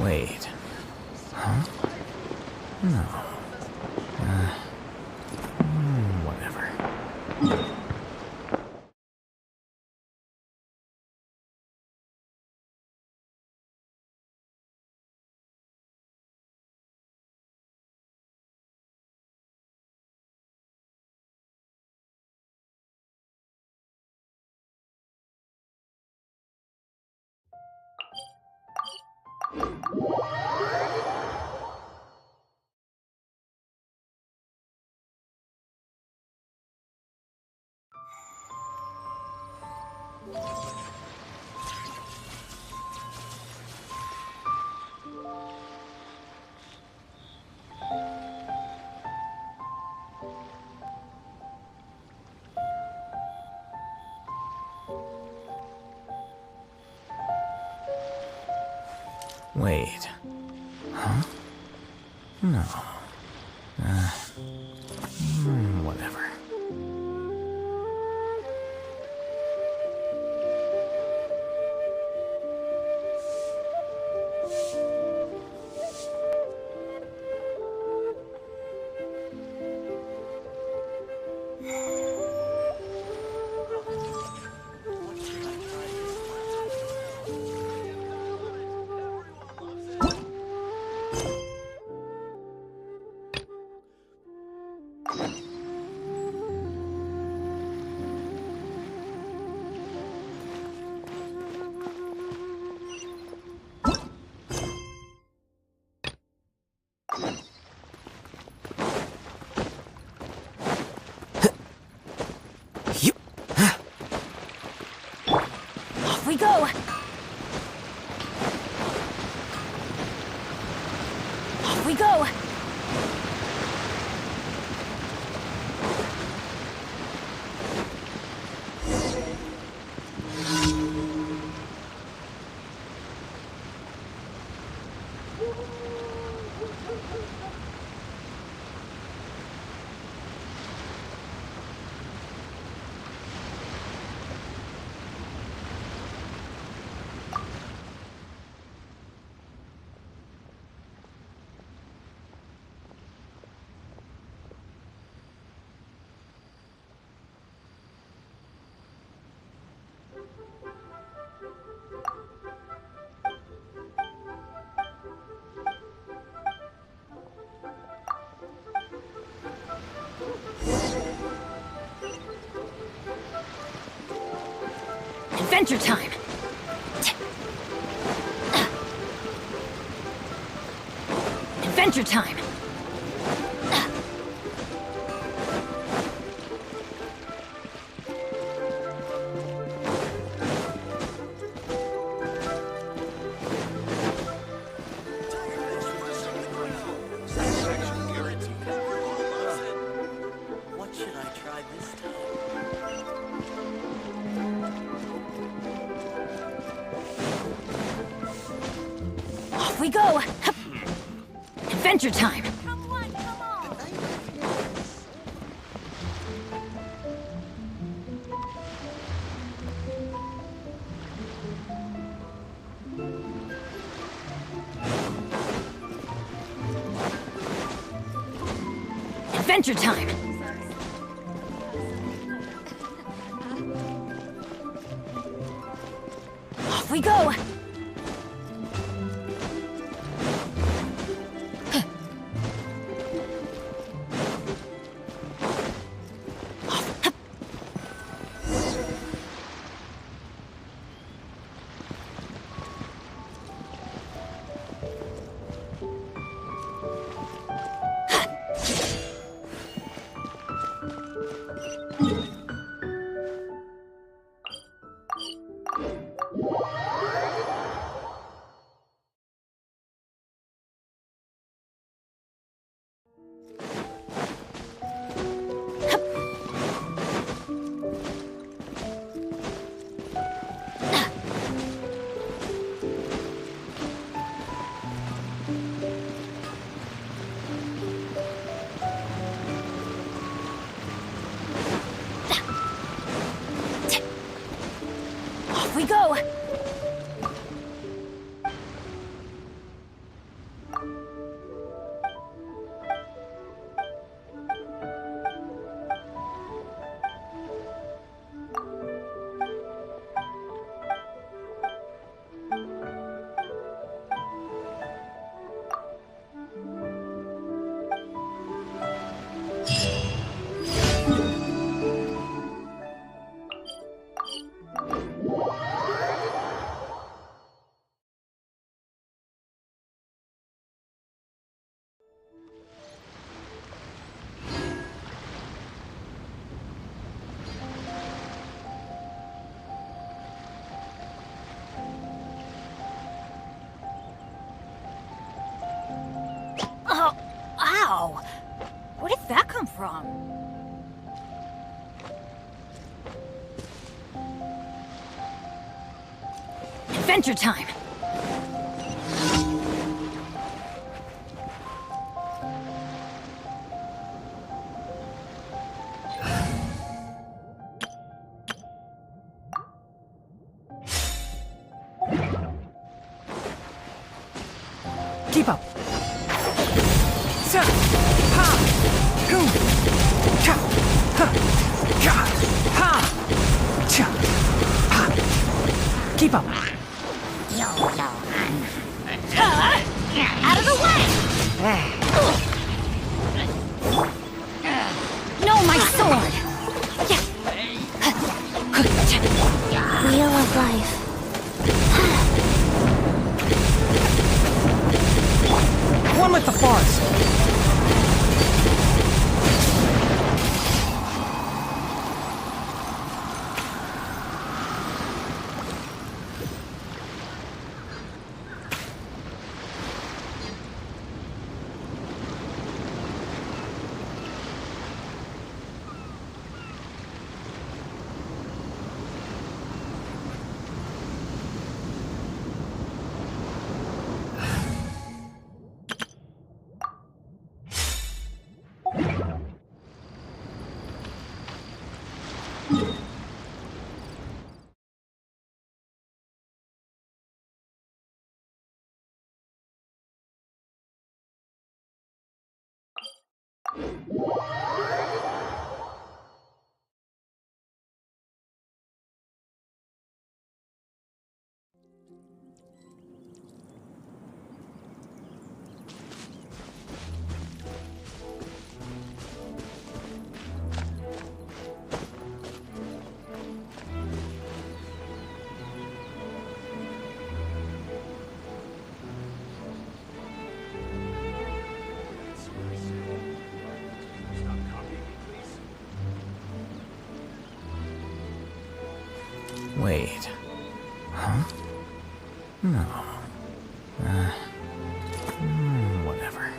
Wait. Huh? No. Whatever. Wait. Huh? No. Whatever. Off we go! Off we go! Adventure time! Adventure time! What should I try this time? Off we go! Hup. Adventure time! Come on, come on! Adventure time! Off we go! that come from? Adventure time! Keep up. Sa, ha, hoo, cha, ha, cha, ha, cha, ha. Keep up. Out of the way! No, my sword! Wheel of life. One with the forest. Wait. Huh? No. Whatever.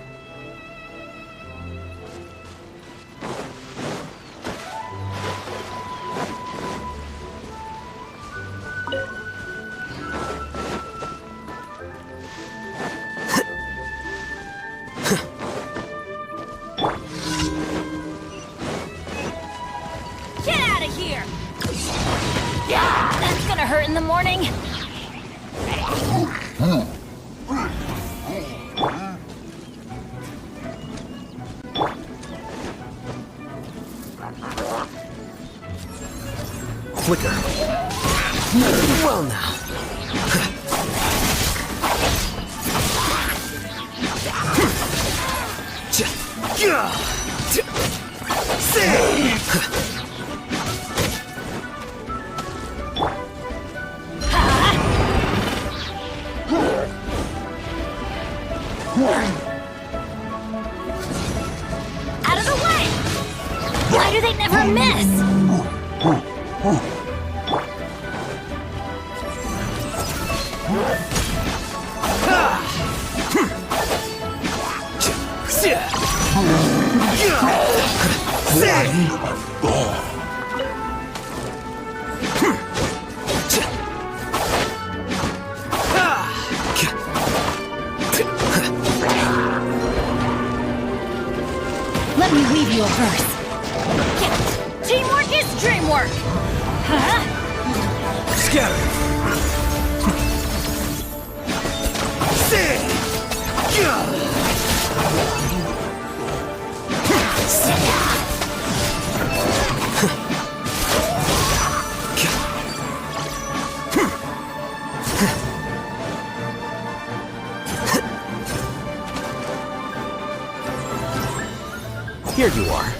Get out of here! That's gonna hurt in the morning. Flicker. Well now. Out of the way! Why do they never miss? Let me weave you a verse. Teamwork is dreamwork! Huh? Scatter. Here you are.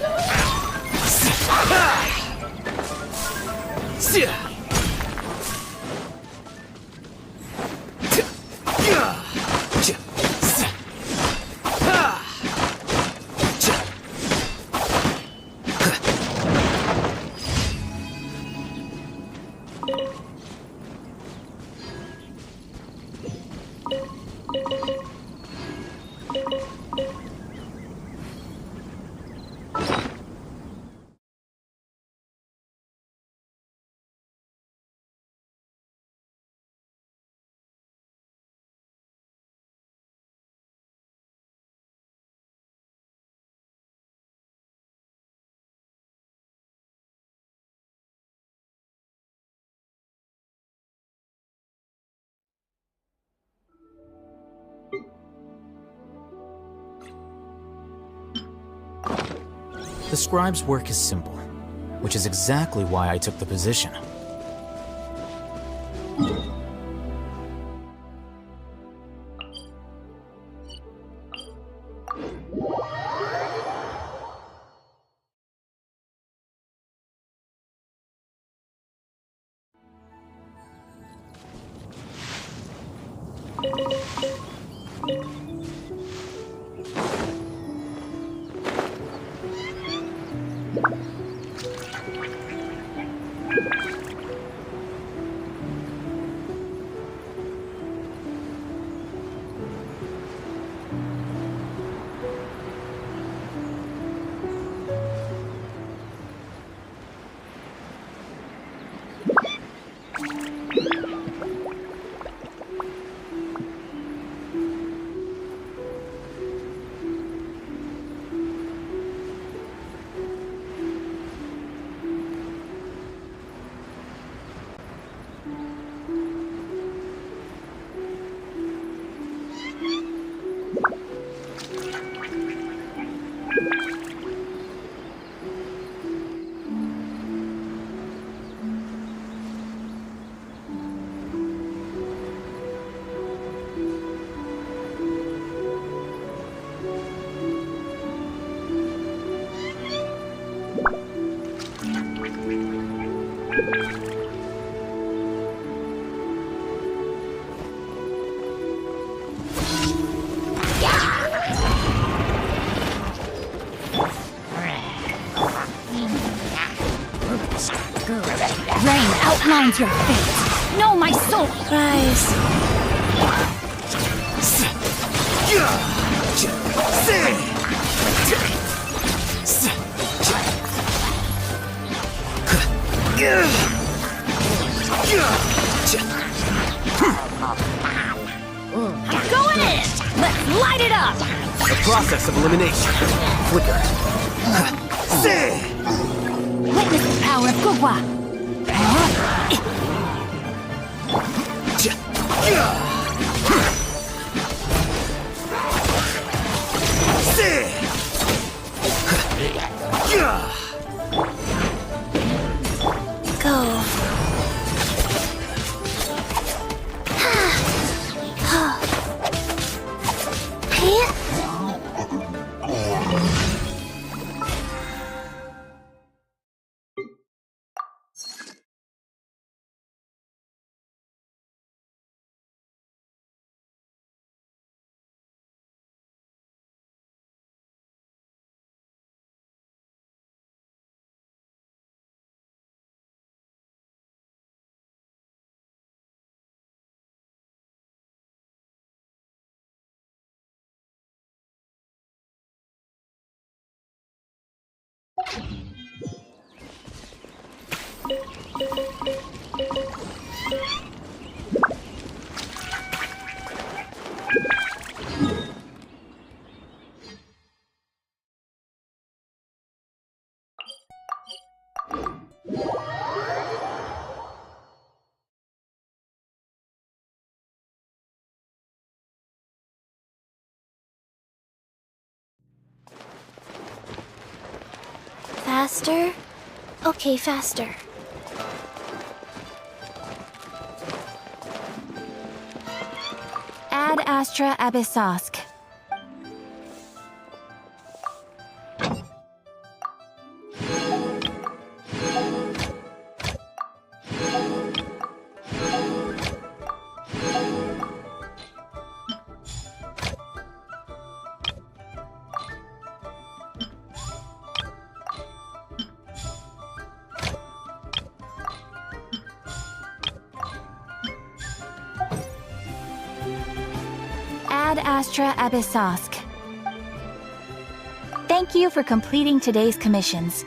The scribe's work is simple, which is exactly why I took the position. Rain outlines your fate. Know my soul. Rise. I'm going in. Let's light it up. The process of elimination. Flicker. Witness the power of Gugwa. Go. Faster? Okay, faster. Ad Astra Abyssosk. Ad Astra Abyssosk. Thank you for completing today's commissions.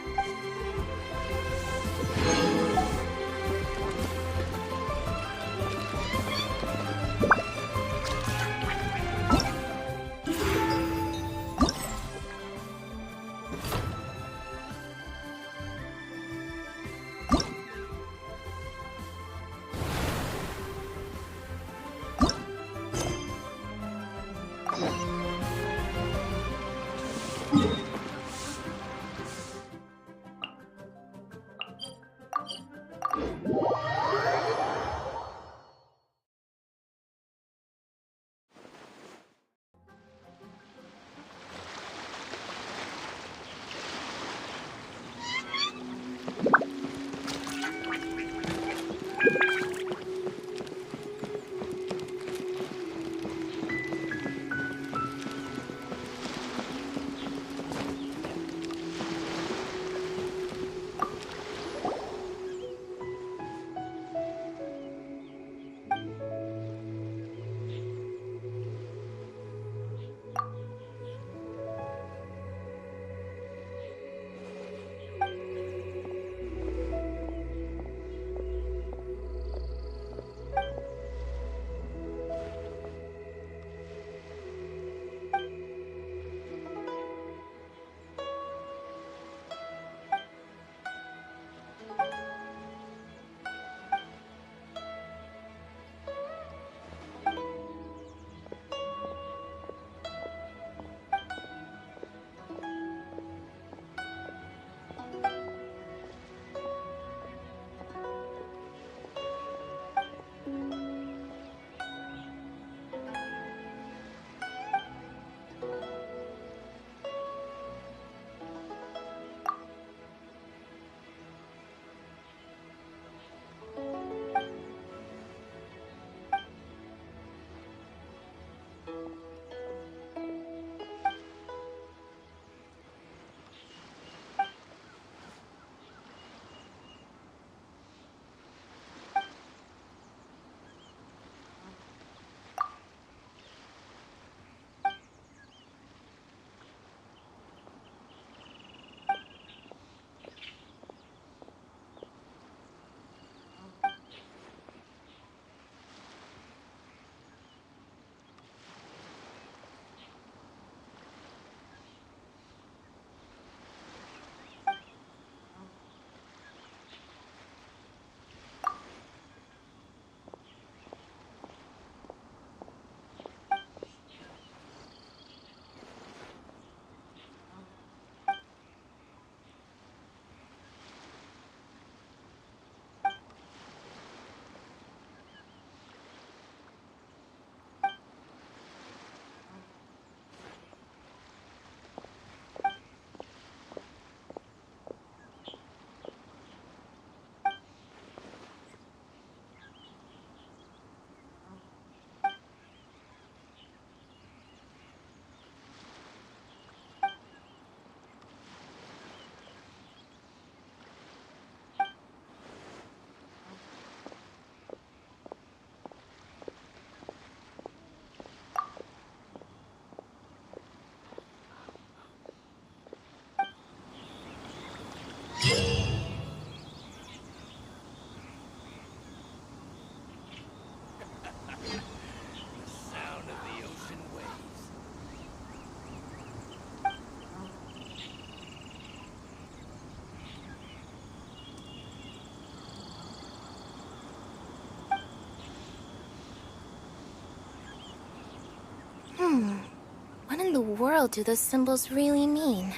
world do those symbols really mean?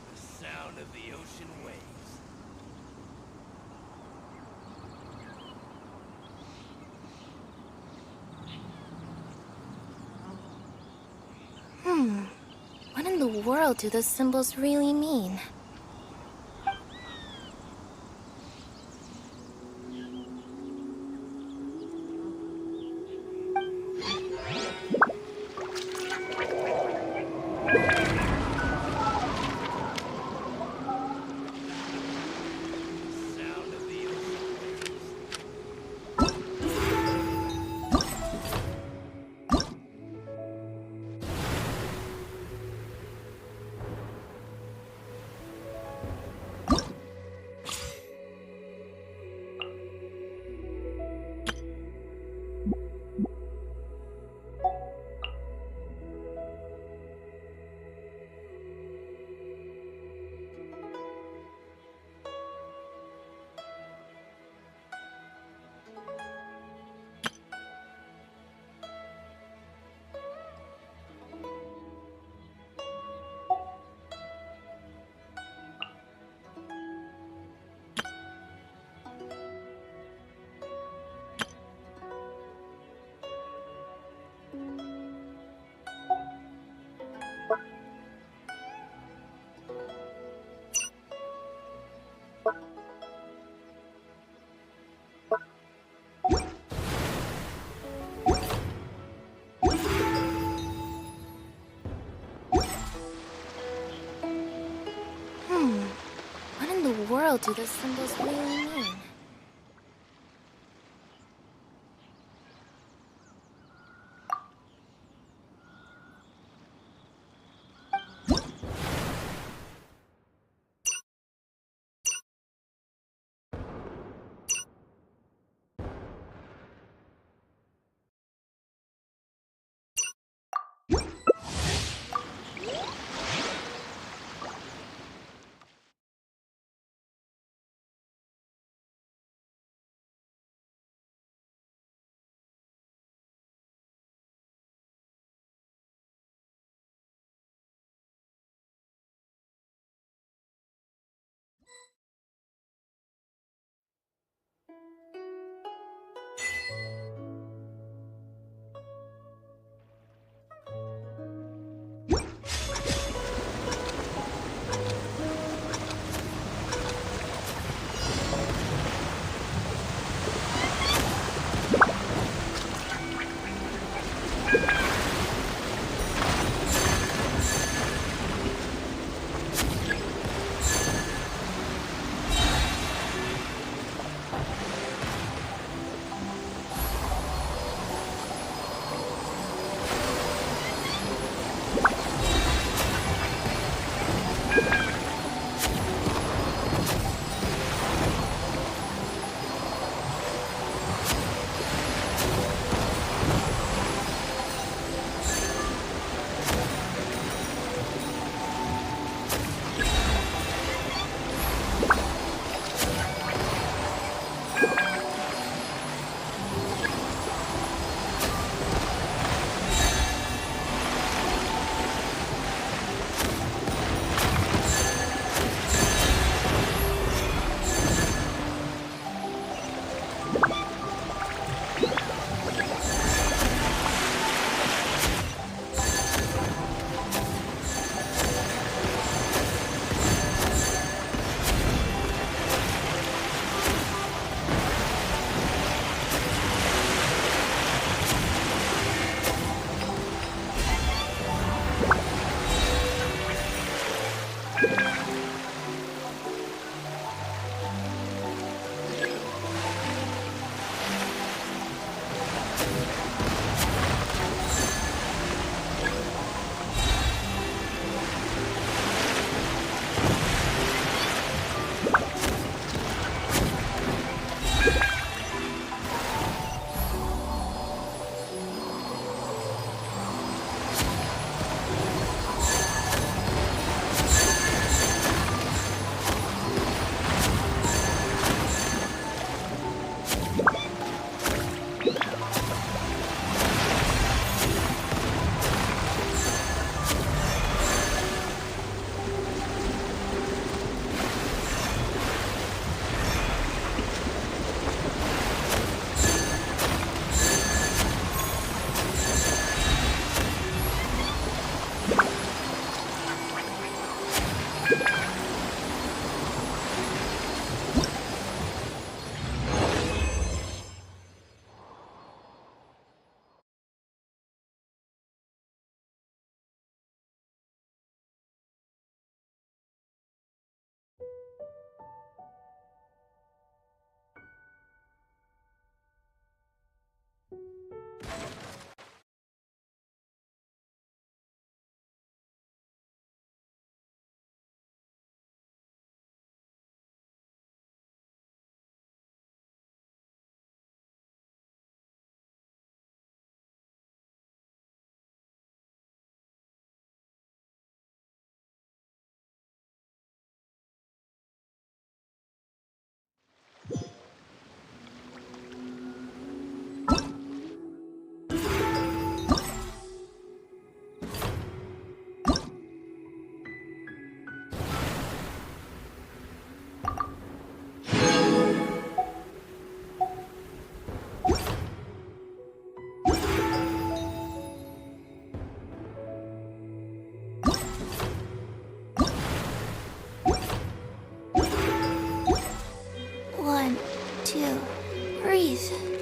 The sound of the ocean waves. What in the world do those symbols really mean? Sound of the ocean waves. What in the world do those symbols really mean?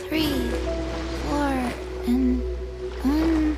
3, 4, and 1.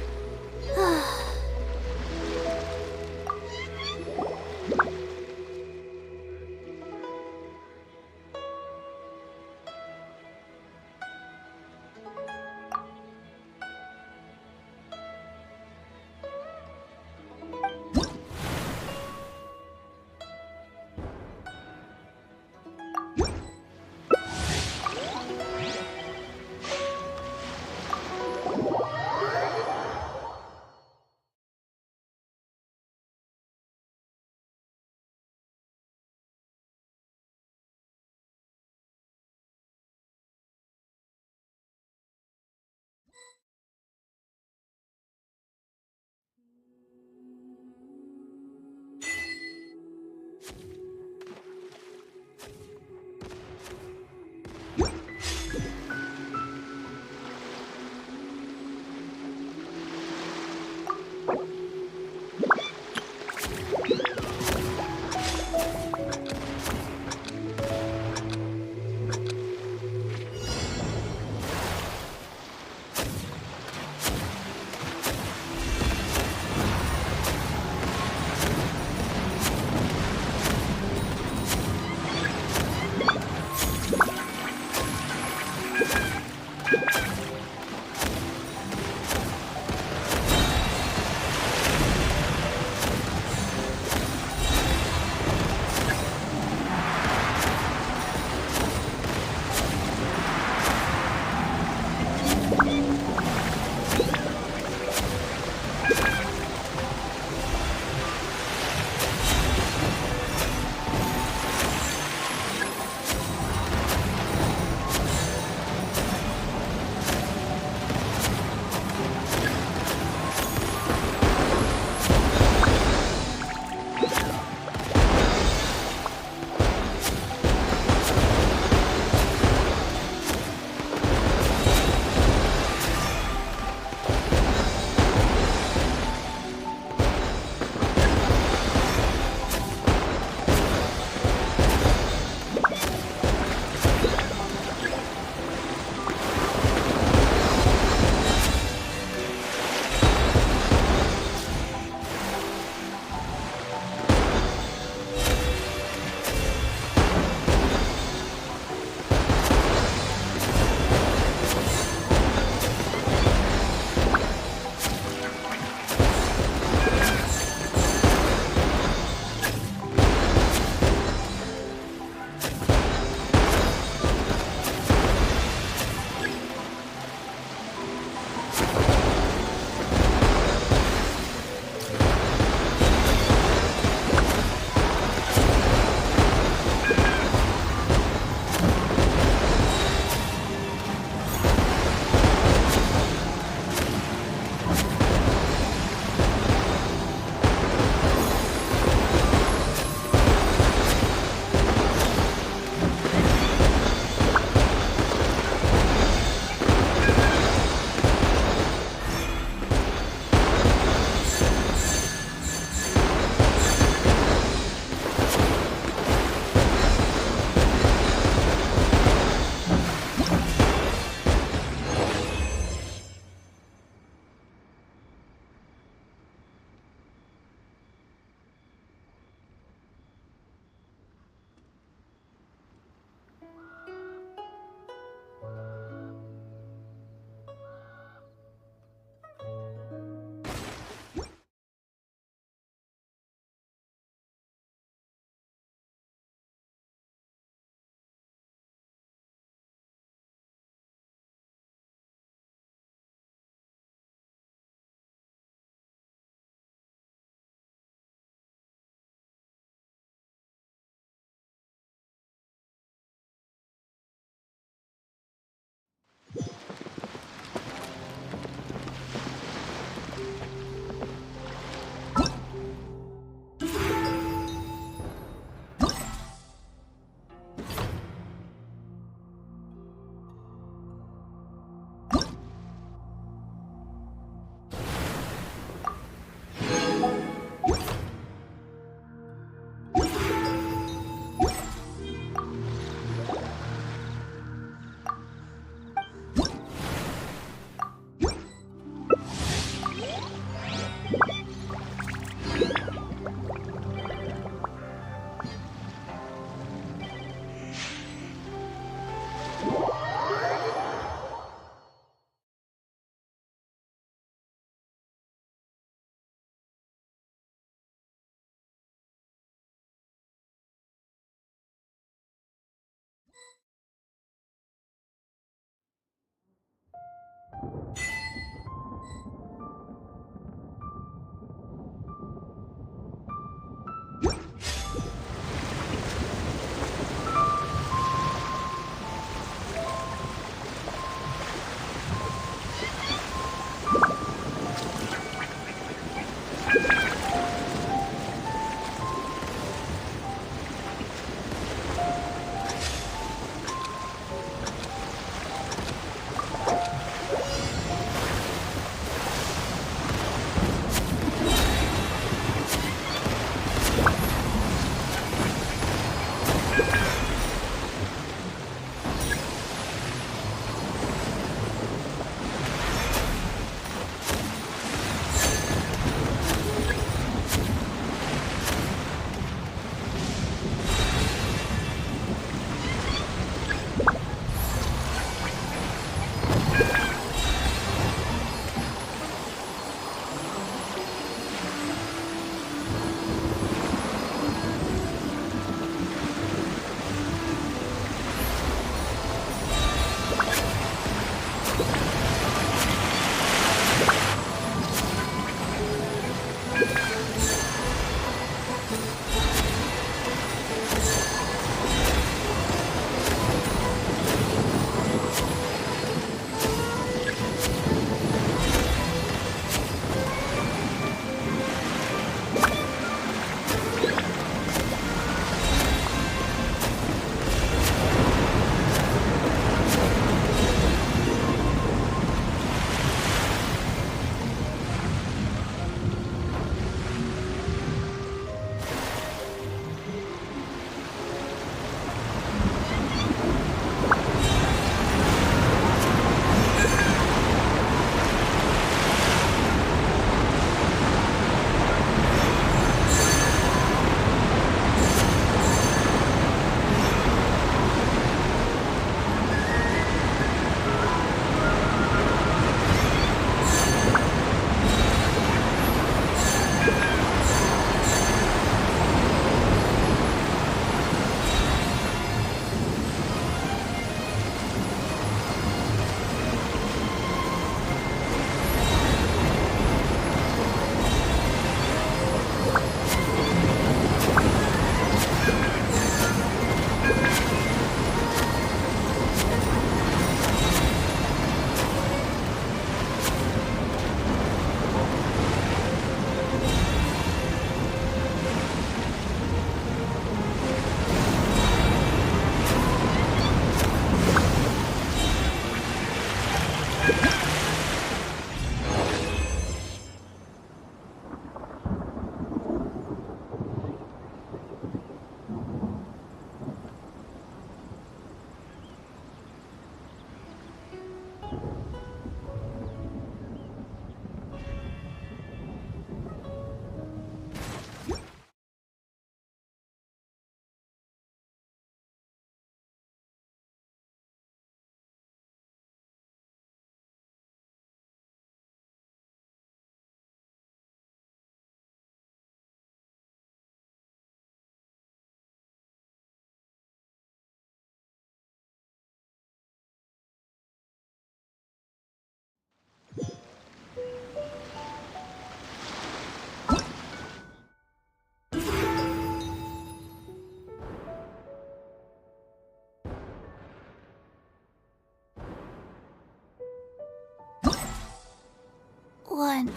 One,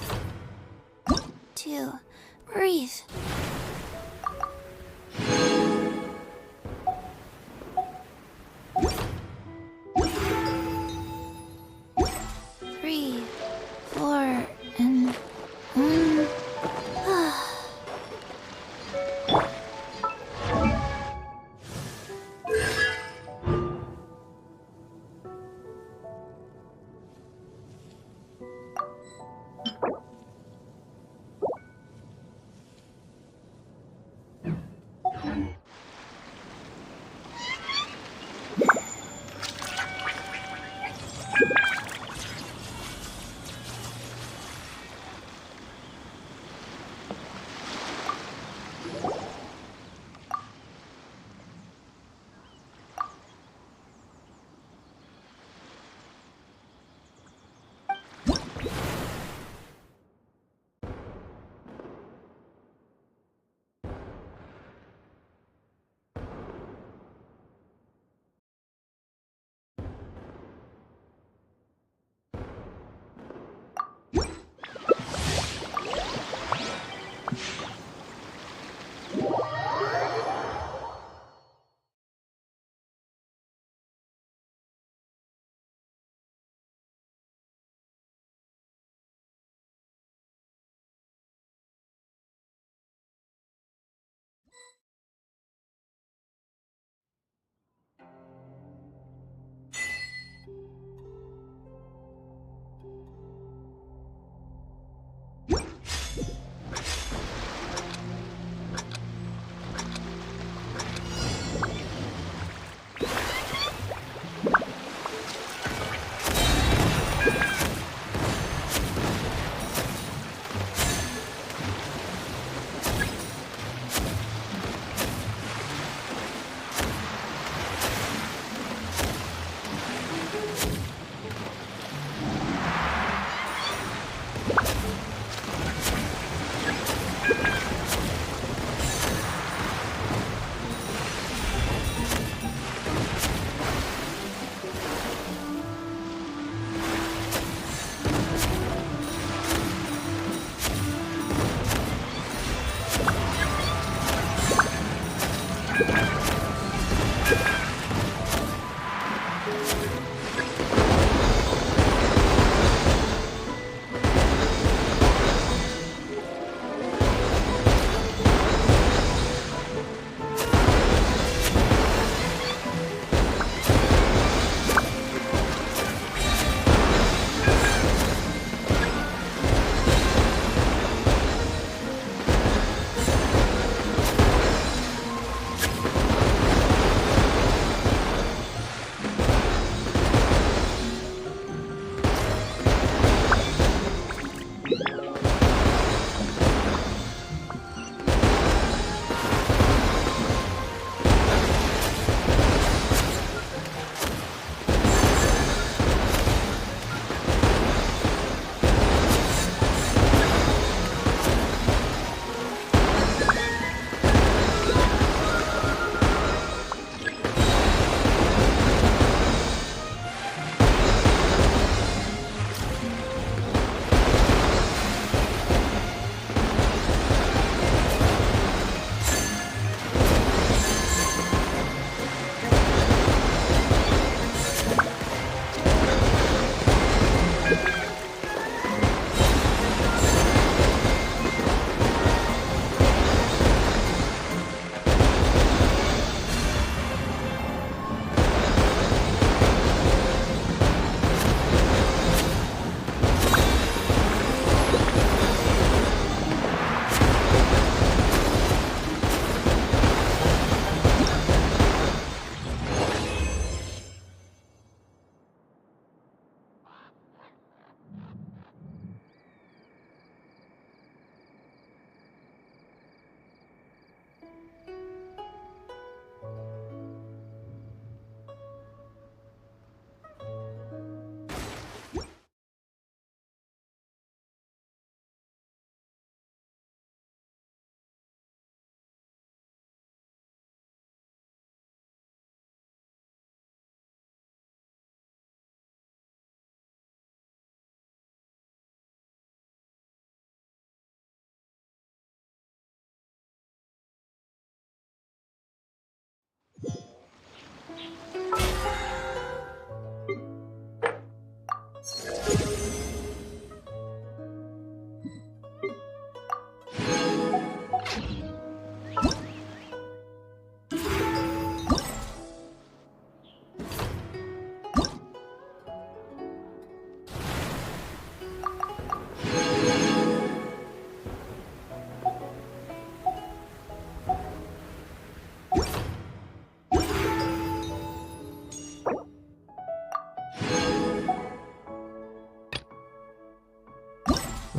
two, breathe. Three, four, and one.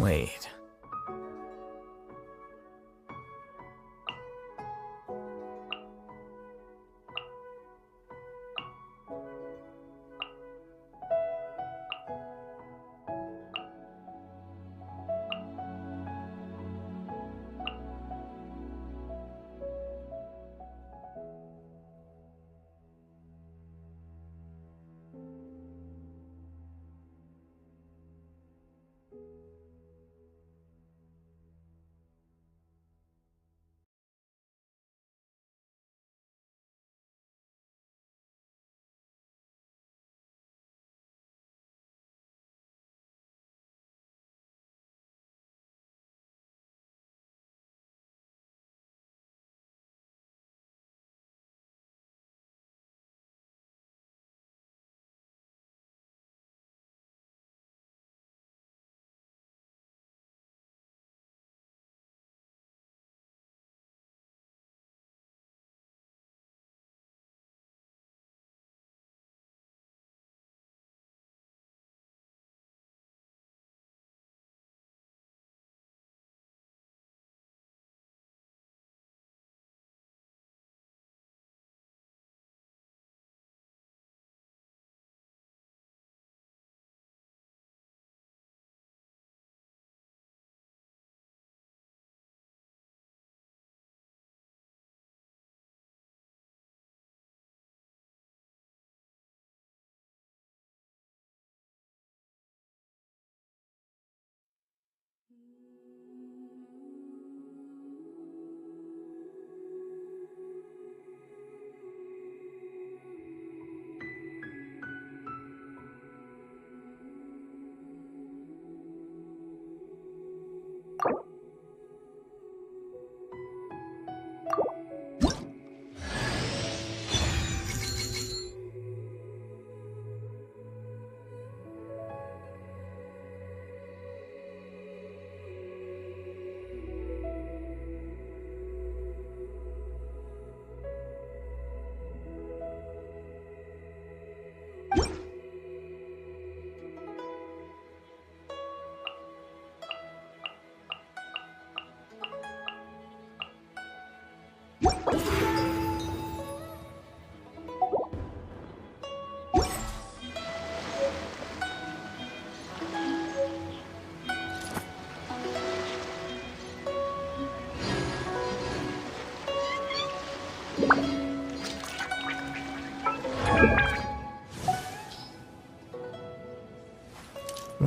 Wait.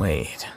Wait.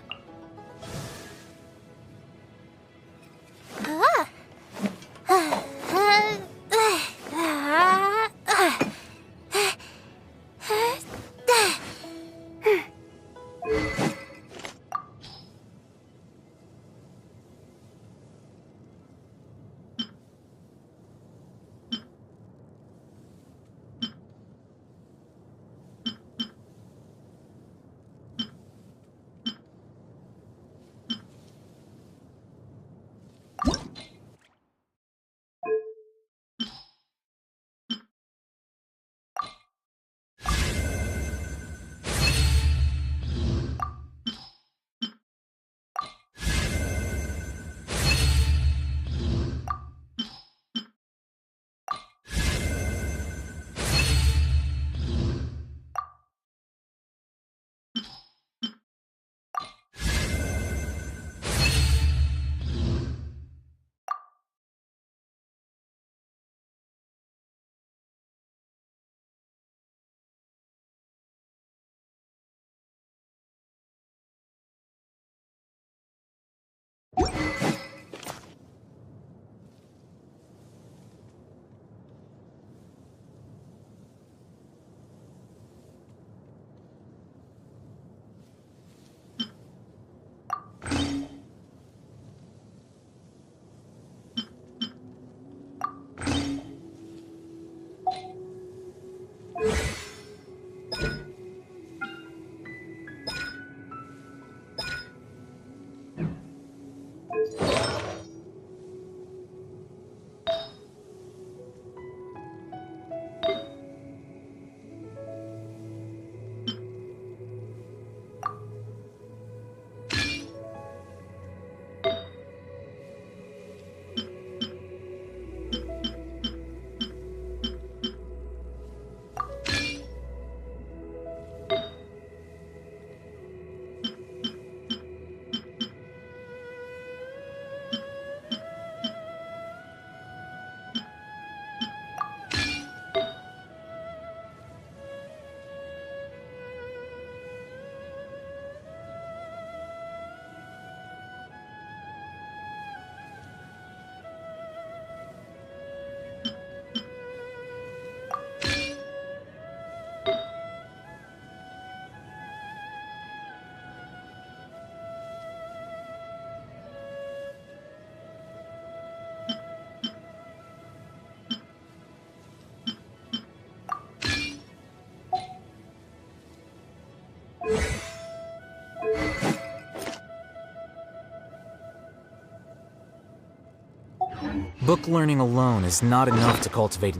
Book learning alone is not enough to cultivate.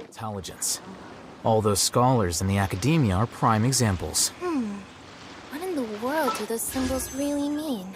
Intelligence. All those scholars in the academia are prime examples. What in the world do the symbols really mean?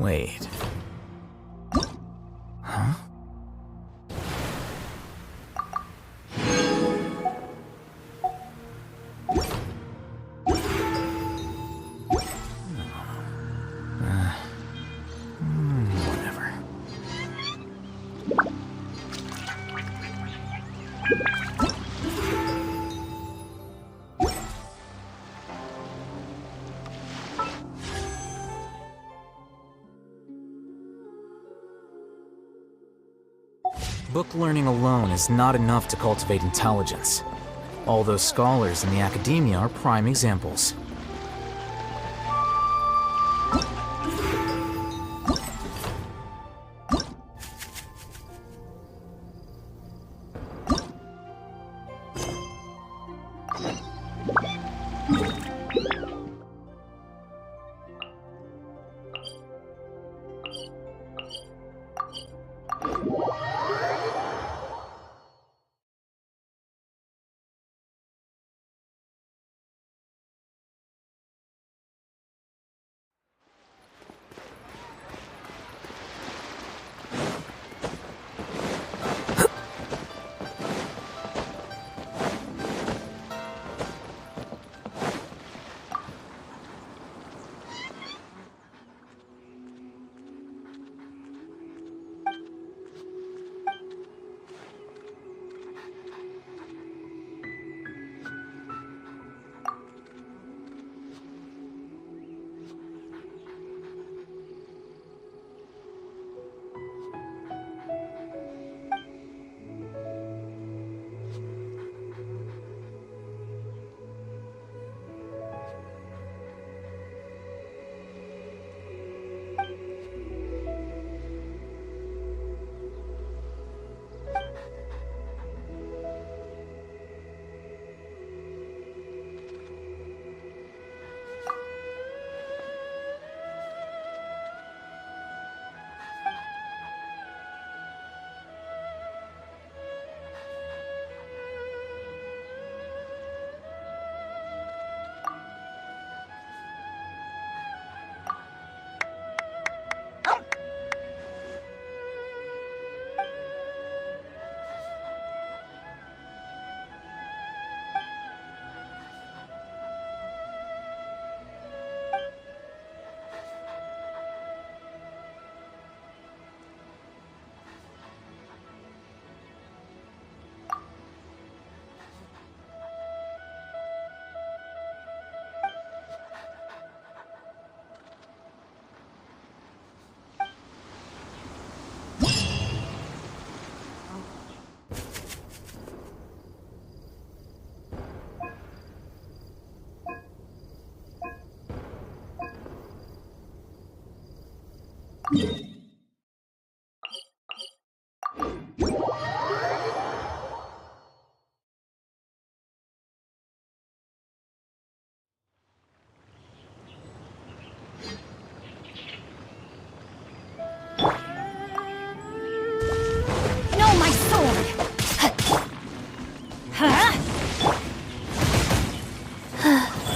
Wait. Huh? Whatever. Book learning alone is not enough to cultivate intelligence. All those scholars in the academia are prime examples.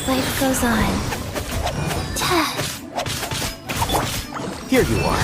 Life goes on. Here you are.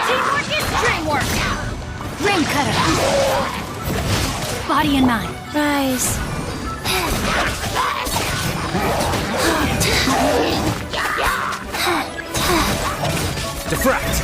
Teamwork is dreamwork! Rain cutter! Body and mind. Rise. Diffract!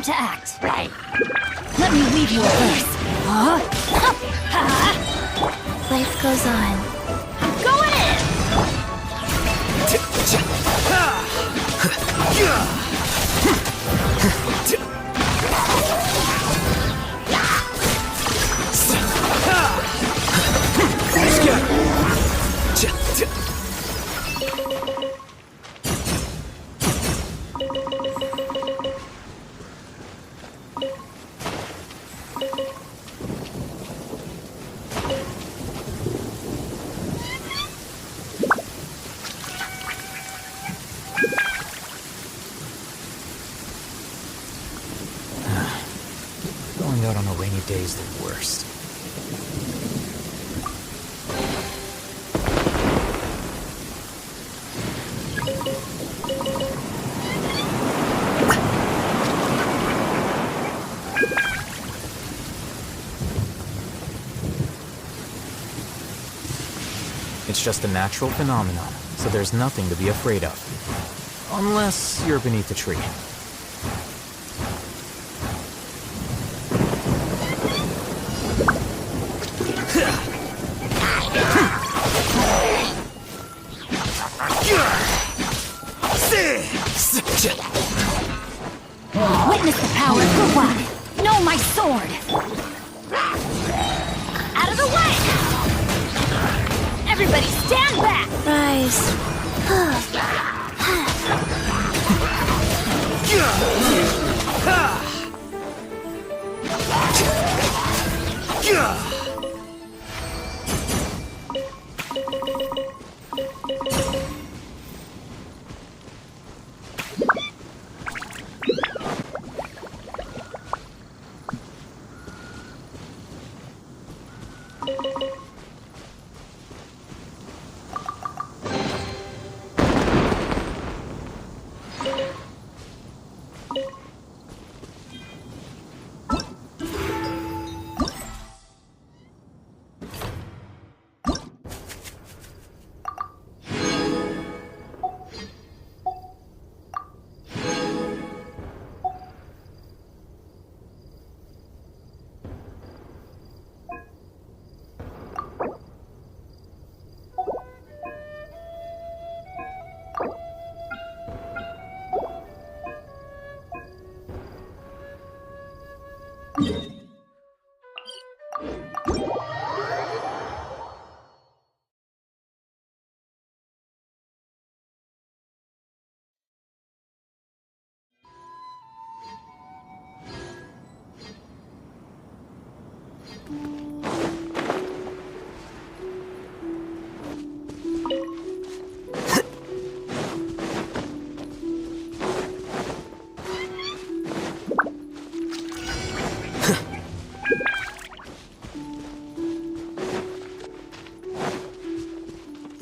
to act. Let me weave you a verse. Life goes on. Going in! Going out on a rainy day is the worst. It's just a natural phenomenon, so there's nothing to be afraid of. Unless you're beneath a tree. Witness the power of the one. Know my sword. Out of the way! Everybody stand back! Rise.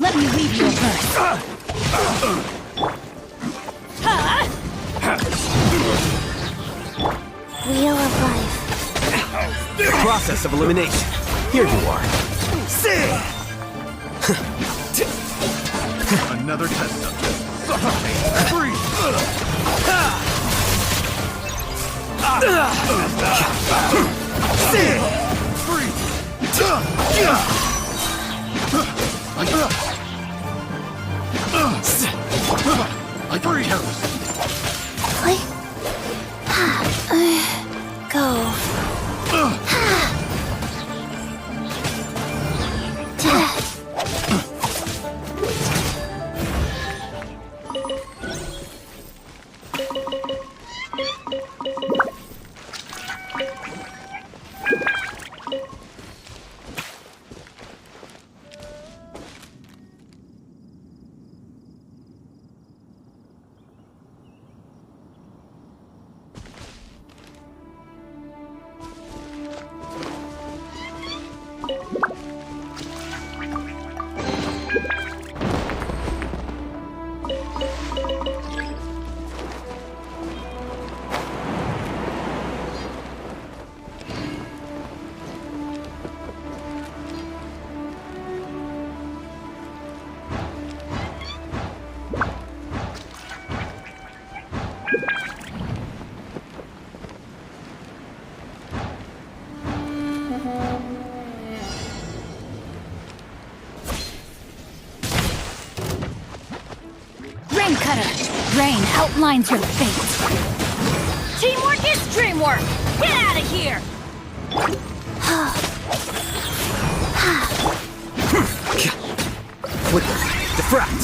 Let me weave you a verse. Wheel of life. Process of elimination. Here you are. Another test subject. Freeze! I three house. Play. Go. cutter. Rain outlines your fate. Teamwork is dreamwork. Get out of here. Flicker. Diffract.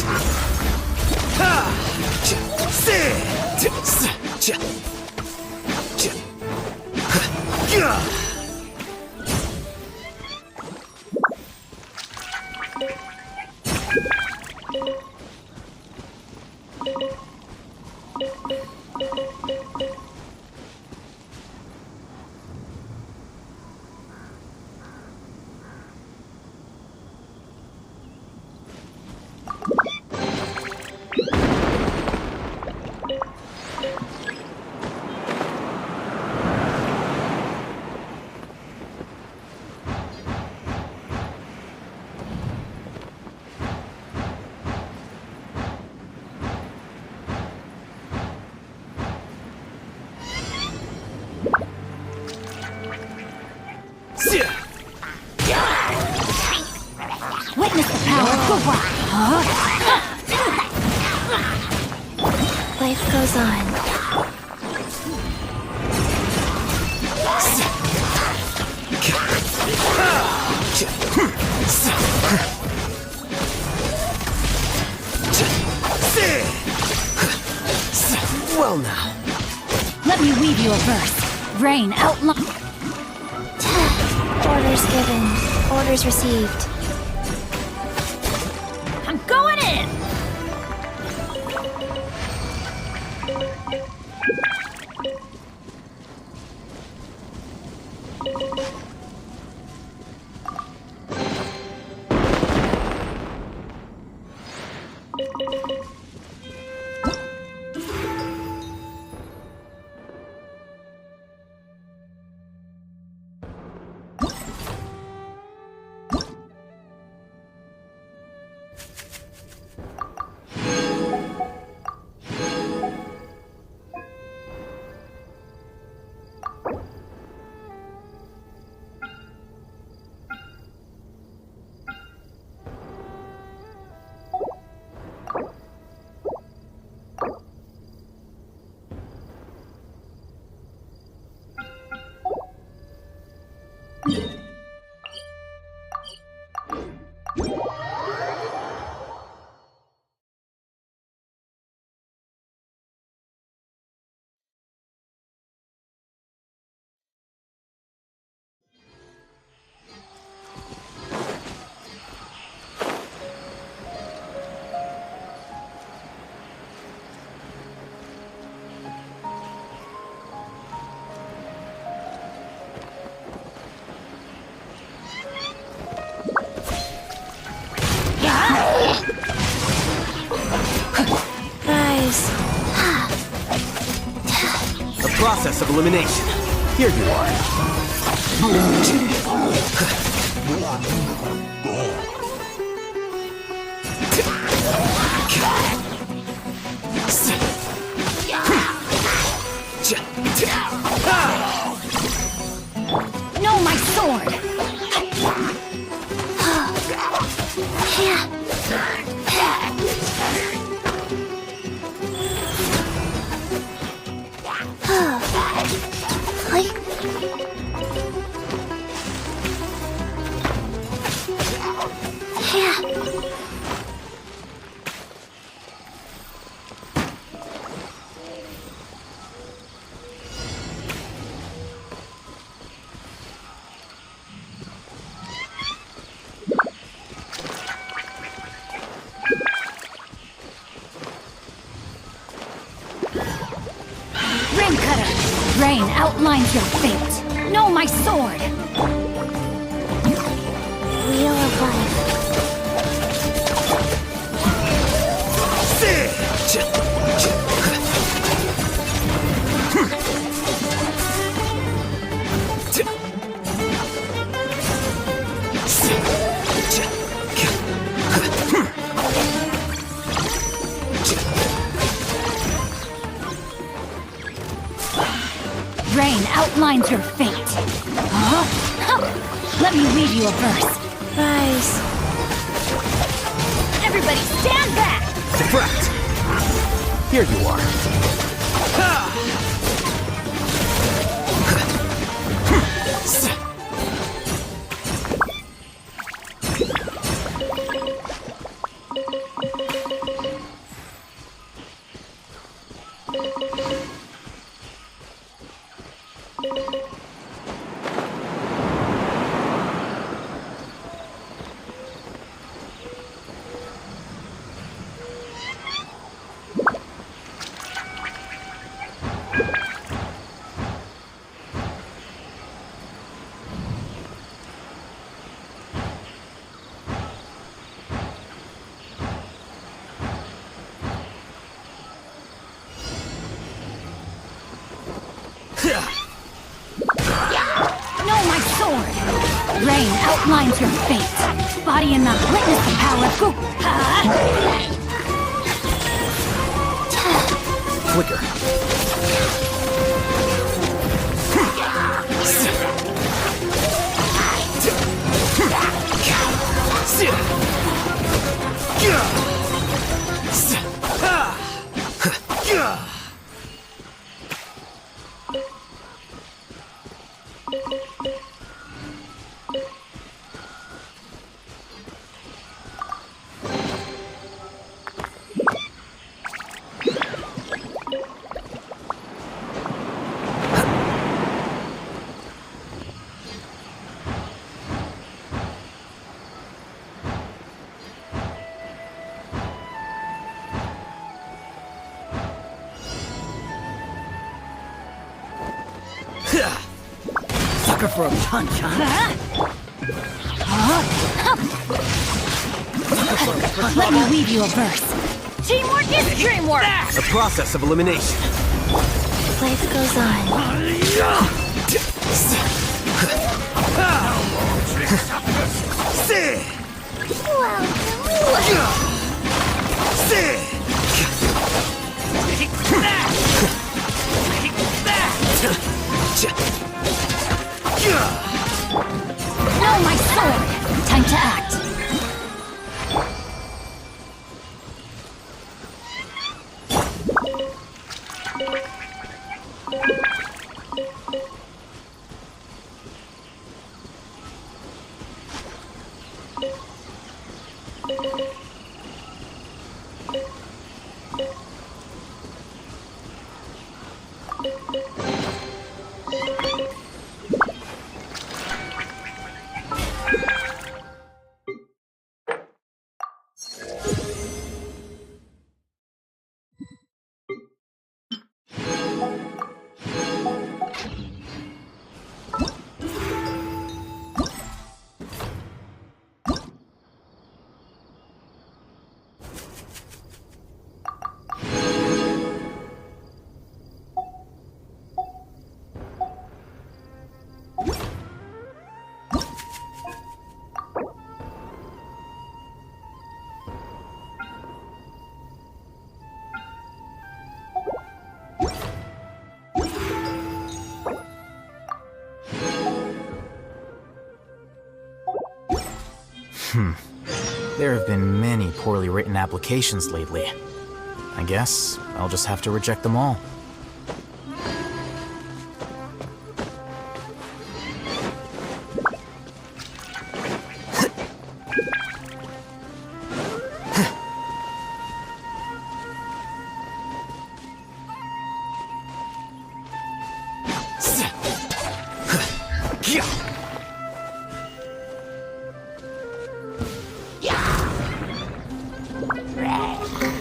Witness the power of the rock. Life goes on. Well now. Let me weave you a verse. Rain outline. Orders given. Orders received. I'm going in. Process of elimination. Here you are. No, my sword. Rain outlines your fate. Know my sword. Wheel of life. Rain outlines your fate. Huh? Let me read you a verse. Rise. Everybody stand back! Diffract! Here you are. No, my sword! Rain outlines your fate. Body and mouth, witness the power of Goop. Flicker. Sucker for a punch, huh? Let me weave you a verse. Teamwork is dreamwork! The process of elimination. Life goes on. No, my sword! Time to act. There have been many poorly written applications lately. I guess I'll just have to reject them all.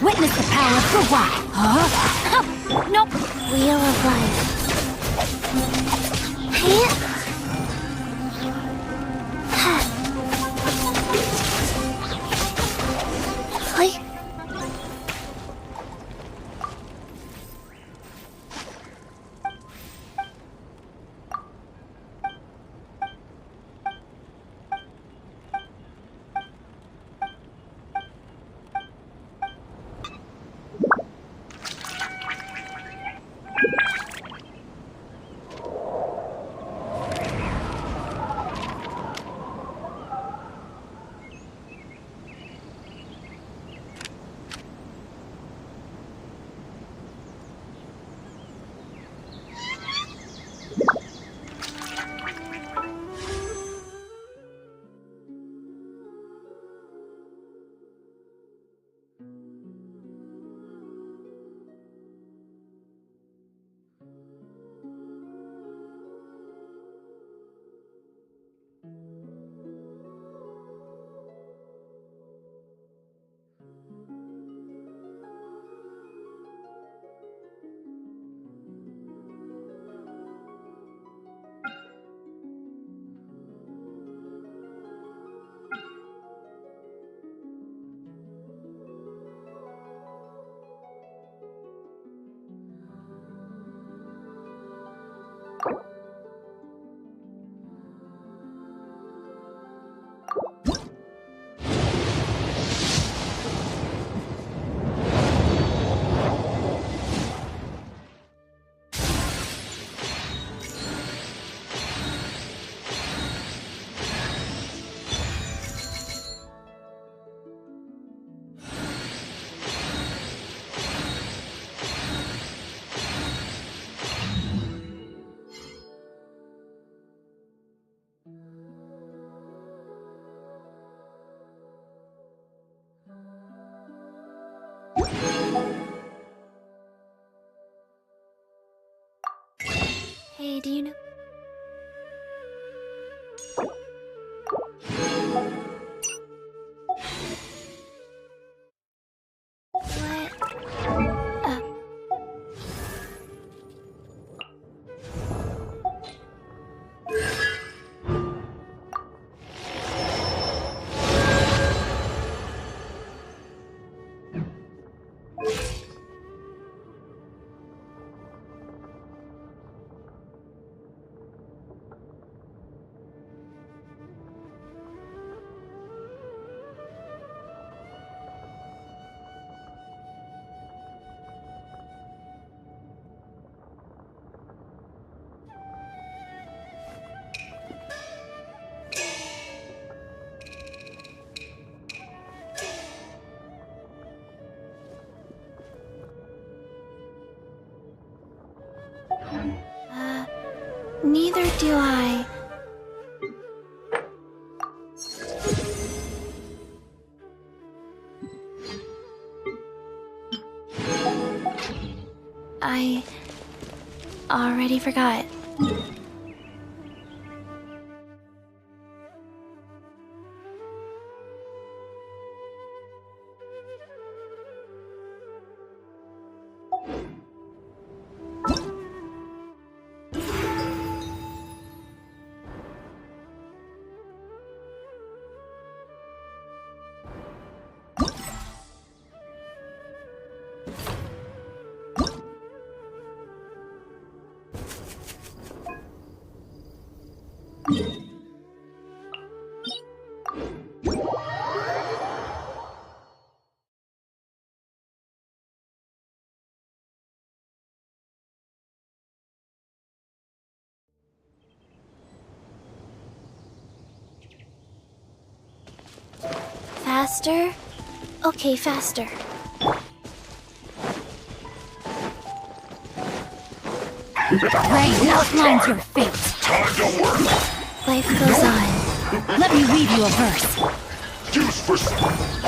Witness the power of the why. Huh? Nope. Wheel of life. Hey. Hey, do you know? What? Neither do I. I already forgot. Faster? Okay, faster. Rain outlines your fate. Time to work. Life goes on. Let me weave you a verse. Use for my work.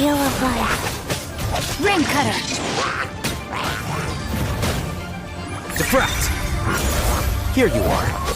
Wheel of life. Rain cutter. Defract! Here you are.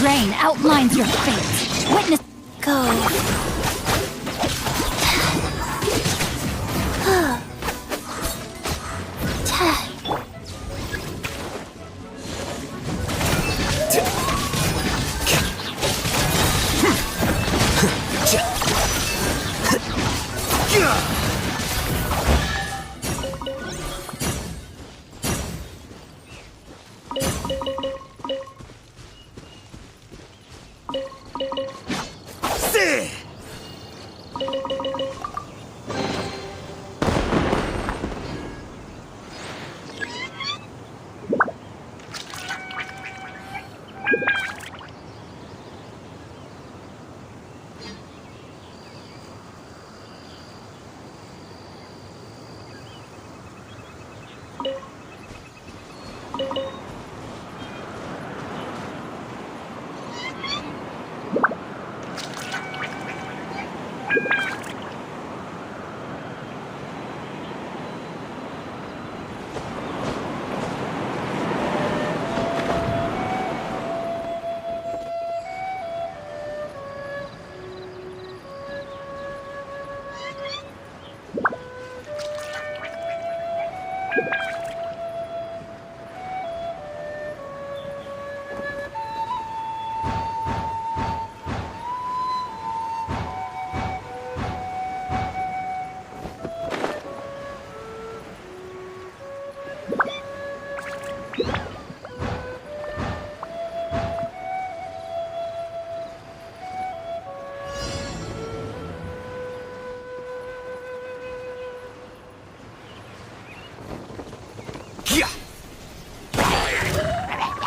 Rain outlines your fate. Witness. Go.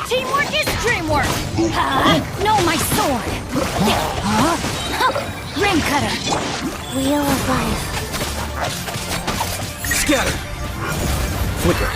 Teamwork is dreamwork. No, my sword. Rain cutter. Wheel of life. Scatter! Flicker!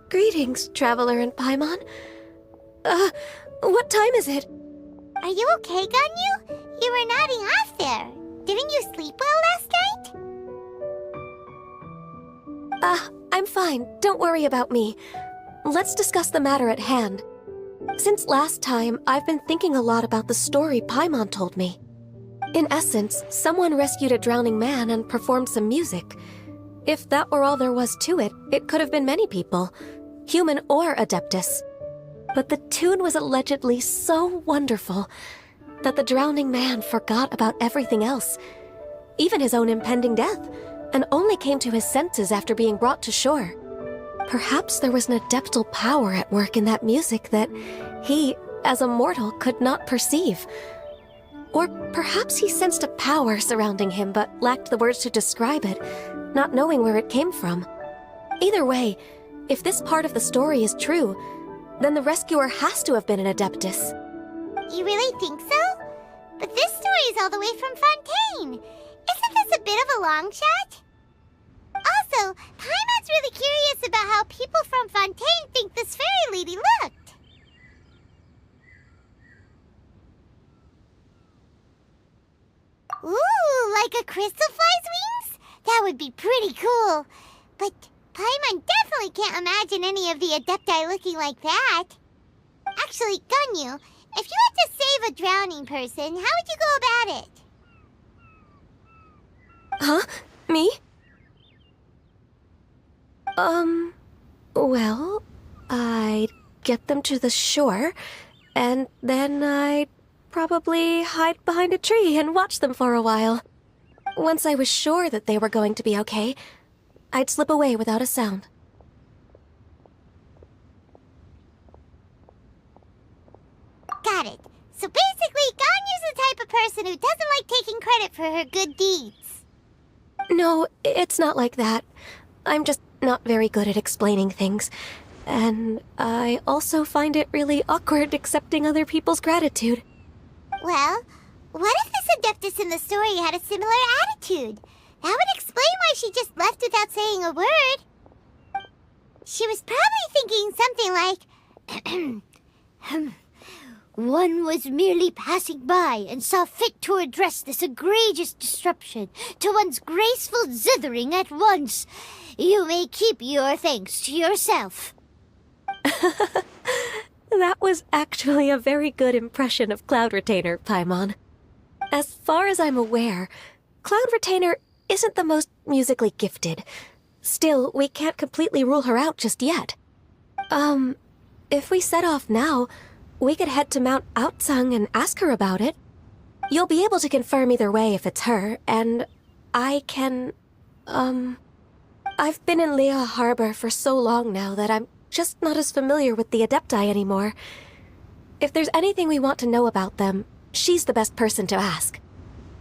Greetings, Traveler and Paimon. What time is it? Are you okay, Ganyu? You were nodding off there. Didn't you sleep well last night? I'm fine. Don't worry about me. Let's discuss the matter at hand. Since last time, I've been thinking a lot about the story Paimon told me. In essence, someone rescued a drowning man and performed some music. If that were all there was to it, it could have been many people, human or Adeptus. But the tune was allegedly so wonderful that the drowning man forgot about everything else, even his own impending death, and only came to his senses after being brought to shore. Perhaps there was an adeptal power at work in that music that he, as a mortal, could not perceive. Or perhaps he sensed a power surrounding him but lacked the words to describe it, not knowing where it came from. Either way, if this part of the story is true, then the rescuer has to have been an Adeptus. You really think so? But this story is all the way from Fontaine. Isn't this a bit of a long shot? Also, Paimon's really curious about how people from Fontaine think this fairy lady looked. Ooh, like a crystal fly's wings? That would be pretty cool. But Paimon definitely can't imagine any of the Adepti looking like that. Actually, Ganyu, if you had to save a drowning person, how would you go about it? Huh? Me? Well, I'd get them to the shore, and then I'd probably hide behind a tree and watch them for a while. Once I was sure that they were going to be okay, I'd slip away without a sound. Got it. So basically, Ganyu's the type of person who doesn't like taking credit for her good deeds. No, it's not like that. I'm just not very good at explaining things. And I also find it really awkward accepting other people's gratitude. Well, what if this Adeptus in the story had a similar attitude? That would explain why she just left without saying a word. She was probably thinking something like, one was merely passing by and saw fit to address this egregious disruption to one's graceful zithering at once. You may keep your thanks to yourself. That was actually a very good impression of Cloud Retainer, Paimon. As far as I'm aware, Cloud Retainer isn't the most musically gifted. Still, we can't completely rule her out just yet. If we set off now, we could head to Mount Outsung and ask her about it. You'll be able to confirm either way if it's her, and I can, I've been in Lea Harbor for so long now that I'm just not as familiar with the Adepti anymore. If there's anything we want to know about them, she's the best person to ask.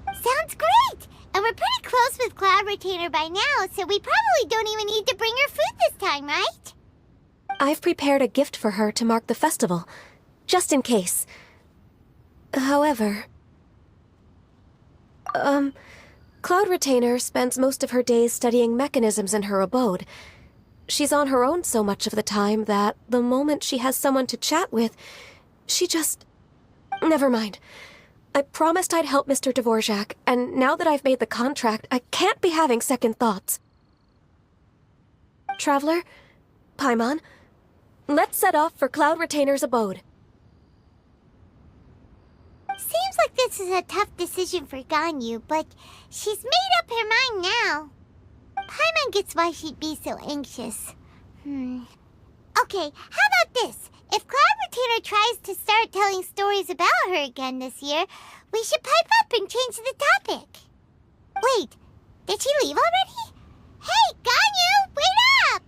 Sounds great! And we're pretty close with Cloud Retainer by now, so we probably don't even need to bring her food this time, right? I've prepared a gift for her to mark the festival, just in case. However, Cloud Retainer spends most of her days studying mechanisms in her abode. She's on her own so much of the time that the moment she has someone to chat with, she just... Never mind. I promised I'd help Mr. Dvorak, and now that I've made the contract, I can't be having second thoughts. Traveler, Paimon, let's set off for Cloud Retainer's abode. Seems like this is a tough decision for Ganyu, but she's made up her mind now. Paimon gets why she'd be so anxious. Okay, how about this? If Cloud Retainer tries to start telling stories about her again this year, we should pipe up and change the topic. Wait, did she leave already? Hey, Ganyu, wait up!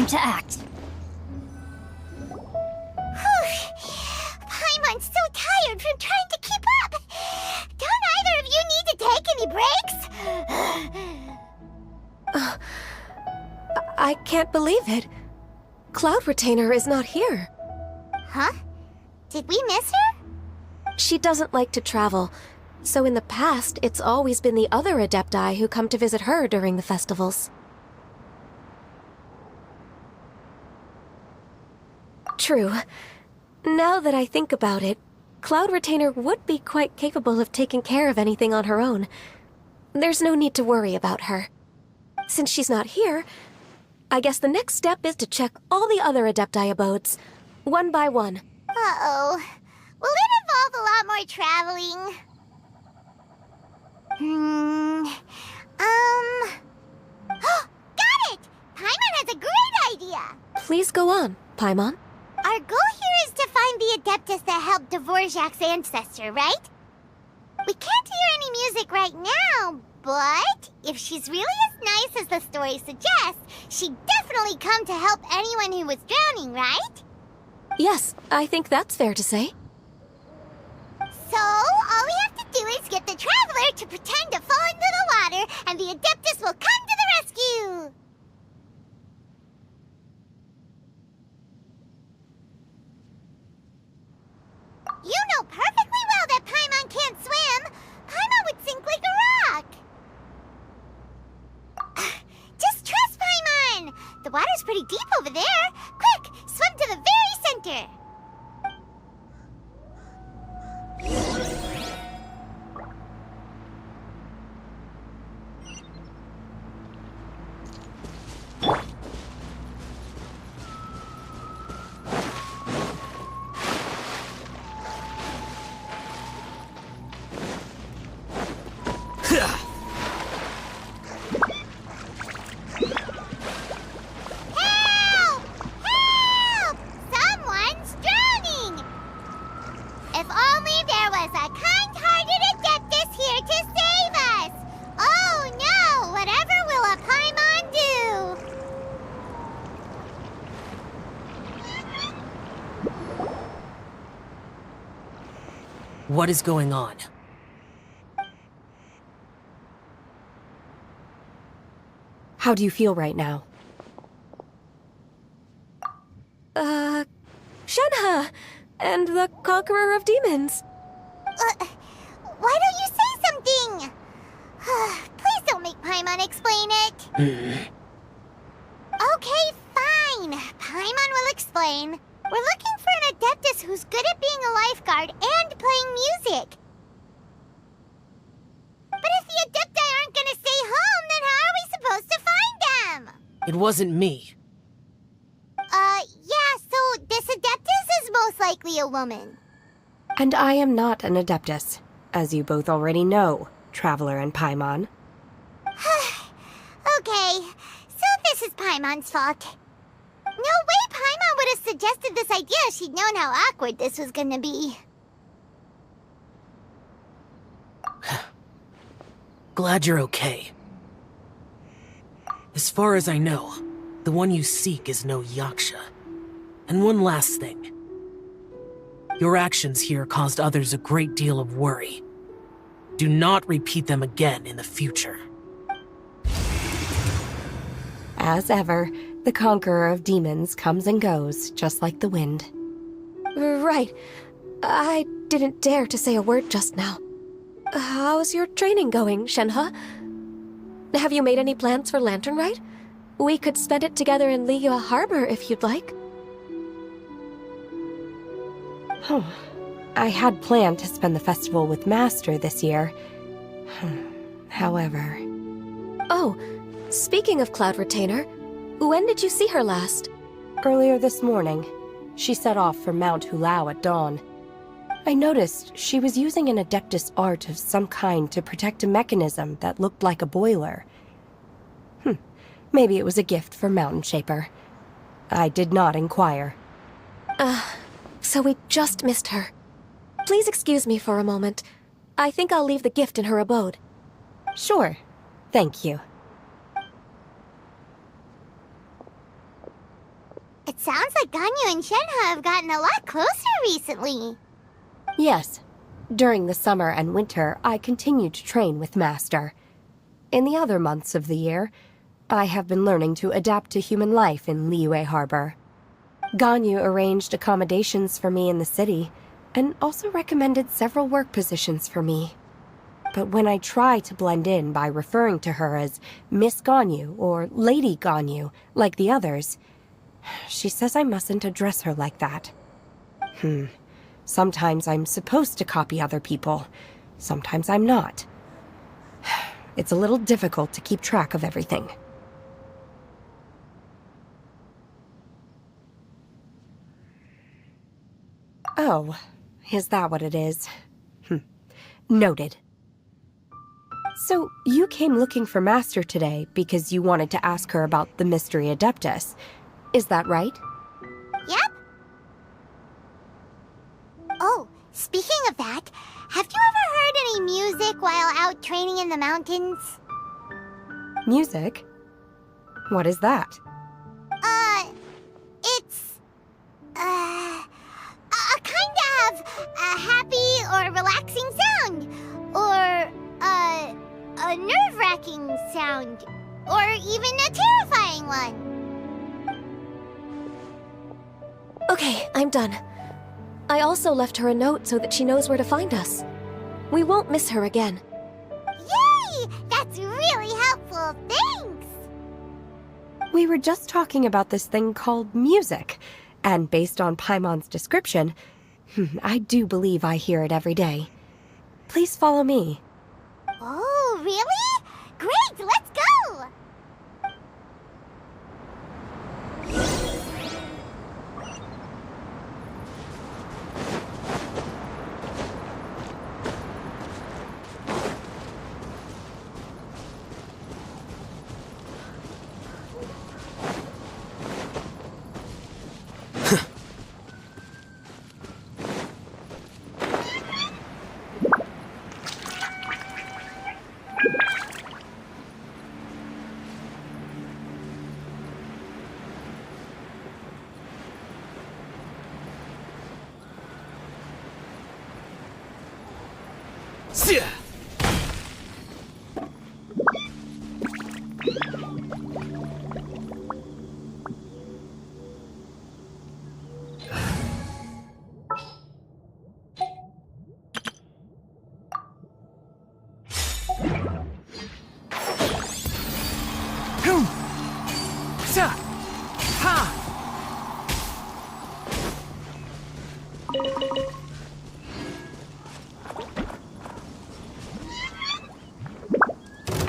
time to act. Paimon's so tired from trying to keep up. Don't either of you need to take any breaks? I can't believe it. Cloud Retainer is not here. Huh? Did we miss her? She doesn't like to travel, so in the past, it's always been the other Adepti who come to visit her during the festivals. True. Now that I think about it, Cloud Retainer would be quite capable of taking care of anything on her own. There's no need to worry about her. Since she's not here, I guess the next step is to check all the other Adepti abodes, one by one. Uh-oh. Will it involve a lot more traveling? Got it! Paimon has a great idea! Please go on, Paimon. Our goal here is to find the Adeptus that helped Dvorak's ancestor, right? We can't hear any music right now, but if she's really as nice as the story suggests, she'd definitely come to help anyone who was drowning, right? Yes, I think that's fair to say. So, all we have to do is get the Traveler to pretend to fall into the water, and the Adeptus will come to the rescue! You know perfectly well that Paimon can't swim! Paimon would sink like a rock! Just trust Paimon! The water's pretty deep over there! Quick, swim to the very center! Help! Help! Someone's drowning! If only there was a kind-hearted Adeptus here to save us! Oh no! Whatever will a Paimon do? What is going on? How do you feel right now? Shenhe! And the Conqueror of Demons! Why don't you say something? Please don't make Paimon explain it. Okay, fine. Paimon will explain. We're looking for an Adeptus who's good at being a lifeguard and playing music. But if the Adepti aren't gonna stay home, then how are we supposed to find them? It wasn't me. Yeah, so this Adeptus is most likely a woman. And I am not an Adeptus, as you both already know, Traveler and Paimon. Okay, so this is Paimon's fault. No way Paimon would have suggested this idea if she'd known how awkward this was gonna be. Glad you're okay. As far as I know, the one you seek is no Yaksha. And one last thing. Your actions here caused others a great deal of worry. Do not repeat them again in the future. As ever, the Conqueror of Demons comes and goes, just like the wind. Right. I didn't dare to say a word just now. How's your training going, Shenhe? Have you made any plans for Lantern Rite? We could spend it together in Liyue Harbor if you'd like. I had planned to spend the festival with Master this year. However... Oh, speaking of Cloud Retainer, when did you see her last? Earlier this morning, she set off for Mount Hulao at dawn. I noticed she was using an Adeptus art of some kind to protect a mechanism that looked like a boiler. Maybe it was a gift for Mountain Shaper. I did not inquire. So we just missed her. Please excuse me for a moment. I think I'll leave the gift in her abode. Sure. Thank you. It sounds like Ganyu and Shenhe have gotten a lot closer recently. Yes. During the summer and winter, I continue to train with Master. In the other months of the year, I have been learning to adapt to human life in Liyue Harbor. Ganyu arranged accommodations for me in the city, and also recommended several work positions for me. But when I try to blend in by referring to her as Miss Ganyu or Lady Ganyu, like the others, she says I mustn't address her like that. Sometimes I'm supposed to copy other people. Sometimes I'm not. It's a little difficult to keep track of everything. Oh, is that what it is? Noted. So, you came looking for Master today because you wanted to ask her about the Mystery Adeptus. Is that right? Yep. Oh, speaking of that, have you ever heard any music while out training in the mountains? Music? What is that? It's... a kind of a happy or relaxing sound. Or, a nerve-wracking sound. Or even a terrifying one. Okay, I'm done. I also left her a note so that she knows where to find us. We won't miss her again. Yay! That's really helpful, thanks! We were just talking about this thing called music, and based on Paimon's description, I do believe I hear it every day. Please follow me. Oh, really? Great, let's go!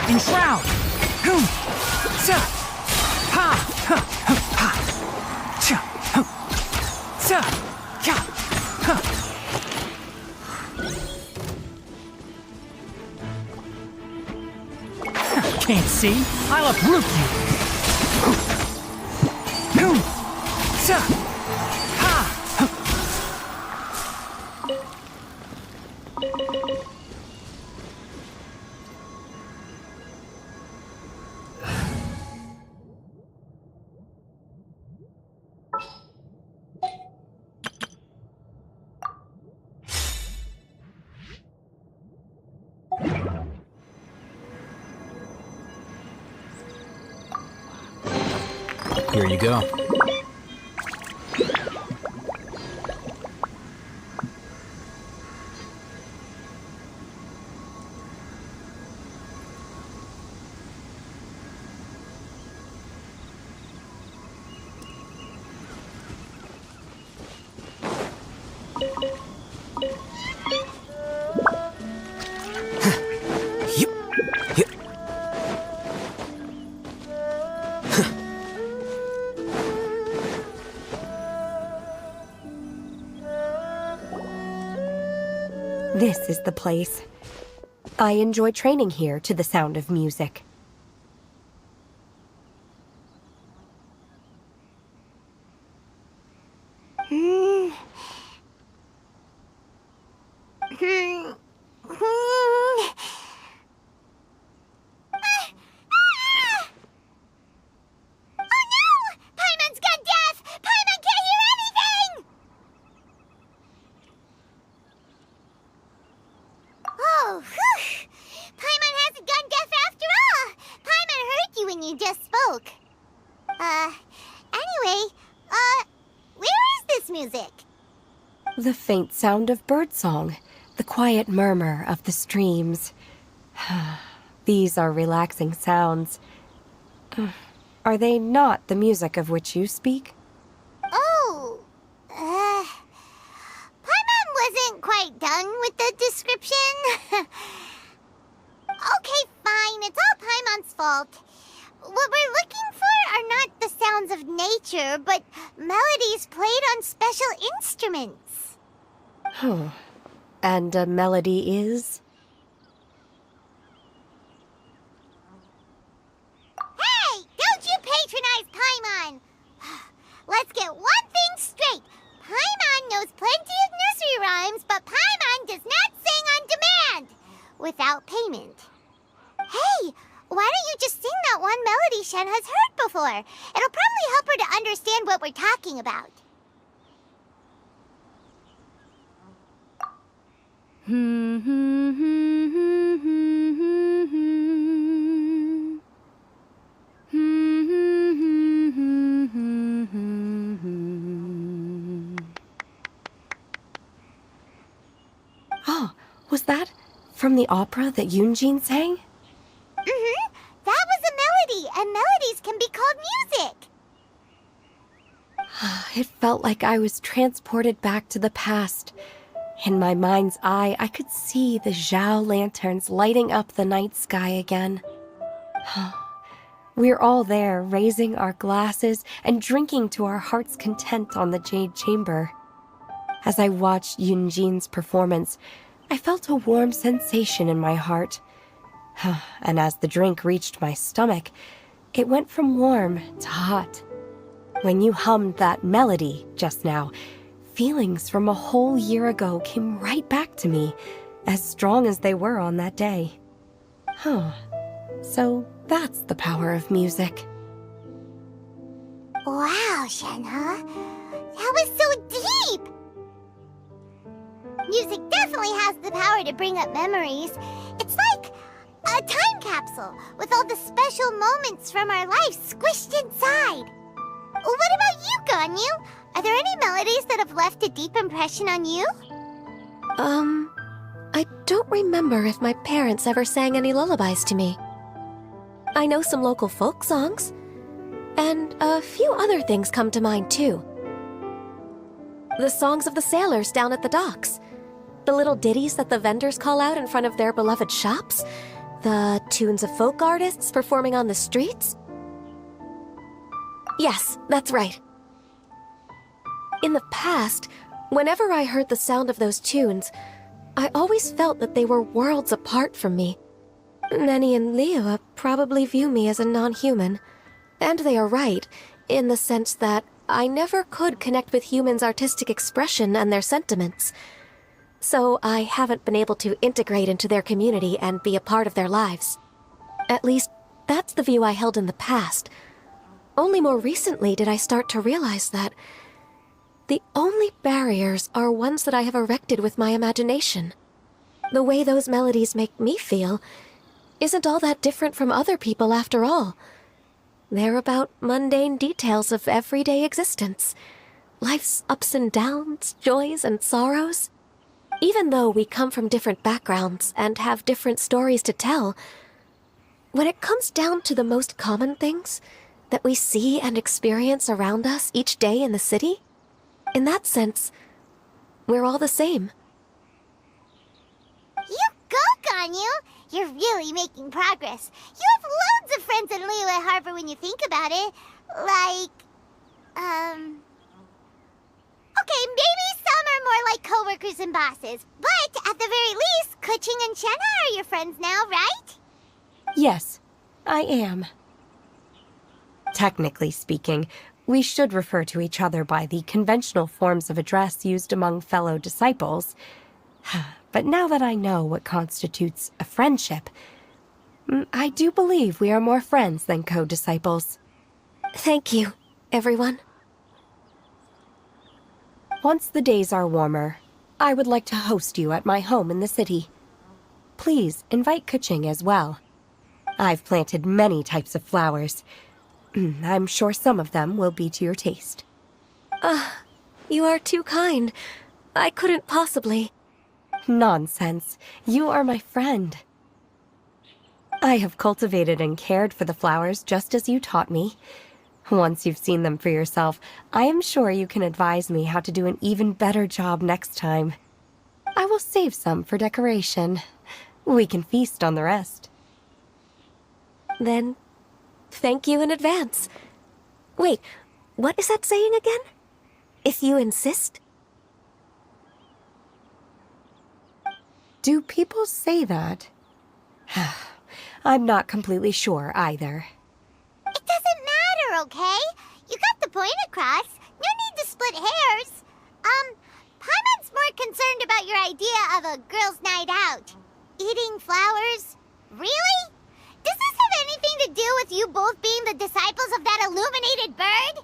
Enshroud! Can't see? I'll uproot you! Here you go. This is the place. I enjoy training here to the sound of music. Oh no! Paimon's got death! Oh, whew! Paimon hasn't gone deaf after all! Paimon heard you when you just spoke. Anyway, where is this music? The faint sound of birdsong, the quiet murmur of the streams. These are relaxing sounds. Are they not the music of which you speak? Oh, Paimon wasn't quite done with the description. Okay, fine, it's all Paimon's fault. What we're looking for are not the sounds of nature, but melodies played on special instruments. And a melody is? Hey, don't you patronize Paimon! Let's get one thing straight. Paimon knows plenty of nursery rhymes, but Paimon does not sing on demand without payment. Hey, why don't you just sing that one melody Shen has heard before? It'll probably help her to understand what we're talking about. Oh, was that from the opera that Yunjin sang? Mm-hmm. That was a melody, and melodies can be called music. It felt like I was transported back to the past. In my mind's eye, I could see the Zhao lanterns lighting up the night sky again. We're all there, raising our glasses and drinking to our heart's content on the Jade Chamber. As I watched Yunjin's performance, I felt a warm sensation in my heart. And as the drink reached my stomach, it went from warm to hot. When you hummed that melody just now, feelings from a whole year ago came right back to me, as strong as they were on that day. So that's the power of music. Wow, Shenhe. That was so deep! Music definitely has the power to bring up memories. It's like a time capsule with all the special moments from our lives squished inside. What about you, Ganyu? Are there any melodies that have left a deep impression on you? I don't remember if my parents ever sang any lullabies to me. I know some local folk songs, and a few other things come to mind too. The songs of the sailors down at the docks, the little ditties that the vendors call out in front of their beloved shops, the tunes of folk artists performing on the streets. Yes, that's right. In the past, whenever I heard the sound of those tunes, I always felt that they were worlds apart from me. Many in Liyue probably view me as a non-human. And they are right, in the sense that I never could connect with humans' artistic expression and their sentiments. So I haven't been able to integrate into their community and be a part of their lives. At least, that's the view I held in the past. Only more recently did I start to realize that the only barriers are ones that I have erected with my imagination. The way those melodies make me feel isn't all that different from other people after all. They're about mundane details of everyday existence. Life's ups and downs, joys and sorrows. Even though we come from different backgrounds and have different stories to tell, when it comes down to the most common things that we see and experience around us each day in the city, in that sense, we're all the same. You go, Ganyu! You're really making progress. You have loads of friends in Liyue Harbor when you think about it. Like, okay, maybe some are more like coworkers and bosses, but at the very least, Kuching and Shenhe are your friends now, right? Yes, I am. Technically speaking, we should refer to each other by the conventional forms of address used among fellow disciples. But now that I know what constitutes a friendship, I do believe we are more friends than co-disciples. Thank you, everyone. Once the days are warmer, I would like to host you at my home in the city. please invite Kuching as well. I've planted many types of flowers. I'm sure some of them will be to your taste. You are too kind. I couldn't possibly. Nonsense. You are my friend. I have cultivated and cared for the flowers just as you taught me. Once you've seen them for yourself, I am sure you can advise me how to do an even better job next time. I will save some for decoration. We can feast on the rest. Then, thank you in advance. Wait, what is that saying again? If you insist? Do people say that? I'm not completely sure either. It doesn't matter, okay? You got the point across. No need to split hairs. Paimon's more concerned about your idea of a girls' night out. Eating flowers? Really? Does this have anything to do with you both being the disciples of that illuminated bird?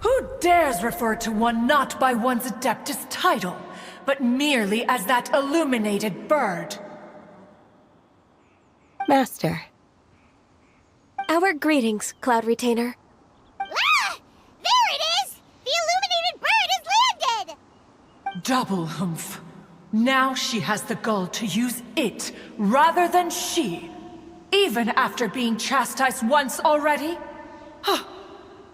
Who dares refer to one not by one's Adeptus title, but merely as that illuminated bird? Master. Our greetings, Cloud Retainer. Ah! There it is! The illuminated bird has landed! Double humph. Now she has the gall to use it rather than she, even after being chastised once already? Huh.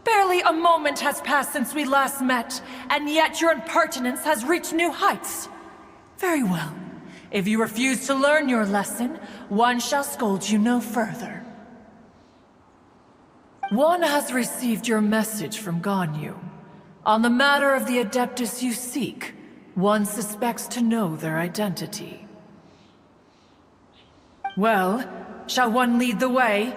Barely a moment has passed since we last met, and yet your impertinence has reached new heights. Very well. If you refuse to learn your lesson, one shall scold you no further. One has received your message from Ganyu. On the matter of the Adeptus you seek, one suspects to know their identity. Well, shall one lead the way?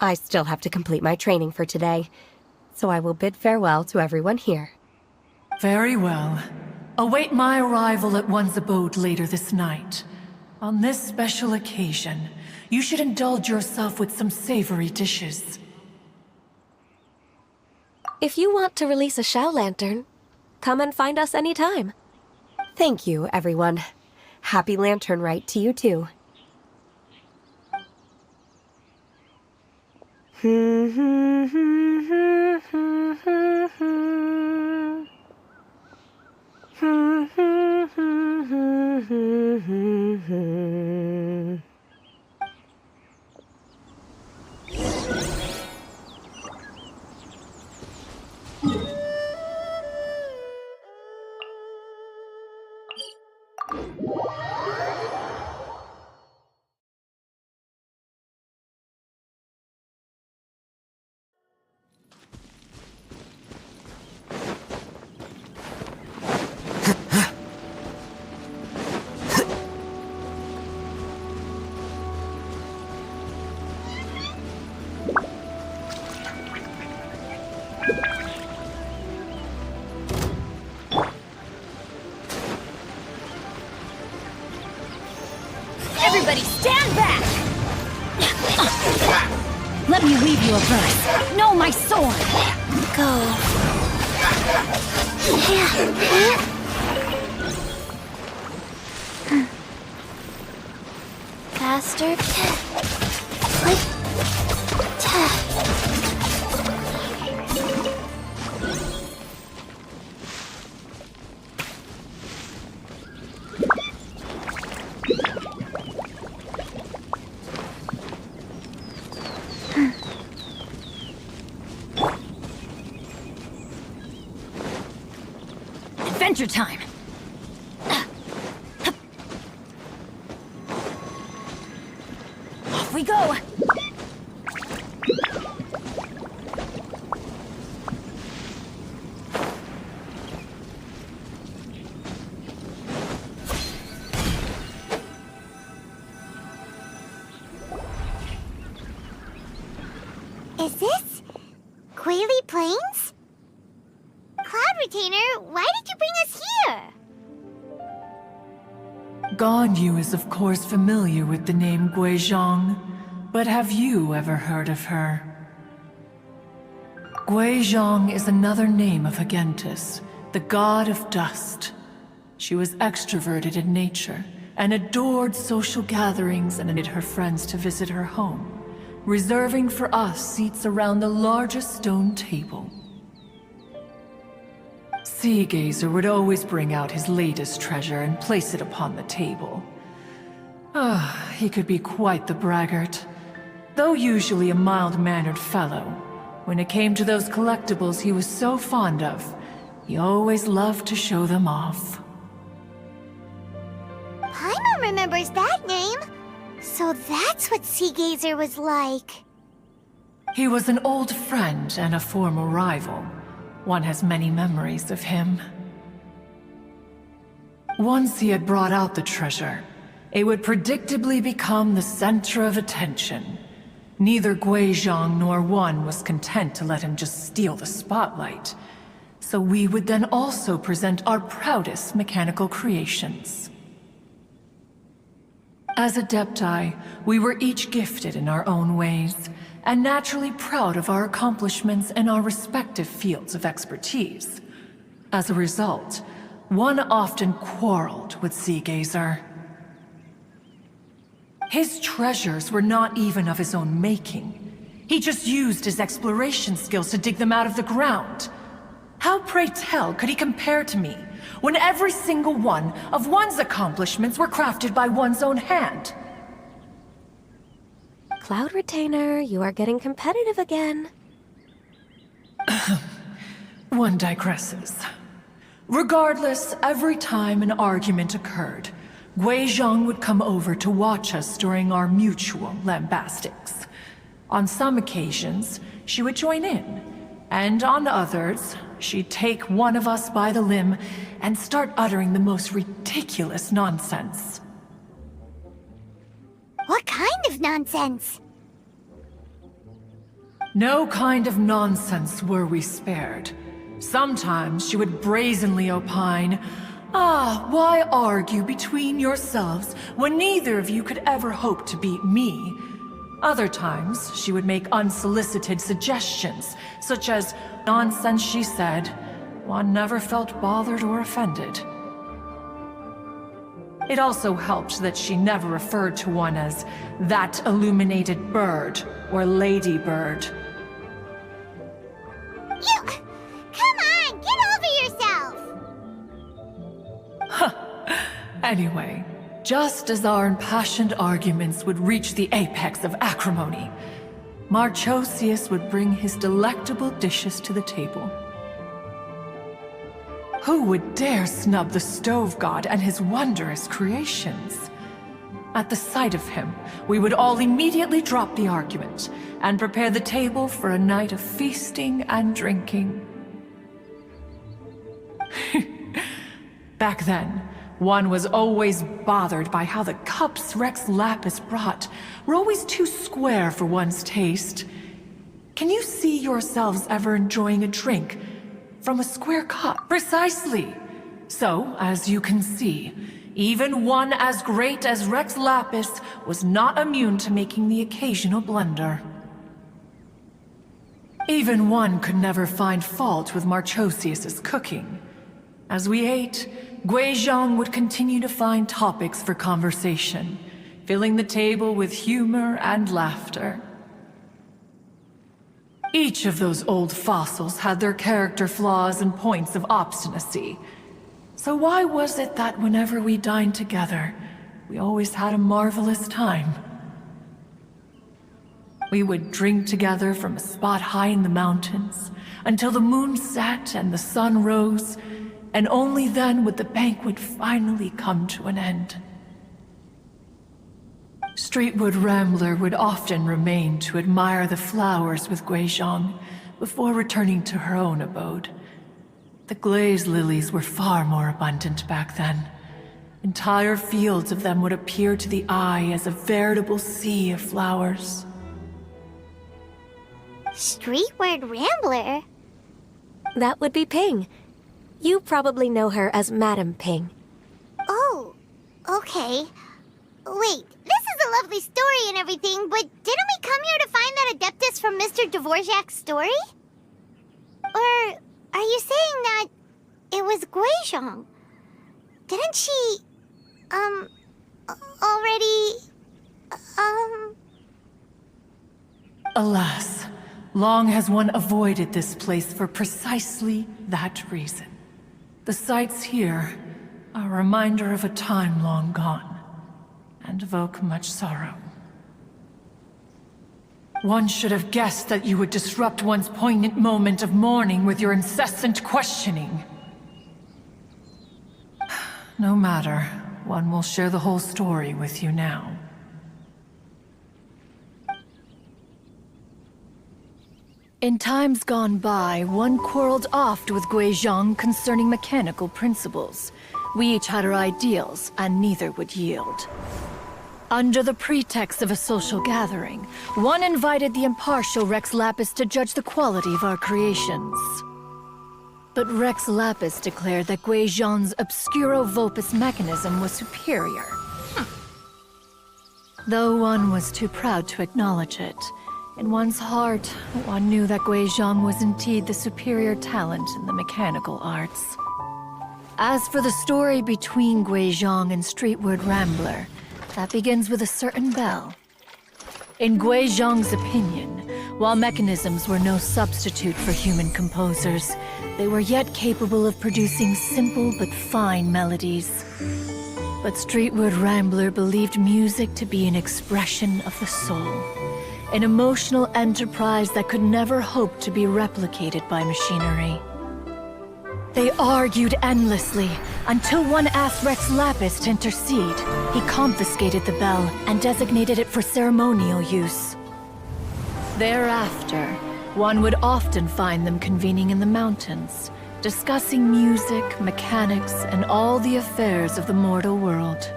I still have to complete my training for today, so I will bid farewell to everyone here. Very well. Await my arrival at one's abode later this night. On this special occasion, you should indulge yourself with some savory dishes. If you want to release a Shao Lantern, come and find us anytime. Thank you, everyone. Happy Lantern Rite to you too. Everybody stand back! Let me weave you a verse. Know my sword! Go. Faster. Adventure time! Off we go! Is this Quaily Plains? Cloud Retainer, why did you bring us here? Ganyu is of course familiar with the name Guizhong, but have you ever heard of her? Guizhong is another name of Agentis, the god of dust. She was extroverted in nature and adored social gatherings and invited her friends to visit her home, reserving for us seats around the largest stone table. Sea Gazer would always bring out his latest treasure and place it upon the table. He could be quite the braggart. Though usually a mild-mannered fellow, when it came to those collectibles he was so fond of, he always loved to show them off. Paimon remembers that name. So that's what Sea Gazer was like. He was an old friend and a former rival. One has many memories of him. Once he had brought out the treasure, it would predictably become the center of attention. Neither Guizhong nor One was content to let him just steal the spotlight. So we would then also present our proudest mechanical creations. As Adepti, we were each gifted in our own ways, and naturally proud of our accomplishments in our respective fields of expertise. As a result, One often quarreled with Sea Gazer. His treasures were not even of his own making. He just used his exploration skills to dig them out of the ground. How, pray tell, could he compare to me, when every single one of One's accomplishments were crafted by one's own hand? Cloud Retainer, you are getting competitive again. One digresses. Regardless, every time an argument occurred, Guizhong would come over to watch us during our mutual lambastics. On some occasions, she would join in, and on others, she'd take one of us by the limb and start uttering the most ridiculous nonsense. What kind of nonsense? No kind of nonsense were we spared. Sometimes she would brazenly opine, why argue between yourselves when neither of you could ever hope to beat me? Other times, she would make unsolicited suggestions, such as, nonsense she said, One never felt bothered or offended. It also helped that she never referred to One as that illuminated bird or ladybird. Come on, get over yourself! Anyway, just as our impassioned arguments would reach the apex of acrimony, Marchosius would bring his delectable dishes to the table. Who would dare snub the stove god and his wondrous creations? At the sight of him, we would all immediately drop the argument and prepare the table for a night of feasting and drinking. Back then, One was always bothered by how the cups Rex Lapis brought were always too square for one's taste. Can you see yourselves ever enjoying a drink from a square cup? Precisely. So, as you can see, even one as great as Rex Lapis was not immune to making the occasional blunder. Even One could never find fault with Marchosius's cooking. As we ate, Guizhong would continue to find topics for conversation, filling the table with humor and laughter. Each of those old fossils had their character flaws and points of obstinacy. So why was it that whenever we dined together, we always had a marvelous time? We would drink together from a spot high in the mountains, until the moon set and the sun rose, and only then would the banquet finally come to an end. Streetwood Rambler would often remain to admire the flowers with Guizhong before returning to her own abode. The glaze lilies were far more abundant back then. Entire fields of them would appear to the eye as a veritable sea of flowers. Streetward Rambler? That would be Ping. You probably know her as Madam Ping. Oh, okay. Okay. Wait, this is a lovely story and everything, but didn't we come here to find that Adeptus from Mr. Dvorak's story? Or are you saying that it was Guizhong? Didn't she, already, Alas, long has one avoided this place for precisely that reason. The sights here are a reminder of a time long gone, and evoke much sorrow. One should have guessed that you would disrupt one's poignant moment of mourning with your incessant questioning. No matter, one will share the whole story with you now. In times gone by, one quarreled oft with Guizhong concerning mechanical principles. We each had our ideals, and neither would yield. Under the pretext of a social gathering, one invited the impartial Rex Lapis to judge the quality of our creations. But Rex Lapis declared that Guizhong's Obscuro Vulpus mechanism was superior. Though one was too proud to acknowledge it, in one's heart, one knew that Guizhong was indeed the superior talent in the mechanical arts. As for the story between Guizhong and Streetward Rambler, that begins with a certain bell. In Guizhong's opinion, while mechanisms were no substitute for human composers, they were yet capable of producing simple but fine melodies. But Streetward Rambler believed music to be an expression of the soul, an emotional enterprise that could never hope to be replicated by machinery. They argued endlessly, until one asked Rex Lapis to intercede. He confiscated the bell and designated it for ceremonial use. Thereafter, one would often find them convening in the mountains, discussing music, mechanics, and all the affairs of the mortal world.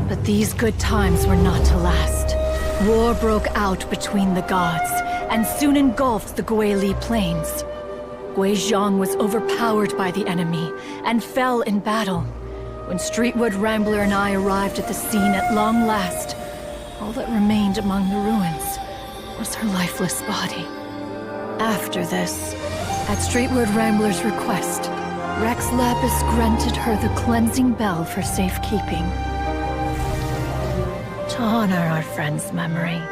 But these good times were not to last. War broke out between the gods, and soon engulfed the Guili Plains. Guizhong was overpowered by the enemy, and fell in battle. When Streetward Rambler and I arrived at the scene at long last, all that remained among the ruins was her lifeless body. After this, at Streetward Rambler's request, Rex Lapis granted her the cleansing bell for safekeeping. To honor our friend's memory,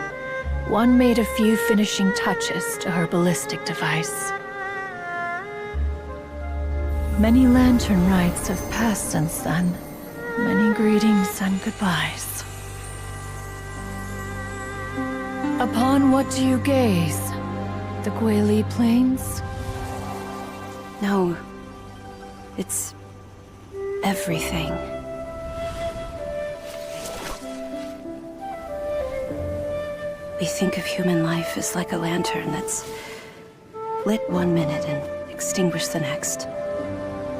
one made a few finishing touches to her ballistic device. Many Lantern Rites have passed since then. Many greetings and goodbyes. Upon what do you gaze? The Guili Plains? No. It's everything. We think of human life as like a lantern that's lit one minute and extinguished the next.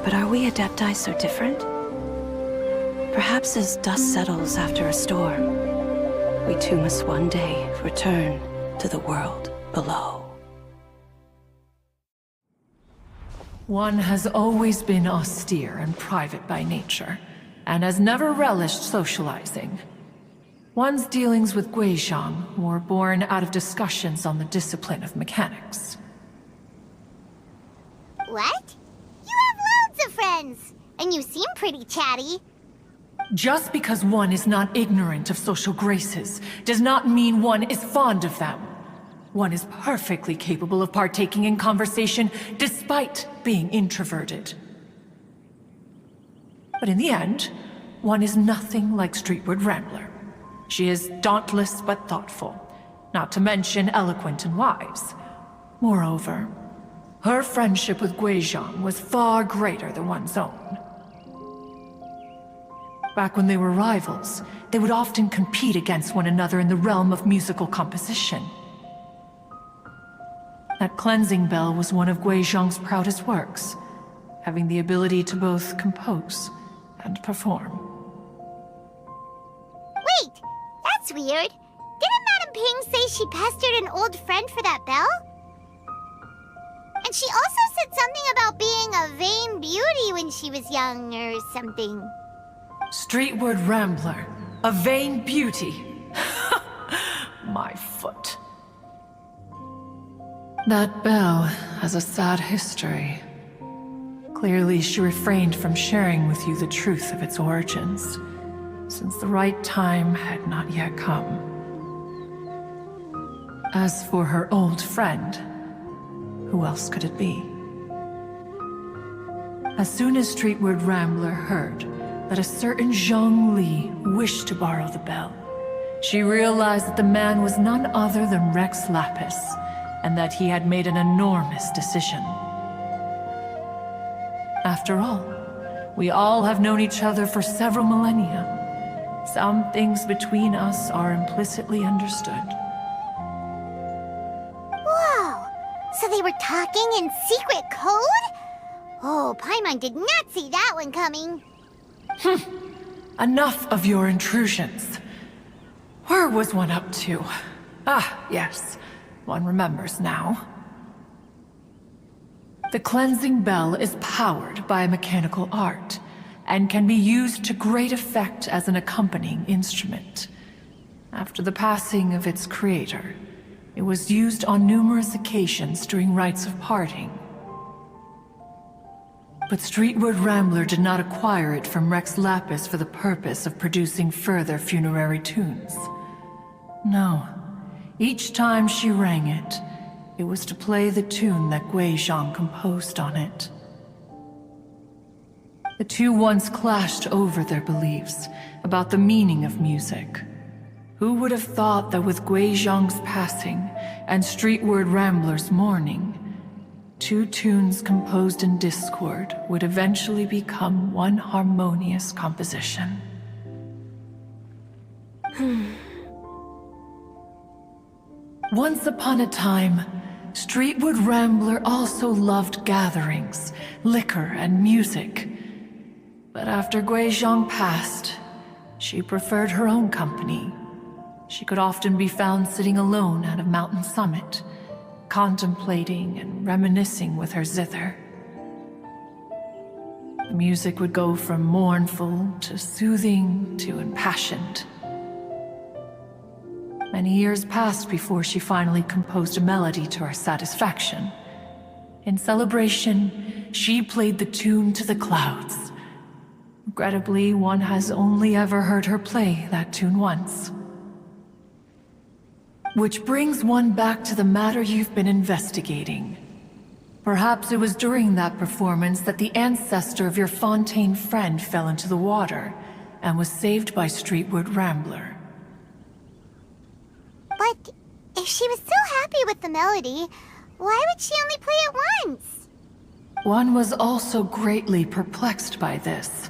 But are we Adepti so different? Perhaps as dust settles after a storm, we too must one day return to the world below. One has always been austere and private by nature, and has never relished socializing. One's dealings with Guizhong were born out of discussions on the discipline of mechanics. What? You have loads of friends, and you seem pretty chatty. Just because one is not ignorant of social graces does not mean one is fond of them. One is perfectly capable of partaking in conversation despite being introverted. But in the end, one is nothing like Streetward Rambler. She is dauntless but thoughtful, not to mention eloquent and wise. Moreover, her friendship with Guizhong was far greater than one's own. Back when they were rivals, they would often compete against one another in the realm of musical composition. That cleansing bell was one of Guizhong's proudest works, having the ability to both compose and perform. Wait, that's weird. Didn't Madame Ping say she pestered an old friend for that bell? And And she also said something about being a vain beauty when she was young or something. Streetward Rambler, a vain beauty. My foot. That bell has a sad history. Clearly, she refrained from sharing with you the truth of its origins, since the right time had not yet come. As for her old friend, who else could it be? As soon as Streetward Rambler heard that a certain Zhang Li wished to borrow the bell, she realized that the man was none other than Rex Lapis, and that he had made an enormous decision. After all, we all have known each other for several millennia. Some things between us are implicitly understood. Whoa! So they were talking in secret code? Oh, Paimon did not see that one coming. Enough of your intrusions. Where was one up to? Ah, yes. One remembers now. The cleansing bell is powered by a mechanical art, and can be used to great effect as an accompanying instrument. After the passing of its creator, it was used on numerous occasions during rites of parting. But Streetward Rambler did not acquire it from Rex Lapis for the purpose of producing further funerary tunes. No. Each time she rang it, it was to play the tune that Gui Zhang composed on it. The two once clashed over their beliefs about the meaning of music. Who would have thought that with Gui Zhang's passing and Streetward Rambler's mourning, two tunes composed in discord would eventually become one harmonious composition? Once upon a time, Streetward Rambler also loved gatherings, liquor, and music. But after Gui Zhang passed, she preferred her own company. She could often be found sitting alone at a mountain summit, contemplating and reminiscing with her zither. The music would go from mournful to soothing to impassioned. Many years passed before she finally composed a melody to her satisfaction. In celebration, she played the tune to the clouds. Regrettably, one has only ever heard her play that tune once. Which brings one back to the matter you've been investigating. Perhaps it was during that performance that the ancestor of your Fontaine friend fell into the water and was saved by Streetward Rambler. But if she was so happy with the melody, why would she only play it once? One was also greatly perplexed by this.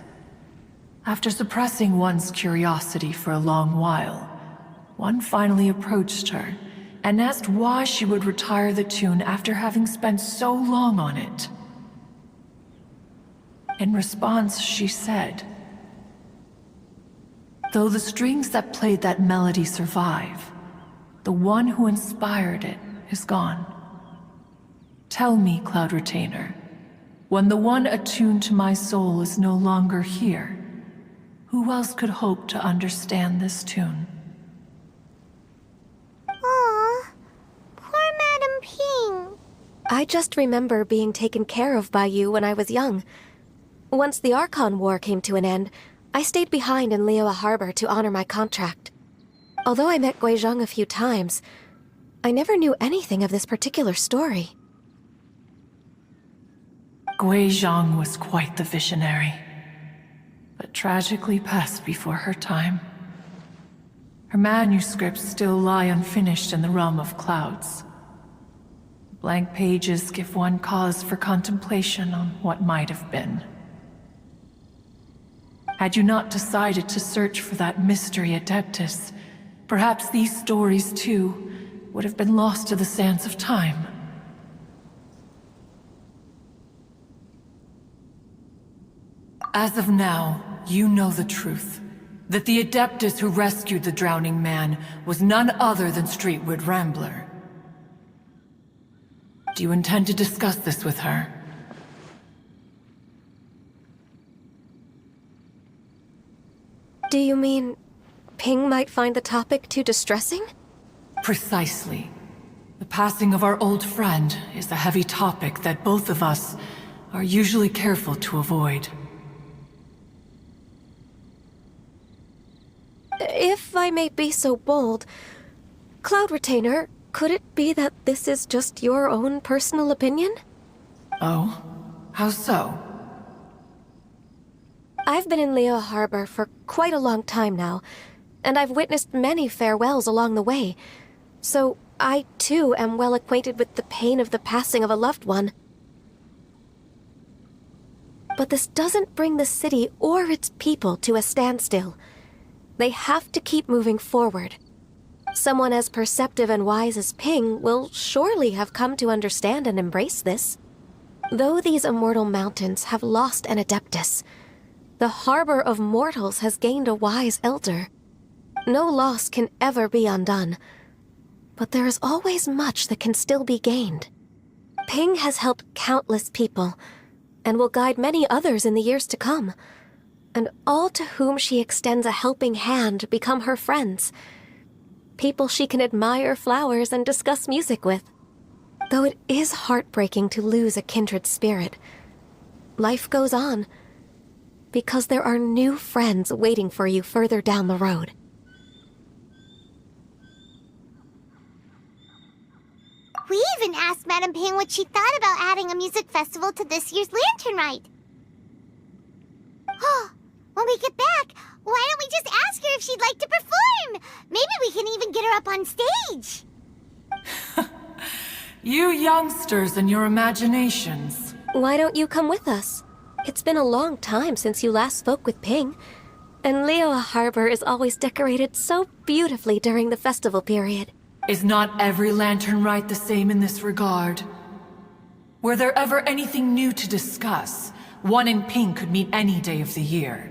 After suppressing one's curiosity for a long while, one finally approached her and asked why she would retire the tune after having spent so long on it. In response, she said, "Though the strings that played that melody survive, the one who inspired it is gone. Tell me, Cloud Retainer, when the one attuned to my soul is no longer here, who else could hope to understand this tune?" Aw, poor Madame Ping. I just remember being taken care of by you when I was young. Once the Archon War came to an end, I stayed behind in Liyue Harbor to honor my contract. Although I met Gui Zhang a few times, I never knew anything of this particular story. Gui Zhang was quite the visionary, but tragically passed before her time. Her manuscripts still lie unfinished in the realm of clouds. Blank pages give one cause for contemplation on what might have been. Had you not decided to search for that mystery Adeptus, perhaps these stories, too, would have been lost to the sands of time. As of now, you know the truth. That the Adeptus who rescued the drowning man was none other than Streetward Rambler. Do you intend to discuss this with her? Do you mean Ping might find the topic too distressing? Precisely. The passing of our old friend is a heavy topic that both of us are usually careful to avoid. If I may be so bold, Cloud Retainer, could it be that this is just your own personal opinion? Oh? How so? I've been in Liyue Harbor for quite a long time now, and I've witnessed many farewells along the way, so I too am well acquainted with the pain of the passing of a loved one. But this doesn't bring the city or its people to a standstill. They have to keep moving forward. Someone as perceptive and wise as Ping will surely have come to understand and embrace this. Though these immortal mountains have lost an Adeptus, the harbor of mortals has gained a wise elder. No loss can ever be undone, but there is always much that can still be gained. Ping has helped countless people, and will guide many others in the years to come. And all to whom she extends a helping hand become her friends. People she can admire flowers and discuss music with. Though it is heartbreaking to lose a kindred spirit, life goes on, because there are new friends waiting for you further down the road. We even asked Madame Ping what she thought about adding a music festival to this year's Lantern Rite. Oh, when we get back, why don't we just ask her if she'd like to perform? Maybe we can even get her up on stage. You youngsters and your imaginations. Why don't you come with us? It's been a long time since you last spoke with Ping, and Liyue Harbor is always decorated so beautifully during the festival period. Is not every Lantern Rite the same in this regard? Were there ever anything new to discuss? One in Ping could meet any day of the year.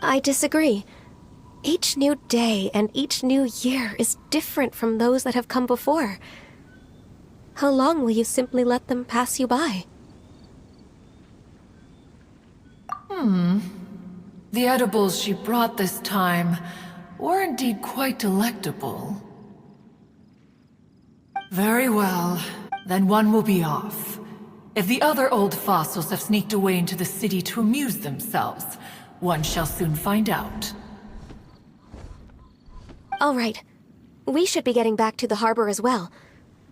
I disagree. Each new day and each new year is different from those that have come before. How long will you simply let them pass you by? The edibles she brought this time were indeed quite delectable. Very well, then one will be off. If the other old fossils have sneaked away into the city to amuse themselves, one shall soon find out. All right. We should be getting back to the harbor as well.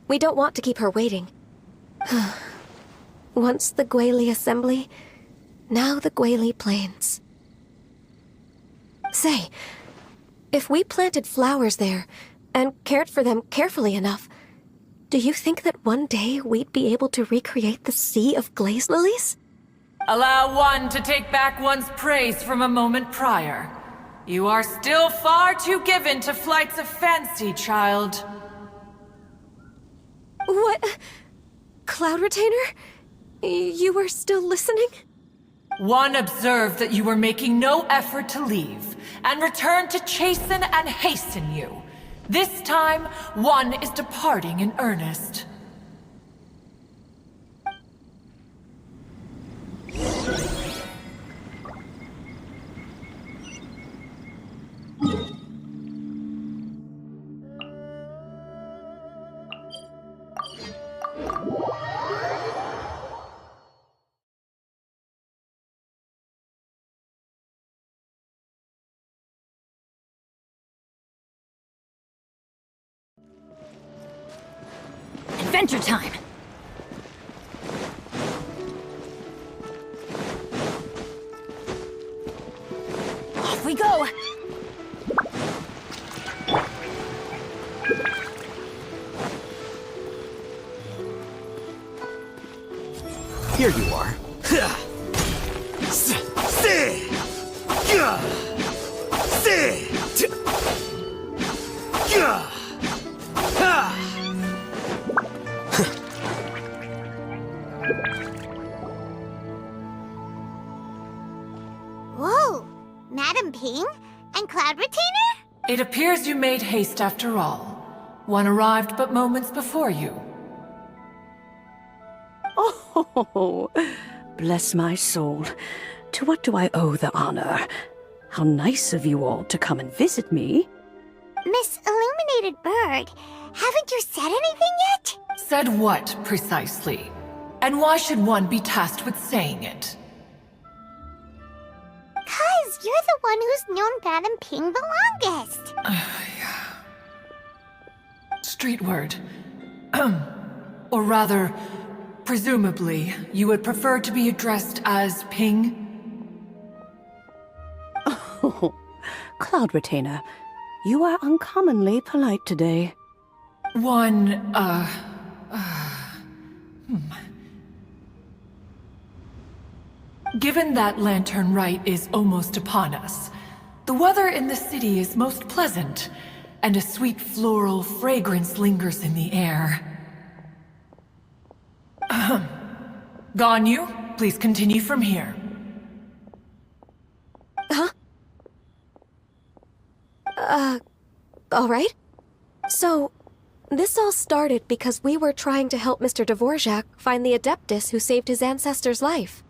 We don't want to keep her waiting. Once the Guili Assembly, now the Guili Plains. Say, if we planted flowers there, and cared for them carefully enough, do you think that one day we'd be able to recreate the Sea of Glaze Lilies? Allow one to take back one's praise from a moment prior. You are still far too given to flights of fancy, child. What? Cloud Retainer? You were still listening? One observed that you were making no effort to leave, and returned to chasten and hasten you. This time, one is departing in earnest. Adventure time! Off we go! Here you are. Whoa, Madame Ping and Cloud Retainer? It appears you made haste after all. One arrived but moments before you. Oh, bless my soul. To what do I owe the honor? How nice of you all to come and visit me. Miss Illuminated Bird, haven't you said anything yet? Said what, precisely? And why should one be tasked with saying it? 'Cause you're the one who's known Madam Ping the longest. Street word. Or rather, presumably, you would prefer to be addressed as Ping? Oh, Cloud Retainer, you are uncommonly polite today. Given that Lantern Rite is almost upon us, the weather in the city is most pleasant, and a sweet floral fragrance lingers in the air. Ganyu, please continue from here. All right. So, this all started because we were trying to help Mr. Dvorak find the Adeptus who saved his ancestor's life.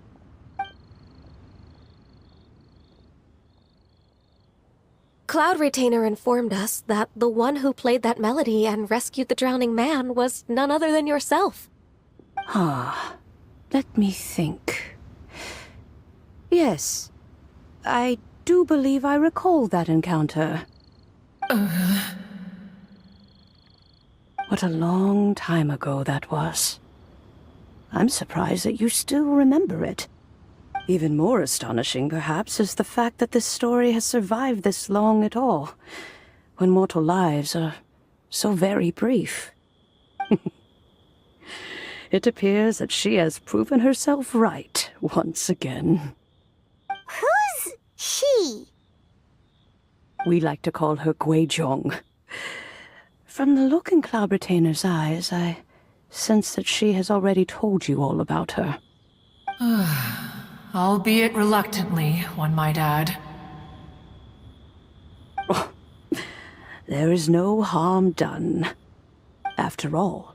Cloud Retainer informed us that the one who played that melody and rescued the drowning man was none other than yourself. Let me think. Yes, I do believe I recall that encounter. What a long time ago that was. I'm surprised that you still remember it. Even more astonishing, perhaps, is the fact that this story has survived this long at all, when mortal lives are so very brief. It appears that she has proven herself right once again. Who's she? We like to call her Guizhong. From the look in Cloud Retainer's eyes, I sense that she has already told you all about her. Albeit reluctantly, one might add. Oh, there is no harm done. After all,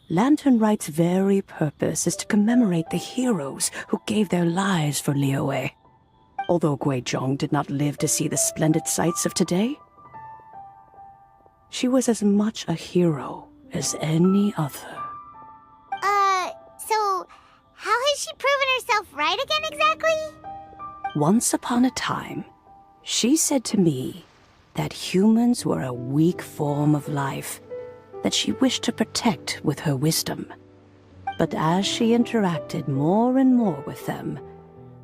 Lantern Rite's very purpose is to commemorate the heroes who gave their lives for Liyue. Although Guizhong did not live to see the splendid sights of today, she was as much a hero as any other. So how has she proven herself right again exactly? Once upon a time, she said to me that humans were a weak form of life that she wished to protect with her wisdom. But as she interacted more and more with them,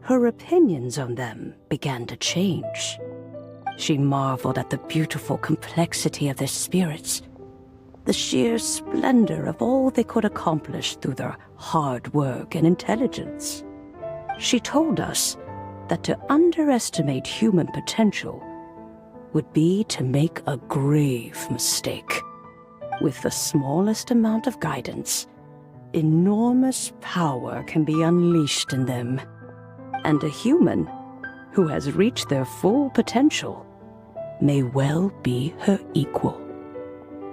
her opinions on them began to change. She marveled at the beautiful complexity of their spirits, the sheer splendor of all they could accomplish through their hard work and intelligence. She told us that to underestimate human potential would be to make a grave mistake. With the smallest amount of guidance, enormous power can be unleashed in them. And a human who has reached their full potential may well be her equal.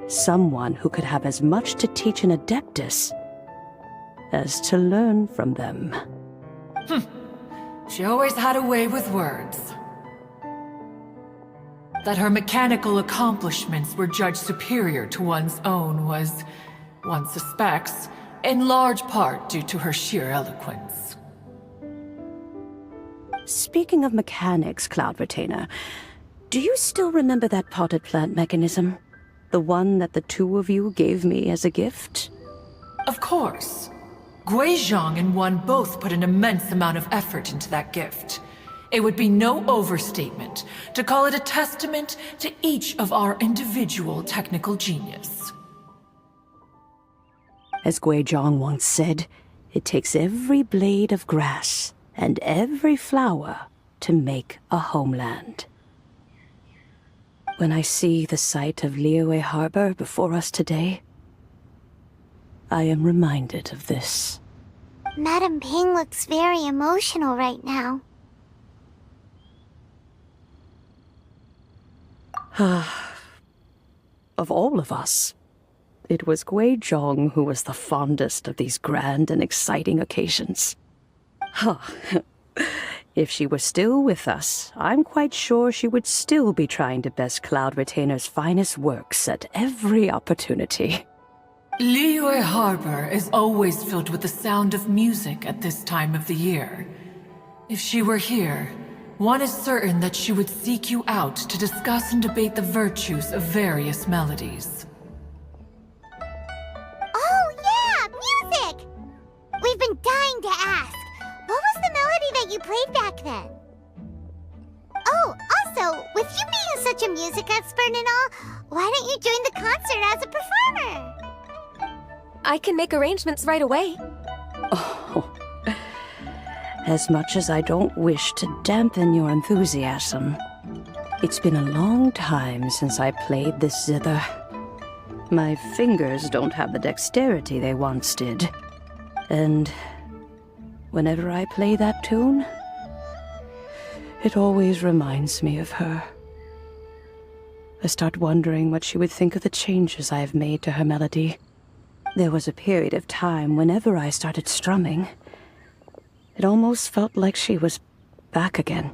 Someone who could have as much to teach an Adeptus as to learn from them. She always had a way with words. That her mechanical accomplishments were judged superior to one's own was, one suspects, in large part due to her sheer eloquence. Speaking of mechanics, Cloud Retainer, do you still remember that potted plant mechanism? The one that the two of you gave me as a gift? Of course. Guizhong and one both put an immense amount of effort into that gift. It would be no overstatement to call it a testament to each of our individual technical genius. As Guizhong once said, it takes every blade of grass and every flower to make a homeland. When I see the sight of Liyue Harbor before us today, I am reminded of this. Madam Ping looks very emotional right now. Of all of us, it was Gui Zhong who was the fondest of these grand and exciting occasions. Huh. If she were still with us, I'm quite sure she would still be trying to best Cloud Retainer's finest works at every opportunity. Liyue Harbor is always filled with the sound of music at this time of the year. If she were here, one is certain that she would seek you out to discuss and debate the virtues of various melodies. Oh yeah, music! We've been dying to ask. What was the melody that you played back then? Oh, also, with you being such a music expert and all, why don't you join the concert as a performer? I can make arrangements right away. Oh, as much as I don't wish to dampen your enthusiasm, it's been a long time since I played this zither. My fingers don't have the dexterity they once did. And whenever I play that tune, it always reminds me of her. I start wondering what she would think of the changes I have made to her melody. There was a period of time whenever I started strumming, it almost felt like she was back again.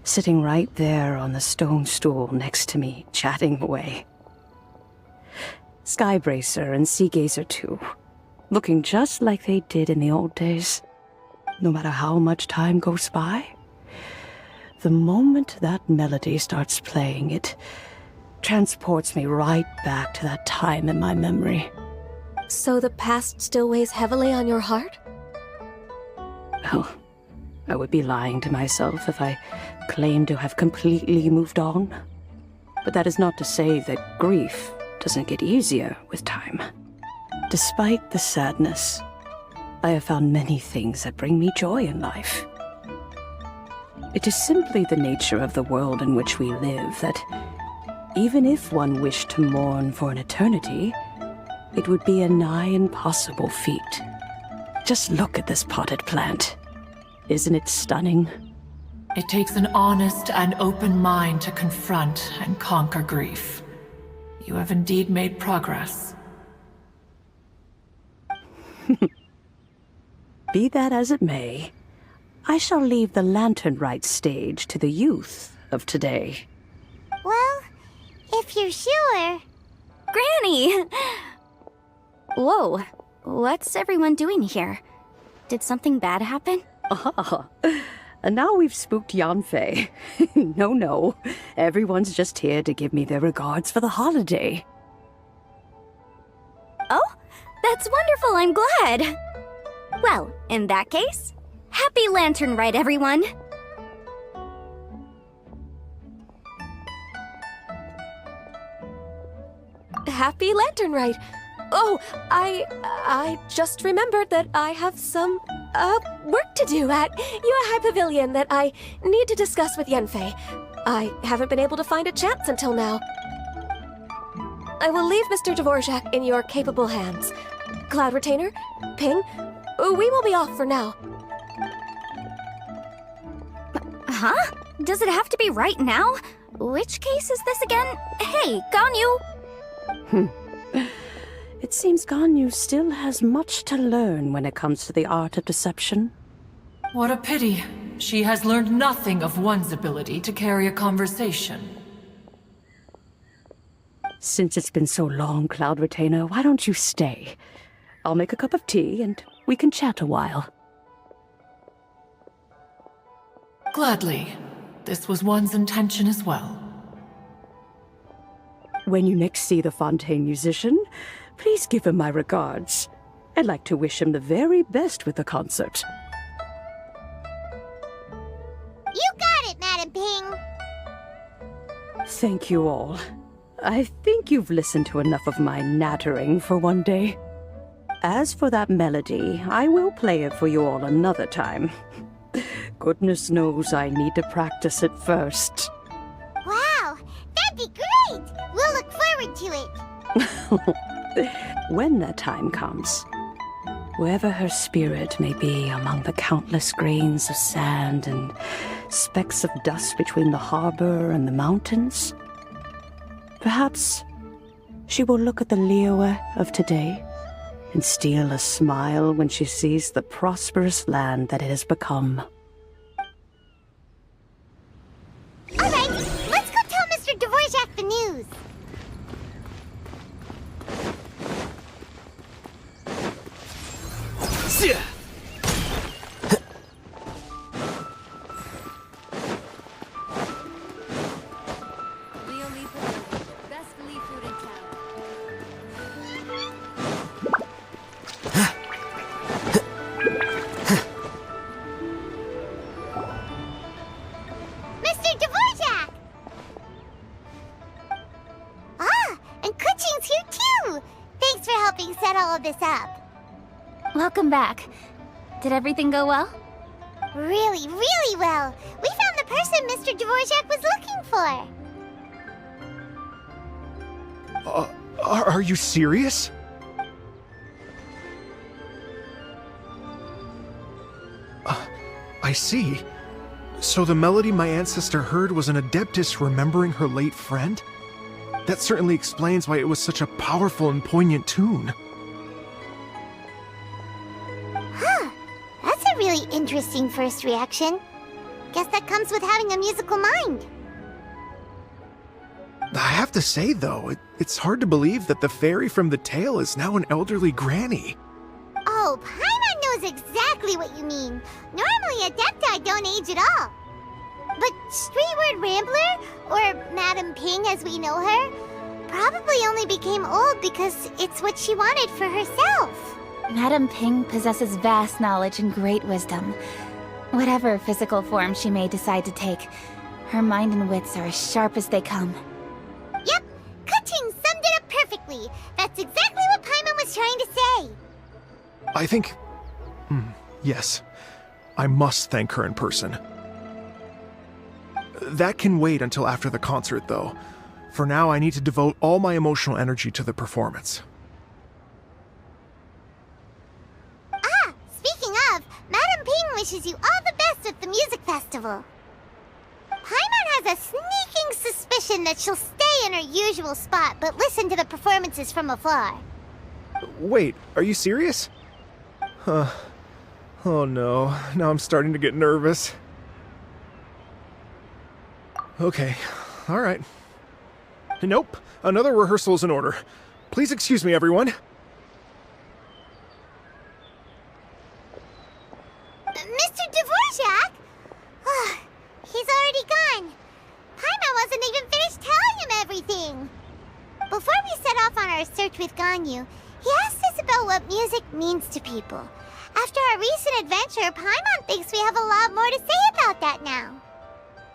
Sitting right there on the stone stool next to me, chatting away. Skybracer and Seagazer too, looking just like they did in the old days. No matter how much time goes by, the moment that melody starts playing, it transports me right back to that time in my memory. So the past still weighs heavily on your heart? Well, I would be lying to myself if I claimed to have completely moved on. But that is not to say that grief doesn't get easier with time. Despite the sadness, I have found many things that bring me joy in life. It is simply the nature of the world in which we live that even if one wished to mourn for an eternity, it would be a nigh impossible feat. Just look at this potted plant. Isn't it stunning? It takes an honest and open mind to confront and conquer grief. You have indeed made progress. Be that as it may, I shall leave the Lantern Rite stage to the youth of today. Well, if you're sure. Granny! Whoa, what's everyone doing here? Did something bad happen? Ah, and now we've spooked Yanfei. No, everyone's just here to give me their regards for the holiday. Oh, that's wonderful, I'm glad. Well, in that case, happy Lantern Rite, everyone! Happy Lantern Rite! Oh, I just remembered that I have some, work to do at Yuehai Pavilion that I need to discuss with Yanfei. I haven't been able to find a chance until now. I will leave Mr. Dvorak in your capable hands. Cloud Retainer, Ping, we will be off for now. Huh? Does it have to be right now? Which case is this again? Hey, Ganyu! It seems Ganyu still has much to learn when it comes to the art of deception. What a pity. She has learned nothing of one's ability to carry a conversation. Since it's been so long, Cloud Retainer, why don't you stay? I'll make a cup of tea and we can chat a while. Gladly. This was one's intention as well. When you next see the Fontaine musician, please give him my regards. I'd like to wish him the very best with the concert. You got it, Madam Ping! Thank you all. I think you've listened to enough of my nattering for one day. As for that melody, I will play it for you all another time. Goodness knows I need to practice it first. Wow, that'd be great! We'll look forward to it. When that time comes, wherever her spirit may be among the countless grains of sand and specks of dust between the harbor and the mountains, perhaps she will look at the Liyue of today and steal a smile when she sees the prosperous land that it has become. Alright, let's go tell Mr. Dvorak the news. Mr. Dvorak! Ah, and Kuchin's here too! Thanks for helping set all of this up. Welcome back. Did everything go well? Really, really well. We found the person Mr. Dvorak was looking for. Are you serious? I see. So the melody my ancestor heard was an adeptus remembering her late friend? That certainly explains why it was such a powerful and poignant tune. Huh. That's a really interesting first reaction. Guess that comes with having a musical mind. I have to say, though, it's hard to believe that the fairy from the tale is now an elderly granny. Oh, Paimon knows exactly what you mean. Normally, Adepti don't age at all. But Streetward Rambler, or Madam Ping as we know her, probably only became old because it's what she wanted for herself. Madam Ping possesses vast knowledge and great wisdom. Whatever physical form she may decide to take, her mind and wits are as sharp as they come. Yep, Kuching summed it up perfectly. That's exactly what Paimon was trying to say. I think... yes. I must thank her in person. That can wait until after the concert, though. For now, I need to devote all my emotional energy to the performance. Ah, speaking of, Madam Ping wishes you all the best at the music festival. Paimon has a sneaking suspicion that she'll stay in her usual spot, but listen to the performances from afar. Wait, are you serious? Oh no, now I'm starting to get nervous. Okay, alright. Nope, another rehearsal's in order. Please excuse me, everyone. Mr. Dvorak? He's already gone. Paimon wasn't even finished telling him everything. Before we set off on our search with Ganyu, he asked us about what music means to people. After our recent adventure, Paimon thinks we have a lot more to say about that now.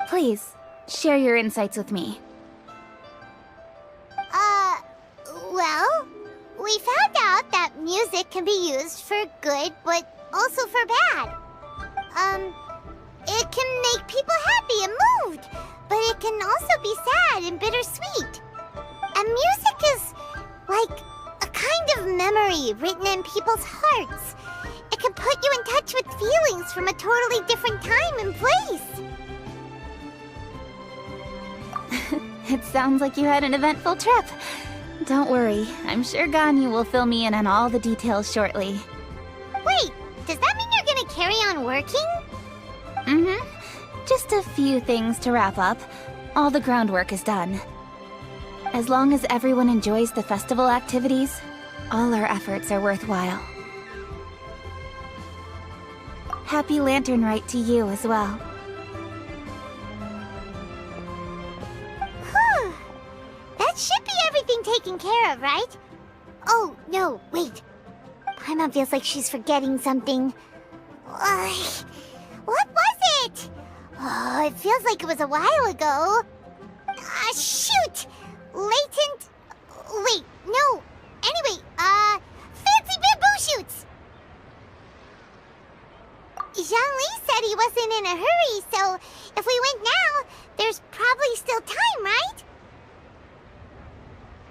Please, share your insights with me. Well, we found out that music can be used for good, but also for bad. It can make people happy and moved, but it can also be sad and bittersweet. And music is like a kind of memory written in people's hearts. It can put you in touch with feelings from a totally different time and place. It sounds like you had an eventful trip. Don't worry, I'm sure Ganyu will fill me in on all the details shortly. Wait, does that mean you're gonna carry on working? Just a few things to wrap up. All the groundwork is done. As long as everyone enjoys the festival activities, all our efforts are worthwhile. Happy Lantern Rite to you as well. Whew. That should be everything taken care of, right? Oh, no, wait. Paimon feels like she's forgetting something. What was it? Oh, it feels like it was a while ago. Shoot! Latent... Wait, no. Anyway, fancy bamboo shoots! Zhang-Li said he wasn't in a hurry, so if we went now, there's probably still time, right?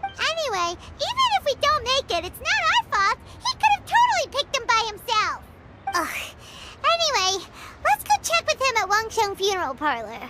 Anyway, even if we don't make it, it's not our fault. He could have totally picked them by himself. Ugh. Anyway, let's go check with him at Wangsheng Funeral Parlor.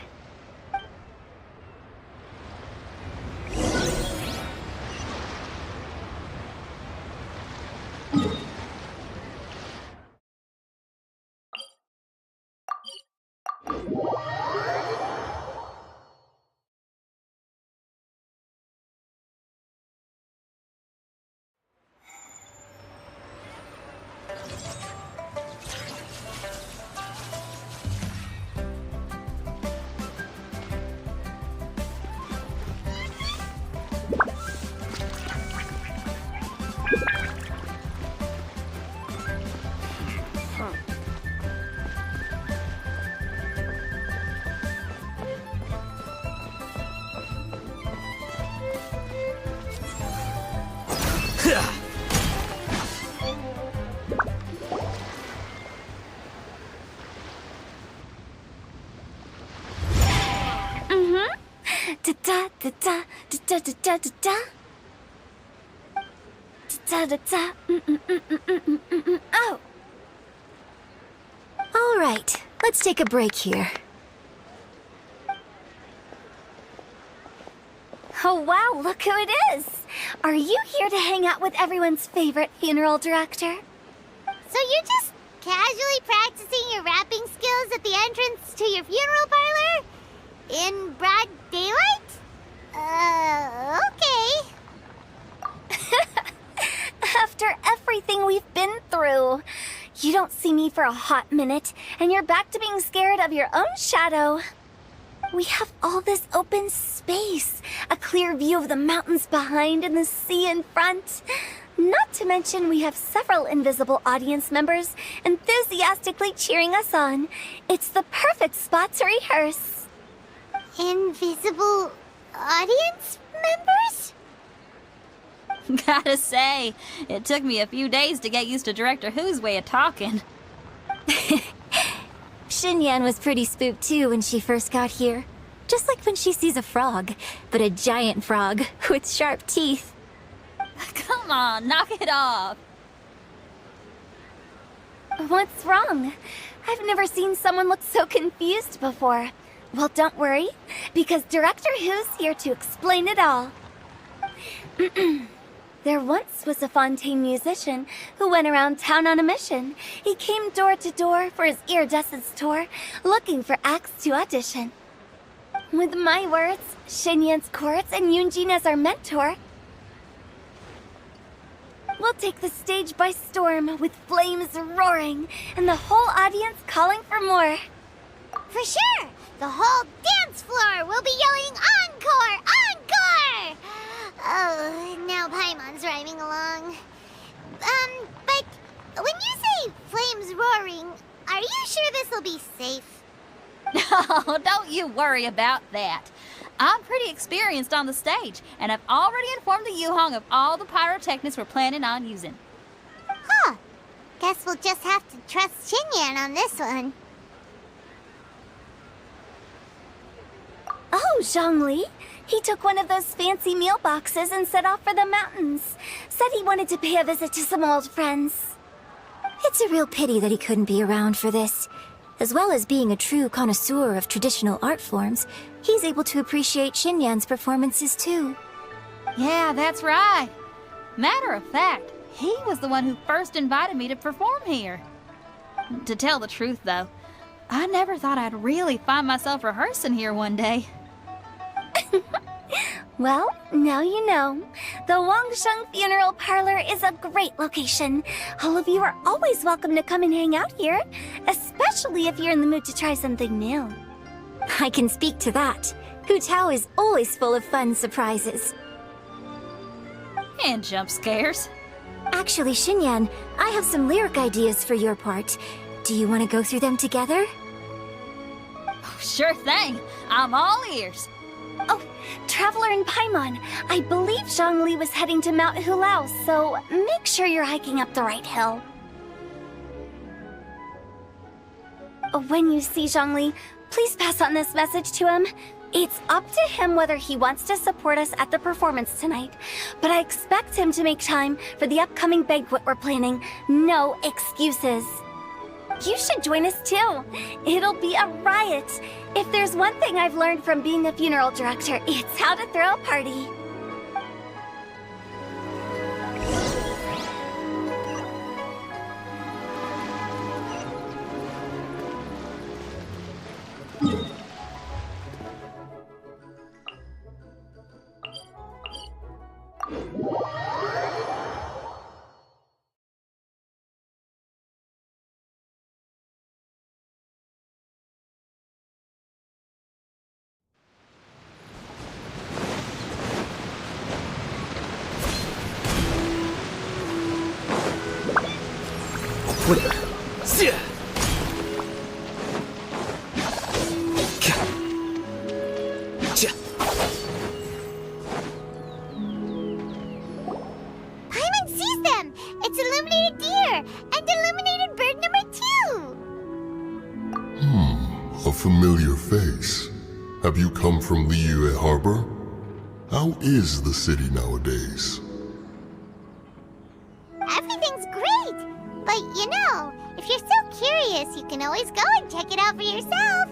Da da da da da da da da da. Da da da. Oh. All right, let's take a break here. Oh wow, look who it is! Are you here to hang out with everyone's favorite funeral director? So you're just casually practicing your rapping skills at the entrance to your funeral parlor? In broad daylight? Okay. After everything we've been through, you don't see me for a hot minute, and you're back to being scared of your own shadow. We have all this open space, a clear view of the mountains behind and the sea in front. Not to mention we have several invisible audience members enthusiastically cheering us on. It's the perfect spot to rehearse. Invisible audience members? Gotta say, it took me a few days to get used to Director Who's way of talking. Xinyan was pretty spooked too when she first got here. Just like when she sees a frog, but a giant frog with sharp teeth. Come on, knock it off. What's wrong? I've never seen someone look so confused before. Well, don't worry, because Director Who's here to explain it all. There once was a Fontaine musician who went around town on a mission. He came door to door for his iridescence tour, looking for acts to audition. With my words, Xinyan's chords, and Yunjin as our mentor, we'll take the stage by storm with flames roaring and the whole audience calling for more. For sure! The whole dance floor will be yelling encore! Encore! Oh, now Paimon's rhyming along. But when you say flames roaring, are you sure this'll be safe? No, don't you worry about that. I'm pretty experienced on the stage, and I've already informed the Yuhong of all the pyrotechnics we're planning on using. Huh. Guess we'll just have to trust Xinyan on this one. Oh, Zhongli. He took one of those fancy meal boxes and set off for the mountains. Said he wanted to pay a visit to some old friends. It's a real pity that he couldn't be around for this. As well as being a true connoisseur of traditional art forms, he's able to appreciate Xinyan's performances too. Yeah, that's right. Matter of fact, he was the one who first invited me to perform here. To tell the truth, though, I never thought I'd really find myself rehearsing here one day. Well, now you know. The Wangsheng Funeral Parlor is a great location. All of you are always welcome to come and hang out here, especially if you're in the mood to try something new. I can speak to that. Hu Tao is always full of fun surprises. And jump scares. Actually, Xinyan, I have some lyric ideas for your part. Do you want to go through them together? Sure thing. I'm all ears. Oh, Traveler and Paimon, I believe Zhongli was heading to Mount Hulao, so make sure you're hiking up the right hill. When you see Zhongli, please pass on this message to him. It's up to him whether he wants to support us at the performance tonight, but I expect him to make time for the upcoming banquet we're planning. No excuses. You should join us too. It'll be a riot. If there's one thing I've learned from being a funeral director, it's how to throw a party. A familiar face. Have you come from Liyue Harbor? How is the city nowadays? Everything's great! But you know, if you're so curious, you can always go and check it out for yourself.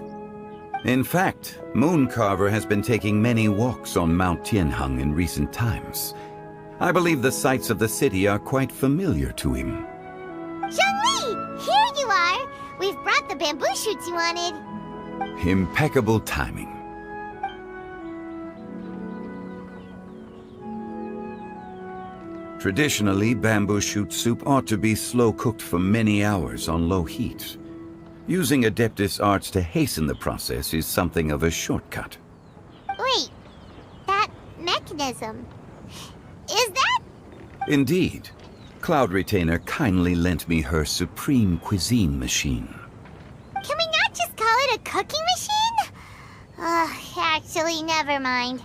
In fact, Mooncarver has been taking many walks on Mount Tianheng in recent times. I believe the sights of the city are quite familiar to him. Zhongli! Here you are! We've brought the bamboo shoots you wanted. Impeccable timing. Traditionally, bamboo shoot soup ought to be slow-cooked for many hours on low heat. Using Adeptus arts to hasten the process is something of a shortcut. Wait, that mechanism... is that... Indeed. Cloud Retainer kindly lent me her supreme cuisine machine. Can we not just call it a cooking machine? Actually, never mind.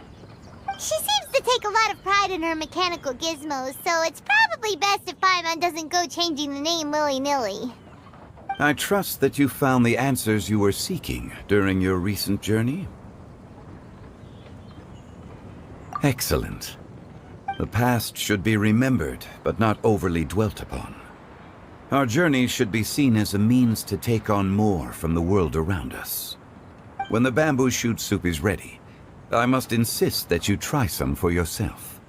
She seems to take a lot of pride in her mechanical gizmos, so it's probably best if Paimon doesn't go changing the name willy-nilly. I trust that you found the answers you were seeking during your recent journey? Excellent. The past should be remembered, but not overly dwelt upon. Our journey should be seen as a means to take on more from the world around us. When the bamboo shoot soup is ready, I must insist that you try some for yourself.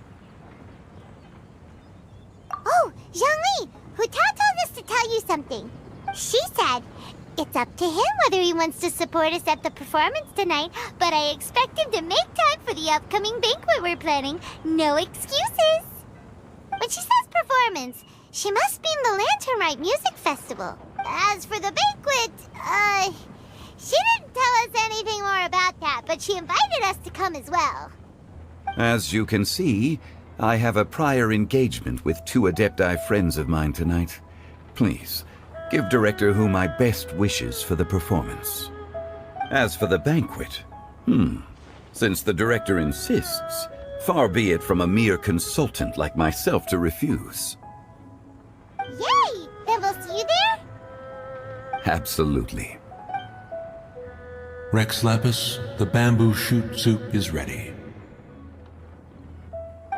Oh, Zhongli! Huta told us to tell you something. She said, it's up to him whether he wants to support us at the performance tonight, but I expect him to make time for the upcoming banquet we're planning. No excuses! When she says performance, she must mean the Lantern Rite Music Festival. As for the banquet, she didn't tell us anything more about that, but she invited us to come as well. As you can see, I have a prior engagement with 2 Adepti friends of mine tonight. Please, give Director Hu my best wishes for the performance. As for the banquet, since the Director insists, far be it from a mere consultant like myself to refuse. Yay! Then we'll see you there? Absolutely. Rex Lapis, the bamboo shoot soup is ready.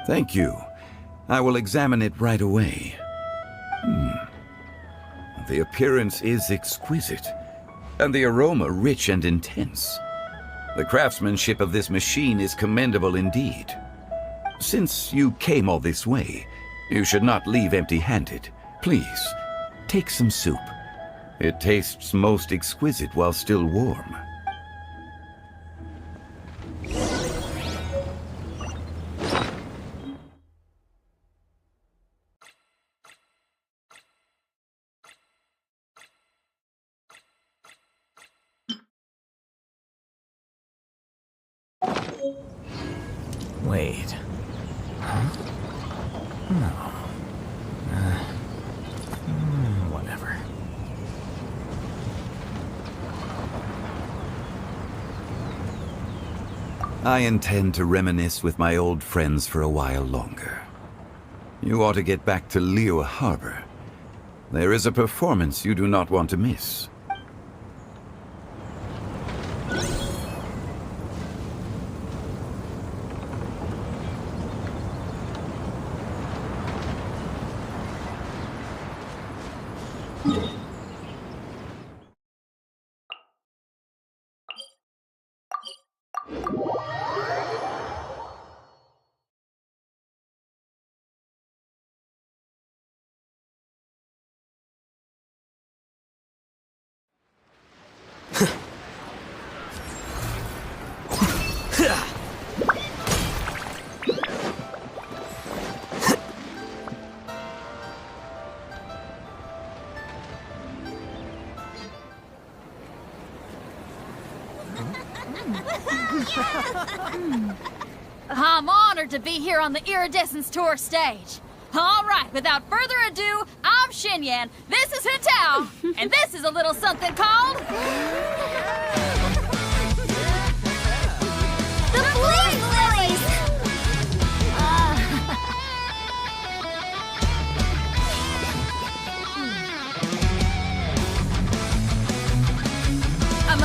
Thank you. I will examine it right away. The appearance is exquisite, and the aroma rich and intense. The craftsmanship of this machine is commendable indeed. Since you came all this way, you should not leave empty-handed. Please, take some soup. It tastes most exquisite while still warm. Wait. Huh? No. Whatever. I intend to reminisce with my old friends for a while longer. You ought to get back to Liyue Harbor. There is a performance you do not want to miss. I'm honored to be here on the Iridescence Tour stage. All right, without further ado, I'm Xinyan, this is Hitao, and this is a little something called... The Bloom Lilies!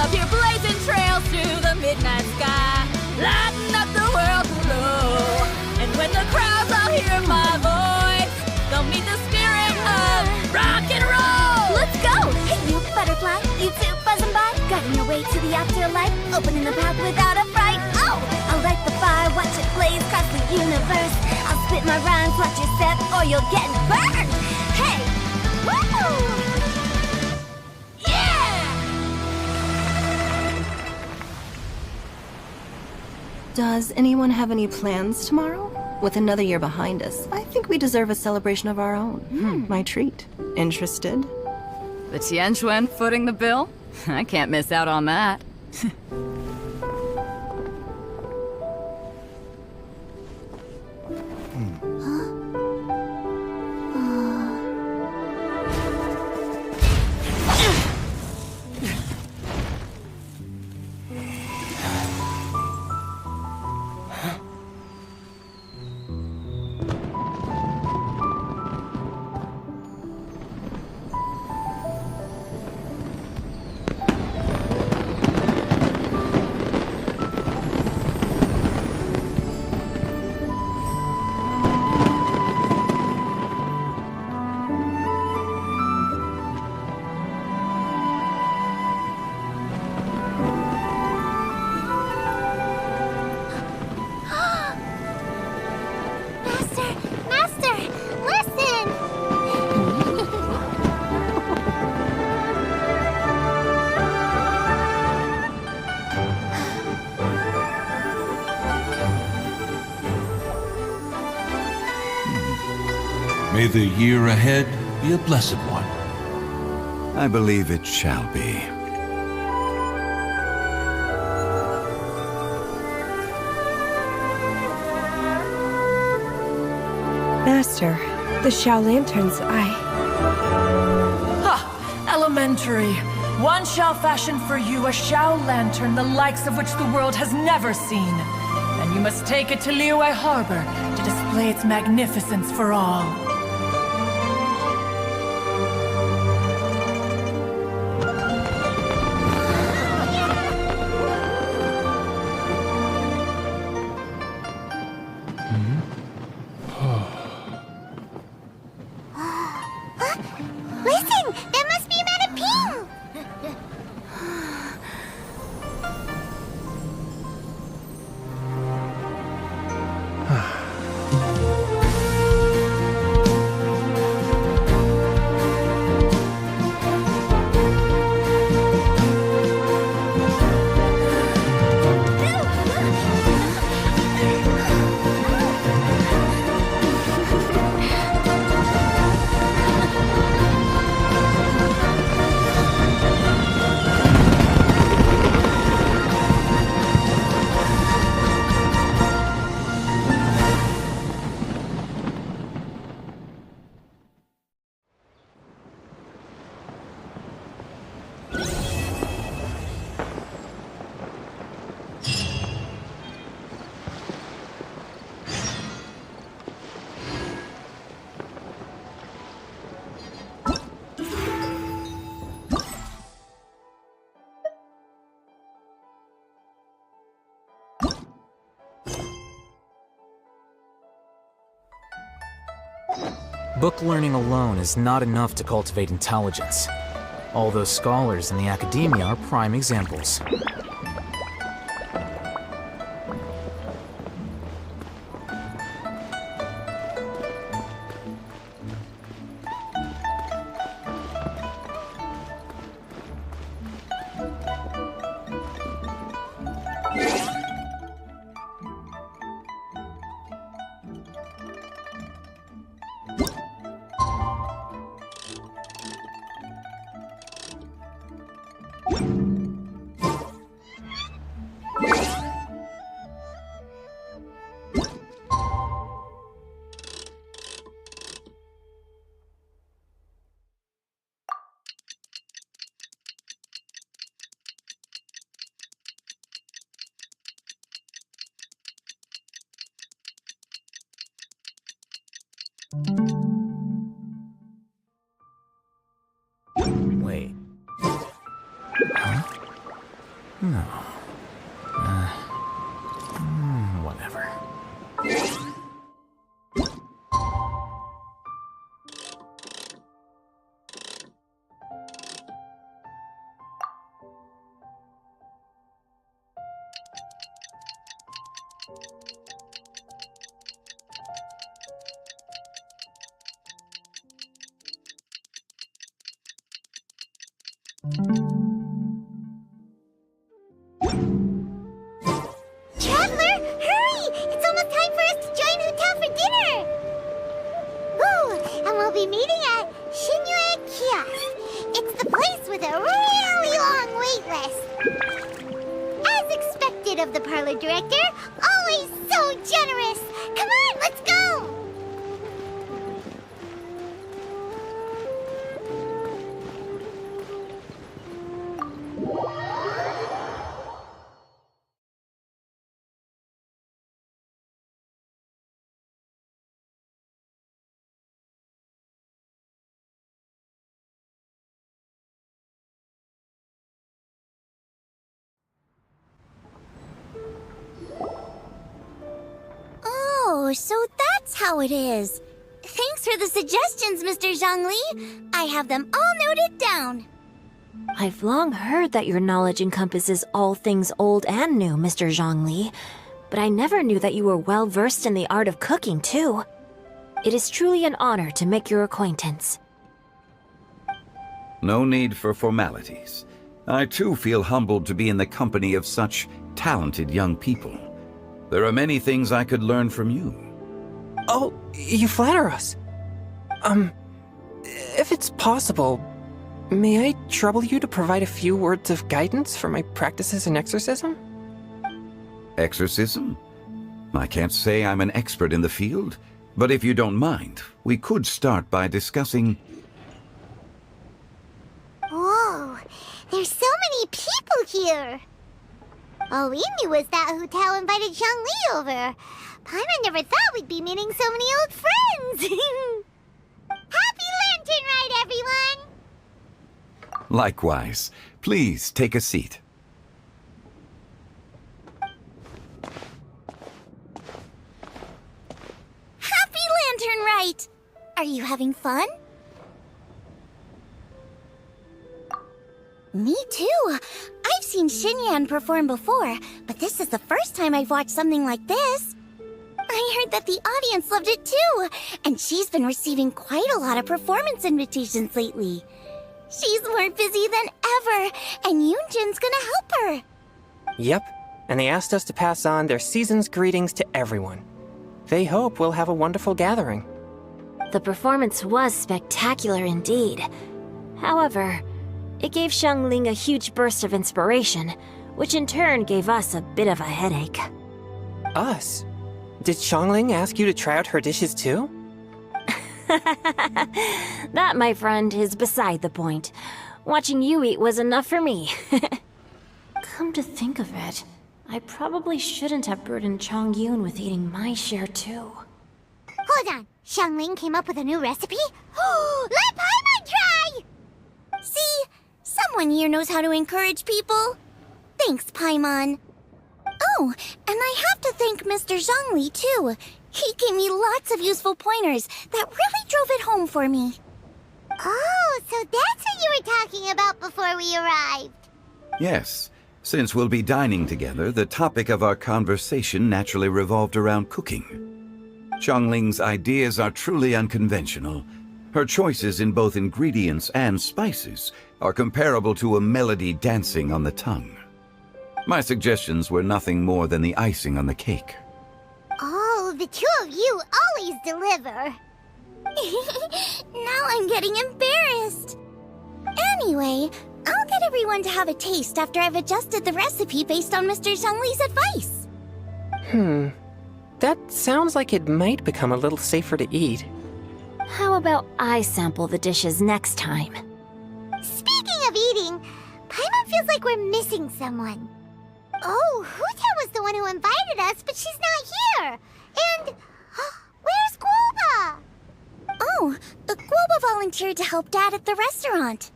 love here blazing trails through the midnight sky, lighting up the world below. And when the crowds all hear my voice, they'll meet the spirit of rock and roll. Let's go! Hey, you butterfly, you too buzzing by, guiding your way to the afterlife, opening the path without a fright. Oh, I'll light the fire, watch it blaze across the universe. I'll spit my rhymes, watch you step, or you'll get burned. Hey, woo! Does anyone have any plans tomorrow? With another year behind us, I think we deserve a celebration of our own. My treat. Interested? The Tianquan footing the bill? I can't miss out on that. May the year ahead be a blessed one. I believe it shall be. Master, the Xiao Lanterns, Ha! Elementary. One shall fashion for you a Xiao Lantern the likes of which the world has never seen. And you must take it to Liyue Harbor to display its magnificence for all. Listen! That must be Madame Ping! Book learning alone is not enough to cultivate intelligence. All those scholars in the academia are prime examples. No. Whatever. Traveler, hurry! It's almost time for us to join Hotel for dinner! Ooh, and we'll be meeting at Shinyue Kiosk. It's the place with a really long wait list. As expected of the parlor director, always so generous! Come on, let's go! Oh, so that's how it is. Thanks for the suggestions, Mr. Zhongli. I have them all noted down. I've long heard that your knowledge encompasses all things old and new, Mr. Zhongli, but I never knew that you were well versed in the art of cooking, too. It is truly an honor to make your acquaintance. No need for formalities. I too feel humbled to be in the company of such talented young people. There are many things I could learn from you. Oh, you flatter us. If it's possible, may I trouble you to provide a few words of guidance for my practices in exorcism? Exorcism? I can't say I'm an expert in the field, but if you don't mind, we could start by discussing... Whoa, there's so many people here! All we knew was that Hotel invited Zhongli over. Paimon never thought we'd be meeting so many old friends! Happy Lantern Rite, everyone! Likewise. Please take a seat. Happy Lantern Rite! Are you having fun? Me too. I've seen Xinyan perform before, but this is the first time I've watched something like this. I heard that the audience loved it too, and she's been receiving quite a lot of performance invitations lately. She's more busy than ever, and Yoonjin's gonna help her. Yep, and they asked us to pass on their season's greetings to everyone. They hope we'll have a wonderful gathering. The performance was spectacular indeed. However, it gave Xiangling a huge burst of inspiration, which in turn gave us a bit of a headache. Us? Did Xiangling ask you to try out her dishes too? That, my friend, is beside the point. Watching you eat was enough for me. Come to think of it, I probably shouldn't have burdened Chongyun with eating my share too. Hold on, Xiangling came up with a new recipe? Let Paimon try! See? Someone here knows how to encourage people. Thanks, Paimon. Oh, and I have to thank Mr. Zhongli, too. He gave me lots of useful pointers that really drove it home for me. Oh, so that's what you were talking about before we arrived. Yes. Since we'll be dining together, the topic of our conversation naturally revolved around cooking. Xiangling's ideas are truly unconventional. Her choices in both ingredients and spices are comparable to a melody dancing on the tongue. My suggestions were nothing more than the icing on the cake. Oh, the two of you always deliver. Now I'm getting embarrassed. Anyway, I'll get everyone to have a taste after I've adjusted the recipe based on Mr. Zhongli's advice. That sounds like it might become a little safer to eat. How about I sample the dishes next time? Speaking of eating, Paimon feels like we're missing someone. Oh, Huta was the one who invited us, but she's not here. And where's Guoba? Oh, Guoba volunteered to help Dad at the restaurant.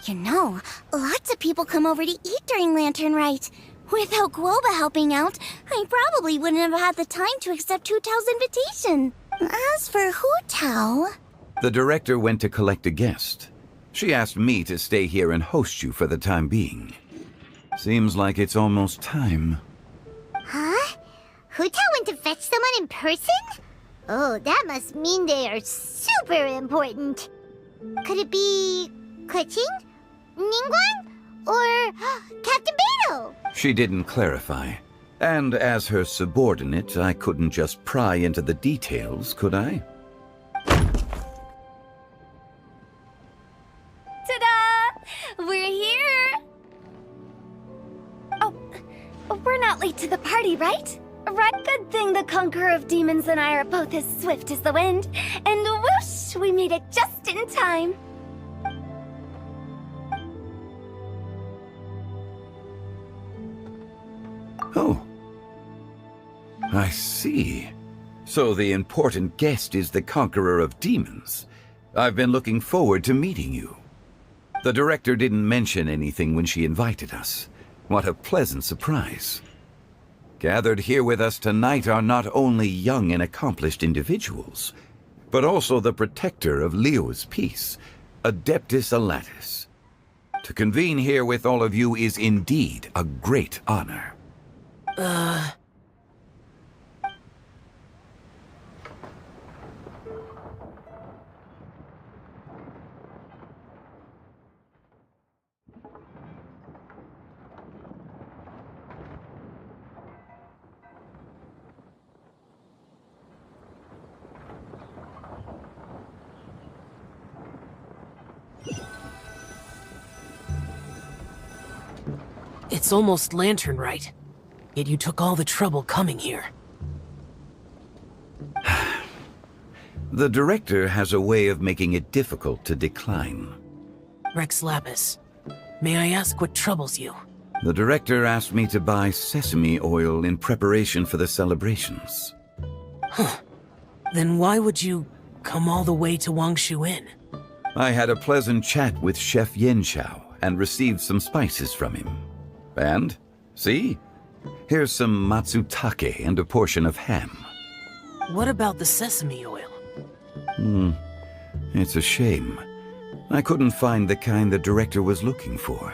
You know, lots of people come over to eat during Lantern Rite. Without Guoba helping out, I probably wouldn't have had the time to accept Hu Tao's invitation. As for Hu Tao... The director went to collect a guest. She asked me to stay here and host you for the time being. Seems like it's almost time. Huh? Hu Tao went to fetch someone in person? Oh, that must mean they are super important. Could it be... Keqing? Ningguang? Or Captain Beidou? She didn't clarify. And as her subordinate, I couldn't just pry into the details, could I? Ta-da! We're here! Oh, we're not late to the party, right? Right, good thing the Conqueror of Demons and I are both as swift as the wind. And whoosh, we made it just in time. Oh. I see. So the important guest is the Conqueror of Demons. I've been looking forward to meeting you. The director didn't mention anything when she invited us. What a pleasant surprise. Gathered here with us tonight are not only young and accomplished individuals, but also the protector of Liyue's peace, Adeptus Alatus. To convene here with all of you is indeed a great honor. It's almost Lantern Rite. Yet you took all the trouble coming here. The director has a way of making it difficult to decline. Rex Lapis, may I ask what troubles you? The director asked me to buy sesame oil in preparation for the celebrations. Huh. Then why would you come all the way to Wangshu Inn? I had a pleasant chat with Chef Yanxiao and received some spices from him. And, see? Here's some matsutake and a portion of ham. What about the sesame oil? It's a shame. I couldn't find the kind the director was looking for.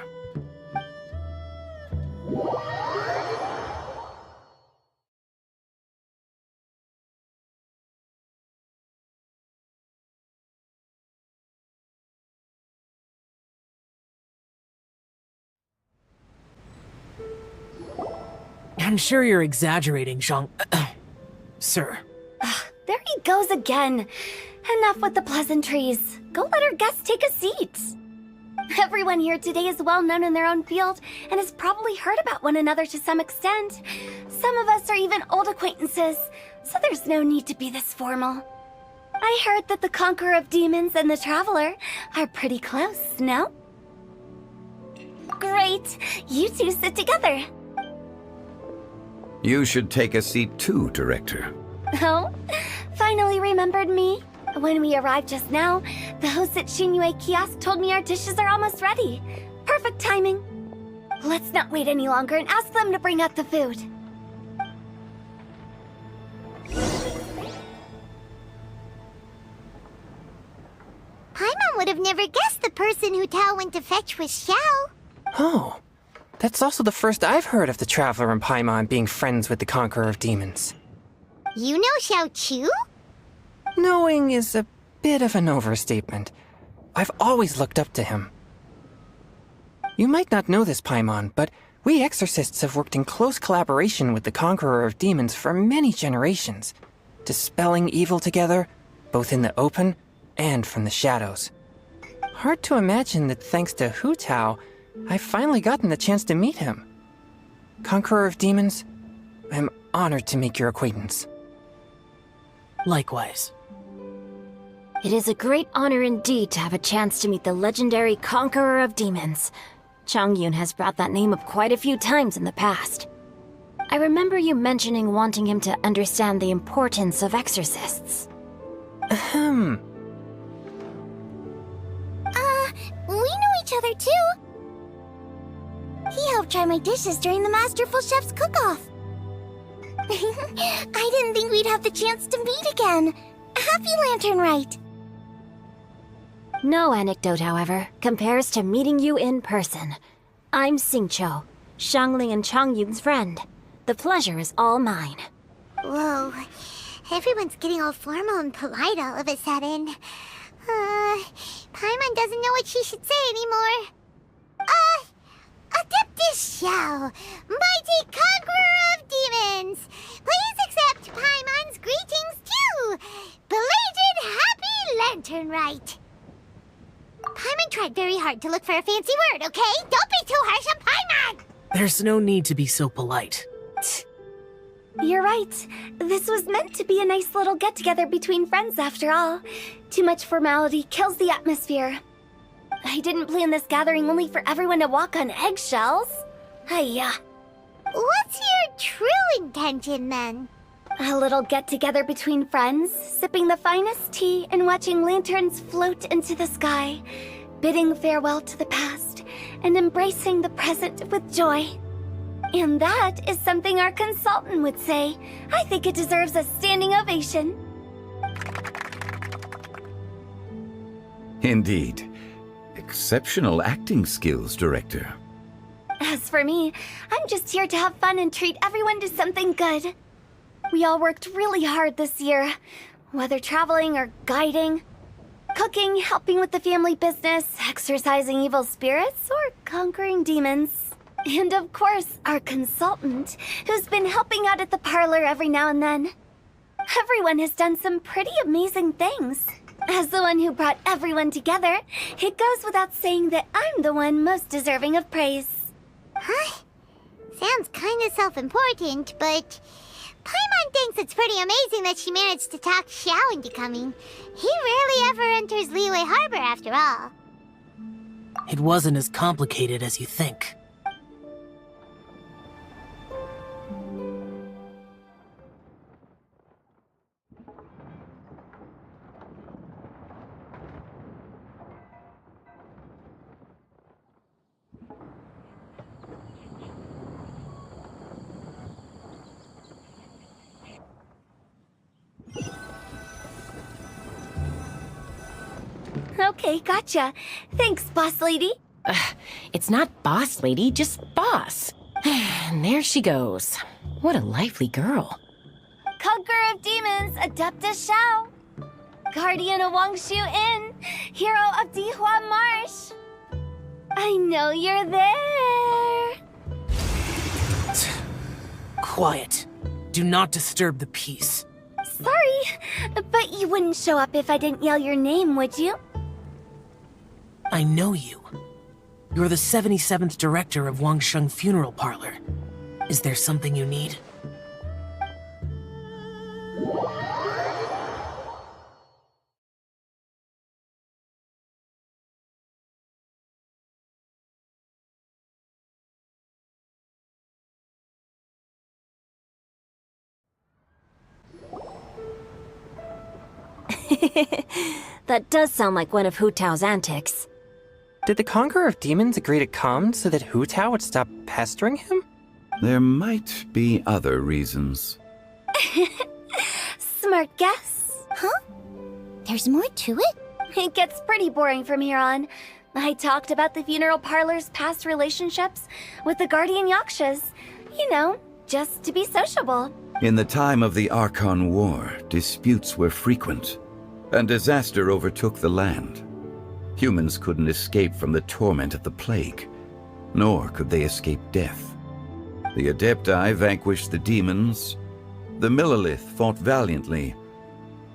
I'm sure you're exaggerating, Zhang... Sir. There he goes again. Enough with the pleasantries. Go let our guests take a seat. Everyone here today is well known in their own field and has probably heard about one another to some extent. Some of us are even old acquaintances, so there's no need to be this formal. I heard that the Conqueror of Demons and the Traveler are pretty close, no? Great. You two sit together. You should take a seat too, Director. Oh? Finally remembered me? When we arrived just now, the host at Xinyue Kiosk told me our dishes are almost ready. Perfect timing. Let's not wait any longer and ask them to bring out the food. Paimon would have never guessed the person Hu Tao went to fetch was Xiao. Oh, that's also the first I've heard of the Traveler and Paimon being friends with the Conqueror of Demons. You know Xiao Chu? Knowing is a bit of an overstatement. I've always looked up to him. You might not know this, Paimon, but we exorcists have worked in close collaboration with the Conqueror of Demons for many generations, dispelling evil together, both in the open and from the shadows. Hard to imagine that thanks to Hu Tao, I've finally gotten the chance to meet him. Conqueror of Demons, I'm honored to make your acquaintance. Likewise. It is a great honor indeed to have a chance to meet the legendary Conqueror of Demons. Changyun has brought that name up quite a few times in the past. I remember you mentioning wanting him to understand the importance of exorcists. We know each other there too. He helped try my dishes during the Masterful Chef's cook-off. I didn't think we'd have the chance to meet again. Happy Lantern Rite. No anecdote, however, compares to meeting you in person. I'm Xingqiu, Shangling and Chongyun's friend. The pleasure is all mine. Whoa. Everyone's getting all formal and polite all of a sudden. Paimon doesn't know what she should say anymore. Adeptus Xiao, mighty conqueror of demons, please accept Paimon's greetings too. Belated Happy Lantern Rite. Paimon tried very hard to look for a fancy word, okay? Don't be too harsh on Paimon! There's no need to be so polite. You're right. This was meant to be a nice little get-together between friends after all. Too much formality kills the atmosphere. I didn't plan this gathering only for everyone to walk on eggshells. Hiya. What's your true intention, then? A little get-together between friends, sipping the finest tea and watching lanterns float into the sky, bidding farewell to the past, and embracing the present with joy. And that is something our consultant would say. I think it deserves a standing ovation. Indeed. Exceptional acting skills, Director. As for me, I'm just here to have fun and treat everyone to something good. We all worked really hard this year, whether traveling or guiding, cooking, helping with the family business, exorcising evil spirits, or conquering demons. And of course, our consultant, who's been helping out at the parlor every now and then. Everyone has done some pretty amazing things. As the one who brought everyone together, it goes without saying that I'm the one most deserving of praise. Huh? Sounds kinda self-important, but Paimon thinks it's pretty amazing that she managed to talk Xiao into coming. He rarely ever enters Liyue Harbor after all. It wasn't as complicated as you think. Okay, gotcha. Thanks, boss lady. It's not boss lady, just boss. And there she goes. What a lively girl. Conqueror of demons, Adeptus Xiao. Guardian of Wangshu Inn, hero of Dihua Marsh. I know you're there. Quiet. Do not disturb the peace. Sorry, but you wouldn't show up if I didn't yell your name, would you? I know you. You're the 77th director of Wangsheng Funeral Parlor. Is there something you need? That does sound like one of Hu Tao's antics. Did the Conqueror of Demons agree to come so that Hu Tao would stop pestering him? There might be other reasons. Smart guess. Huh? There's more to it? It gets pretty boring from here on. I talked about the funeral parlor's past relationships with the guardian yakshas. You know, just to be sociable. In the time of the Archon War, disputes were frequent, and disaster overtook the land. Humans couldn't escape from the torment of the plague, nor could they escape death. The Adepti vanquished the demons, the Millelith fought valiantly,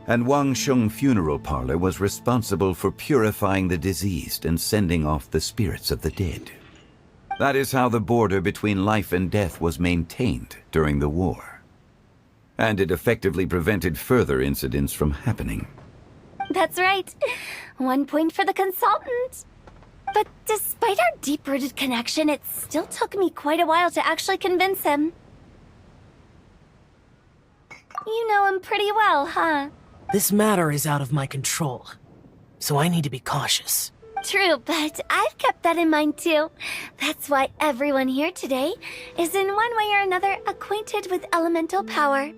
and Wangsheng Funeral Parlor was responsible for purifying the diseased and sending off the spirits of the dead. That is how the border between life and death was maintained during the war. And it effectively prevented further incidents from happening. That's right. 1 point for the consultant. But despite our deep-rooted connection, it still took me quite a while to actually convince him. You know him pretty well, huh? This matter is out of my control, so I need to be cautious. True, but I've kept that in mind too. That's why everyone here today is in one way or another acquainted with elemental power.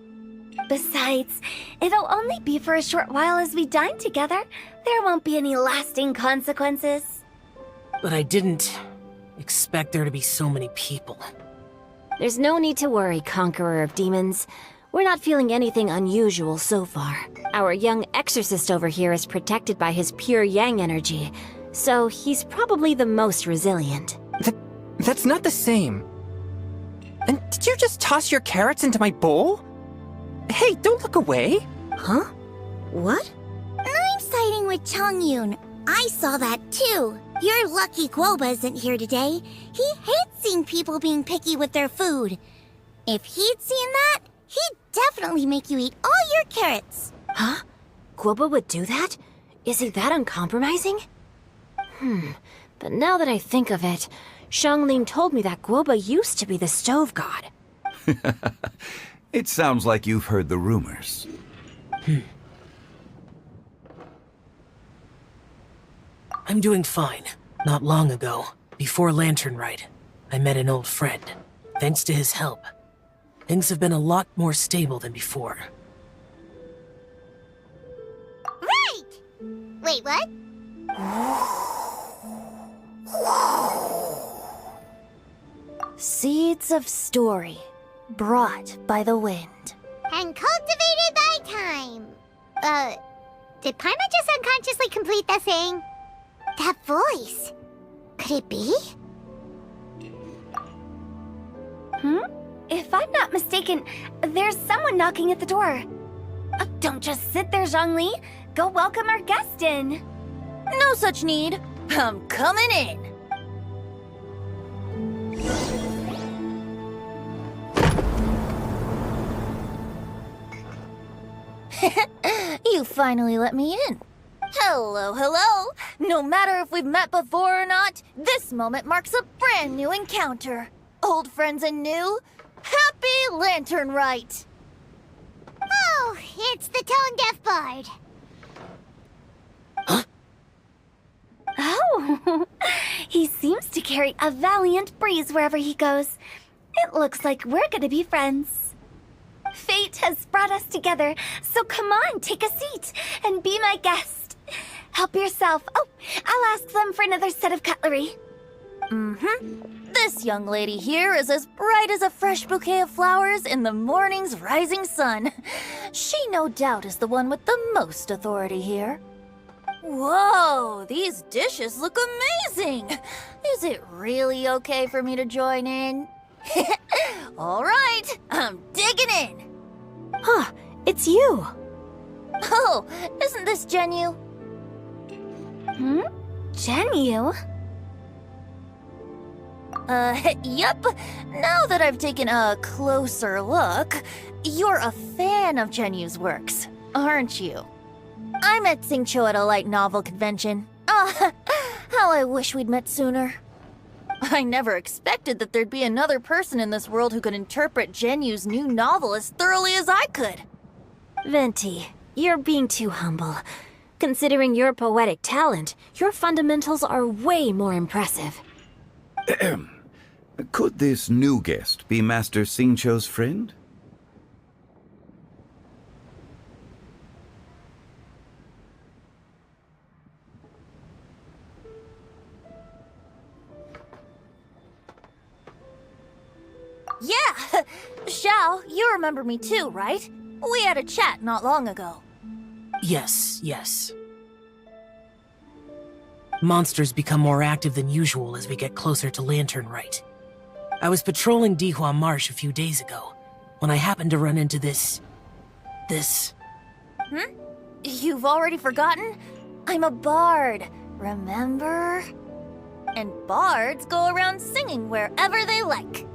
Besides, it'll only be for a short while as we dine together. There won't be any lasting consequences. But I didn't expect there to be so many people. There's no need to worry, Conqueror of Demons. We're not feeling anything unusual so far. Our young exorcist over here is protected by his pure yang energy, so he's probably the most resilient. That's not the same. And did you just toss your carrots into my bowl? Hey, don't look away. Huh? What? I'm siding with Chongyun. I saw that too. You're lucky Guoba isn't here today. He hates seeing people being picky with their food. If he'd seen that, he'd definitely make you eat all your carrots. Huh? Guoba would do that? Is he that uncompromising? But now that I think of it, Xiangling told me that Guoba used to be the stove god. It sounds like you've heard the rumors. I'm doing fine. Not long ago, before Lantern Rite, I met an old friend. Thanks to his help, things have been a lot more stable than before. Right! Wait, what? Seeds of story, brought by the wind. And cultivated by time. Did Paima just unconsciously complete that saying? That voice. Could it be? If I'm not mistaken, there's someone knocking at the door. Don't just sit there, Zhongli. Go welcome our guest in. No such need. I'm coming in. You finally let me in. Hello, hello. No matter if we've met before or not, this moment marks a brand new encounter. Old friends and new. Happy Lantern Rite. Oh, it's the tone-deaf bard. Oh, he seems to carry a valiant breeze wherever he goes. It looks like we're gonna be friends. Fate has brought us together, so come on, take a seat and be my guest. Help yourself. Oh, I'll ask them for another set of cutlery. This young lady here is as bright as a fresh bouquet of flowers in the morning's rising sun. She no doubt is the one with the most authority here. Whoa, these dishes look amazing! Is it really okay for me to join in? All right, I'm digging in. Huh, it's you. Oh, isn't this Genyu? Genyu? Yep. Now that I've taken a closer look, you're a fan of Genyu's works, aren't you? I met Xingqiu at a light novel convention. Ah, how I wish we'd met sooner. I never expected that there'd be another person in this world who could interpret Genyu's new novel as thoroughly as I could. Venti, you're being too humble. Considering your poetic talent, your fundamentals are way more impressive. Could this new guest be Master Xingqiu's friend? Yeah! Xiao, you remember me too, right? We had a chat not long ago. Yes, yes. Monsters become more active than usual as we get closer to Lantern Rite. I was patrolling Dihua Marsh a few days ago, when I happened to run into this... You've already forgotten? I'm a bard, remember? And bards go around singing wherever they like.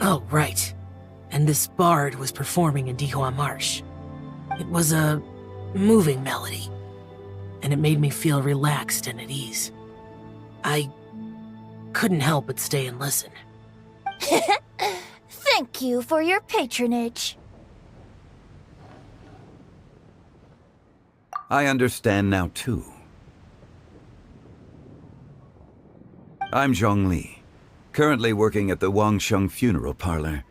Oh, right. And this bard was performing in Dihua Marsh. It was a moving melody, and it made me feel relaxed and at ease. I couldn't help but stay and listen. Thank you for your patronage. I understand now, too. I'm Zhongli, currently working at the Wangsheng Funeral Parlor.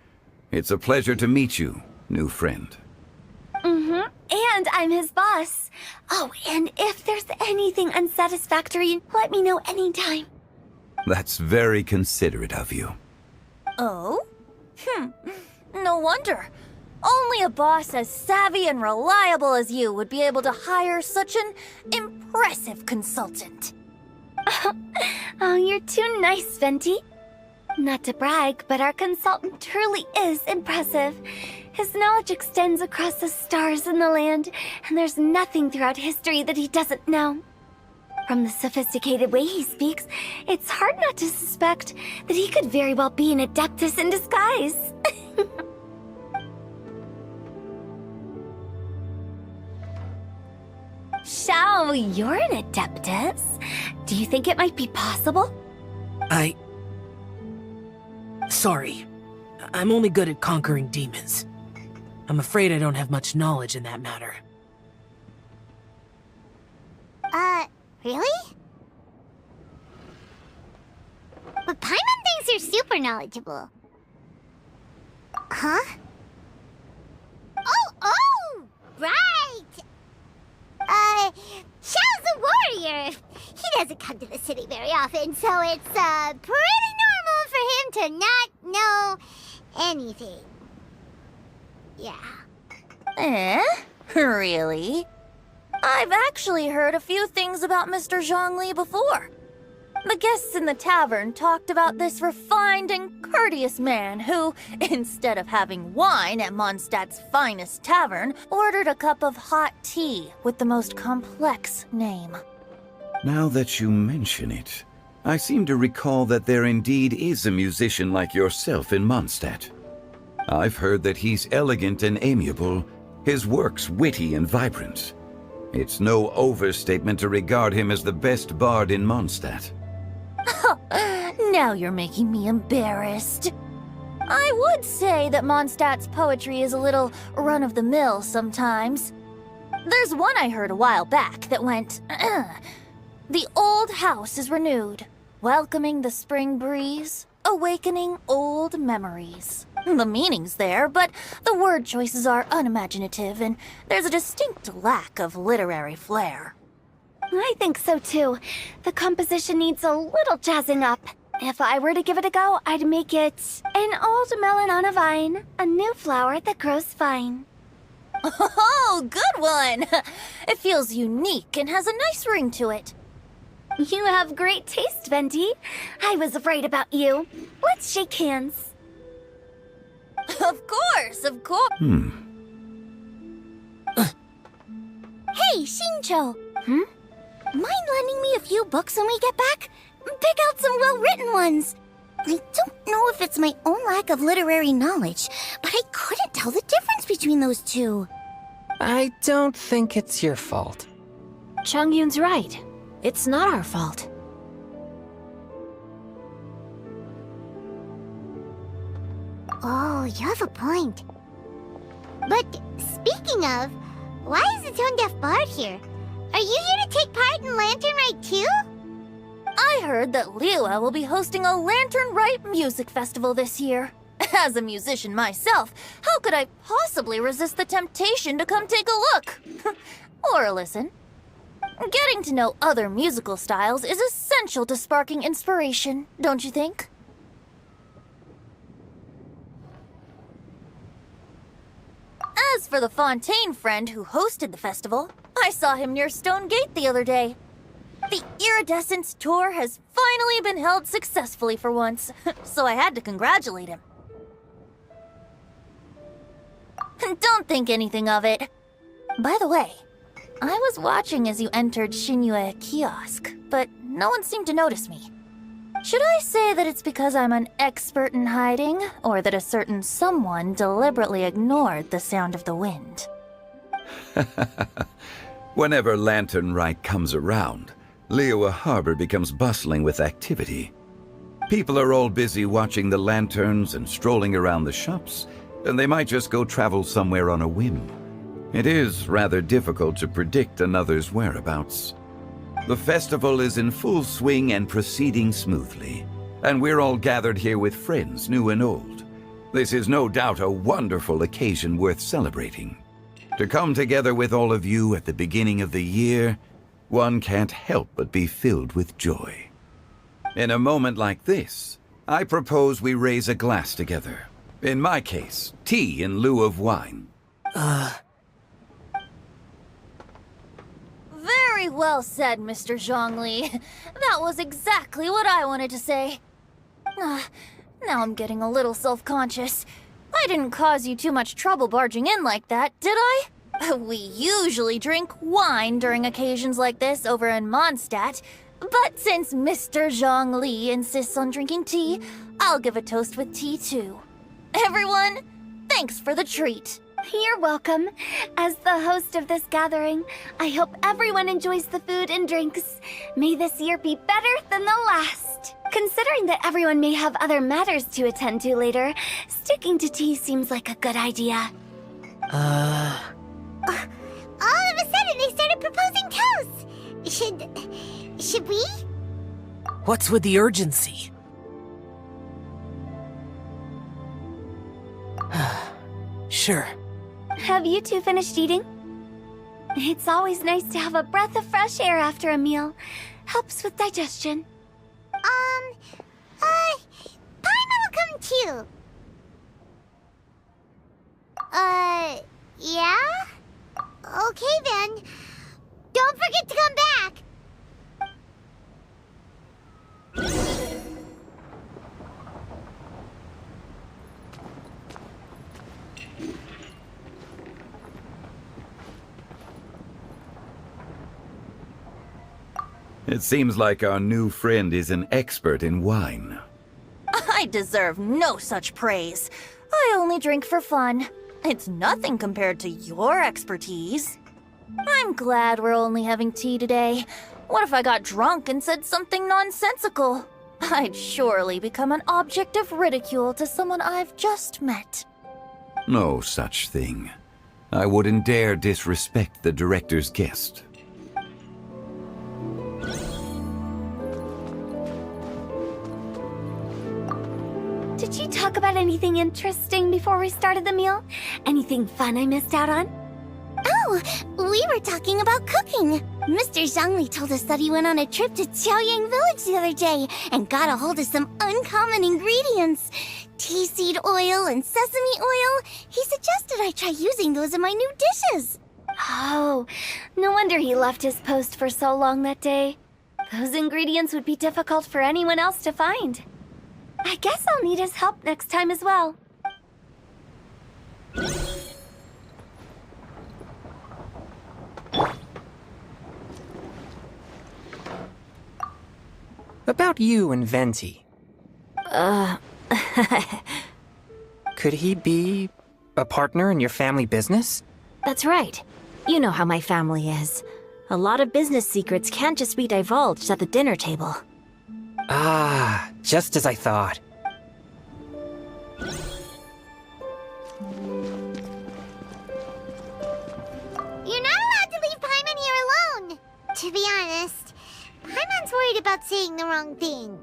It's a pleasure to meet you, new friend. Mm-hmm. And I'm his boss. Oh, and if there's anything unsatisfactory, let me know anytime. That's very considerate of you. Oh? No wonder. Only a boss as savvy and reliable as you would be able to hire such an impressive consultant. Oh, you're too nice, Venti. Not to brag, but our consultant truly is impressive. His knowledge extends across the stars and the land, and there's nothing throughout history that he doesn't know. From the sophisticated way he speaks, it's hard not to suspect that he could very well be an Adeptus in disguise. Xiao, you're an Adeptus. Do you think it might be possible? Sorry. I'm only good at conquering demons. I'm afraid I don't have much knowledge in that matter. Really? But Paimon thinks you're super knowledgeable. Huh? Oh, right! Xiao's a warrior. He doesn't come to the city very often, so it's, pretty normal for him to not know anything. Yeah. Really? I've actually heard a few things about Mr. Zhongli before. The guests in the tavern talked about this refined and courteous man who, instead of having wine at Mondstadt's finest tavern, ordered a cup of hot tea with the most complex name. Now that you mention it, I seem to recall that there indeed is a musician like yourself in Mondstadt. I've heard that he's elegant and amiable, his works witty and vibrant. It's no overstatement to regard him as the best bard in Mondstadt. Now you're making me embarrassed. I would say that Mondstadt's poetry is a little run-of-the-mill sometimes. There's one I heard a while back that went, "The old house is renewed, welcoming the spring breeze, awakening old memories." The meaning's there, but the word choices are unimaginative, and there's a distinct lack of literary flair. I think so too. The composition needs a little jazzing up. If I were to give it a go, I'd make it an old melon on a vine, a new flower that grows fine. Oh, good one! It feels unique and has a nice ring to it. You have great taste, Venti. I was afraid about you. Let's shake hands. Of course, of course. Hey, Shincho. Mind lending me a few books when we get back? Pick out some well-written ones. I don't know if it's my own lack of literary knowledge, but I couldn't tell the difference between those two. I don't think it's your fault. Chongyun's right. It's not our fault. Oh, you have a point. But speaking of, why is the tone-deaf bard here? Are you here to take part in Lantern Rite too? I heard that Liyue will be hosting a Lantern Rite music festival this year. As a musician myself, how could I possibly resist the temptation to come take a look? Or listen. Getting to know other musical styles is essential to sparking inspiration, don't you think? As for the Fontaine friend who hosted the festival, I saw him near Stone Gate the other day. The Iridescence tour has finally been held successfully for once, so I had to congratulate him. Don't think anything of it. By the way, I was watching as you entered Shinyue Kiosk, but no one seemed to notice me. Should I say that it's because I'm an expert in hiding, or that a certain someone deliberately ignored the sound of the wind? Whenever Lantern Rite comes around, Liyue Harbor becomes bustling with activity. People are all busy watching the lanterns and strolling around the shops, and they might just go travel somewhere on a whim. It is rather difficult to predict another's whereabouts. The festival is in full swing and proceeding smoothly, and we're all gathered here with friends, new and old. This is no doubt a wonderful occasion worth celebrating. To come together with all of you at the beginning of the year, one can't help but be filled with joy. In a moment like this, I propose we raise a glass together. In my case, tea in lieu of wine. Very well said, Mr. Zhongli. That was exactly what I wanted to say. Now I'm getting a little self-conscious. I didn't cause you too much trouble barging in like that, did I? We usually drink wine during occasions like this over in Mondstadt, but since Mr. Zhongli insists on drinking tea, I'll give a toast with tea too. Everyone, thanks for the treat. You're welcome. As the host of this gathering, I hope everyone enjoys the food and drinks. May this year be better than the last. Considering that everyone may have other matters to attend to later, sticking to tea seems like a good idea. All of a sudden, they started proposing toasts. Should we? What's with the urgency? Sure. Have you two finished eating? It's always nice to have a breath of fresh air after a meal. Helps with digestion. Paimon will come too. Yeah? Okay then. Don't forget to come back. It seems like our new friend is an expert in wine. I deserve no such praise. I only drink for fun. It's nothing compared to your expertise. I'm glad we're only having tea today. What if I got drunk and said something nonsensical? I'd surely become an object of ridicule to someone I've just met. No such thing. I wouldn't dare disrespect the director's guest. Did you talk about anything interesting before we started the meal? Anything fun I missed out on? Oh, we were talking about cooking. Mr. Zhongli told us that he went on a trip to Qiaoyang Village the other day and got a hold of some uncommon ingredients. Tea seed oil and sesame oil. He suggested I try using those in my new dishes. Oh, no wonder he left his post for so long that day. Those ingredients would be difficult for anyone else to find. I guess I'll need his help next time as well. About you and Venti. Could he be a partner in your family business? That's right. You know how my family is. A lot of business secrets can't just be divulged at the dinner table. Ah, just as I thought. You're not allowed to leave Paimon here alone. To be honest, Paimon's worried about saying the wrong thing.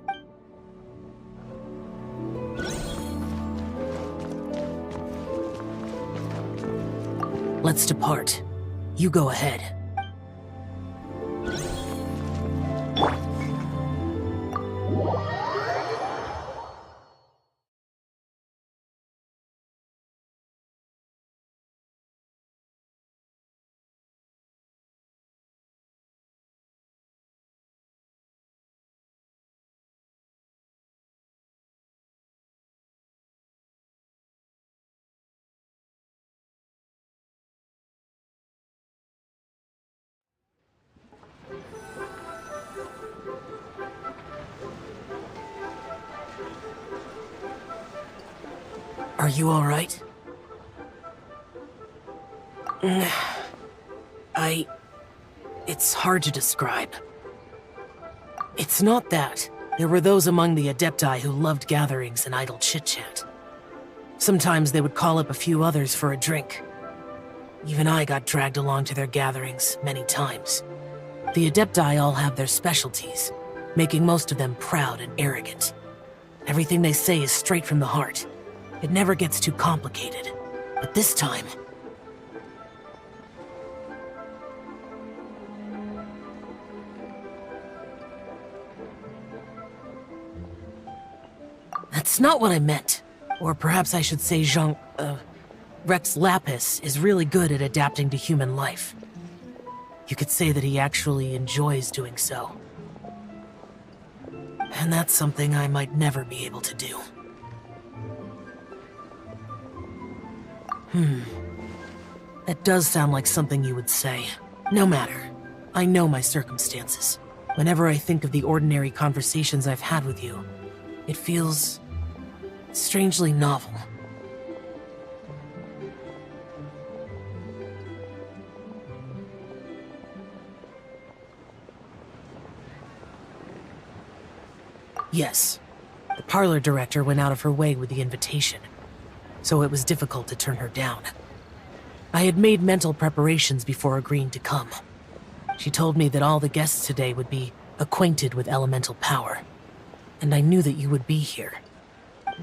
Let's depart. You go ahead. Are you all right? It's hard to describe. It's not that. There were those among the Adepti who loved gatherings and idle chit-chat. Sometimes they would call up a few others for a drink. Even I got dragged along to their gatherings many times. The Adepti all have their specialties, making most of them proud and arrogant. Everything they say is straight from the heart. It never gets too complicated. But this time... That's not what I meant. Or perhaps I should say Rex Lapis is really good at adapting to human life. You could say that he actually enjoys doing so. And that's something I might never be able to do. That does sound like something you would say. No matter. I know my circumstances. Whenever I think of the ordinary conversations I've had with you, it feels strangely novel. Yes, the parlor director went out of her way with the invitation, so it was difficult to turn her down. I had made mental preparations before agreeing to come. She told me that all the guests today would be acquainted with elemental power, and I knew that you would be here.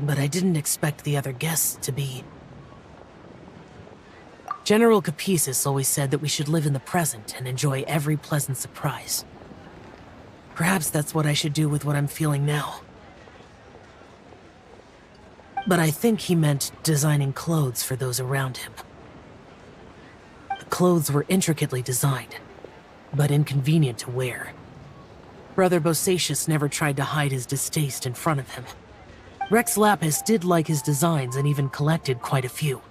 But I didn't expect the other guests to be... General Capisis always said that we should live in the present and enjoy every pleasant surprise. Perhaps that's what I should do with what I'm feeling now. But I think he meant designing clothes for those around him. The clothes were intricately designed, but inconvenient to wear. Brother Bosacius never tried to hide his distaste in front of him. Rex Lapis did like his designs and even collected quite a few.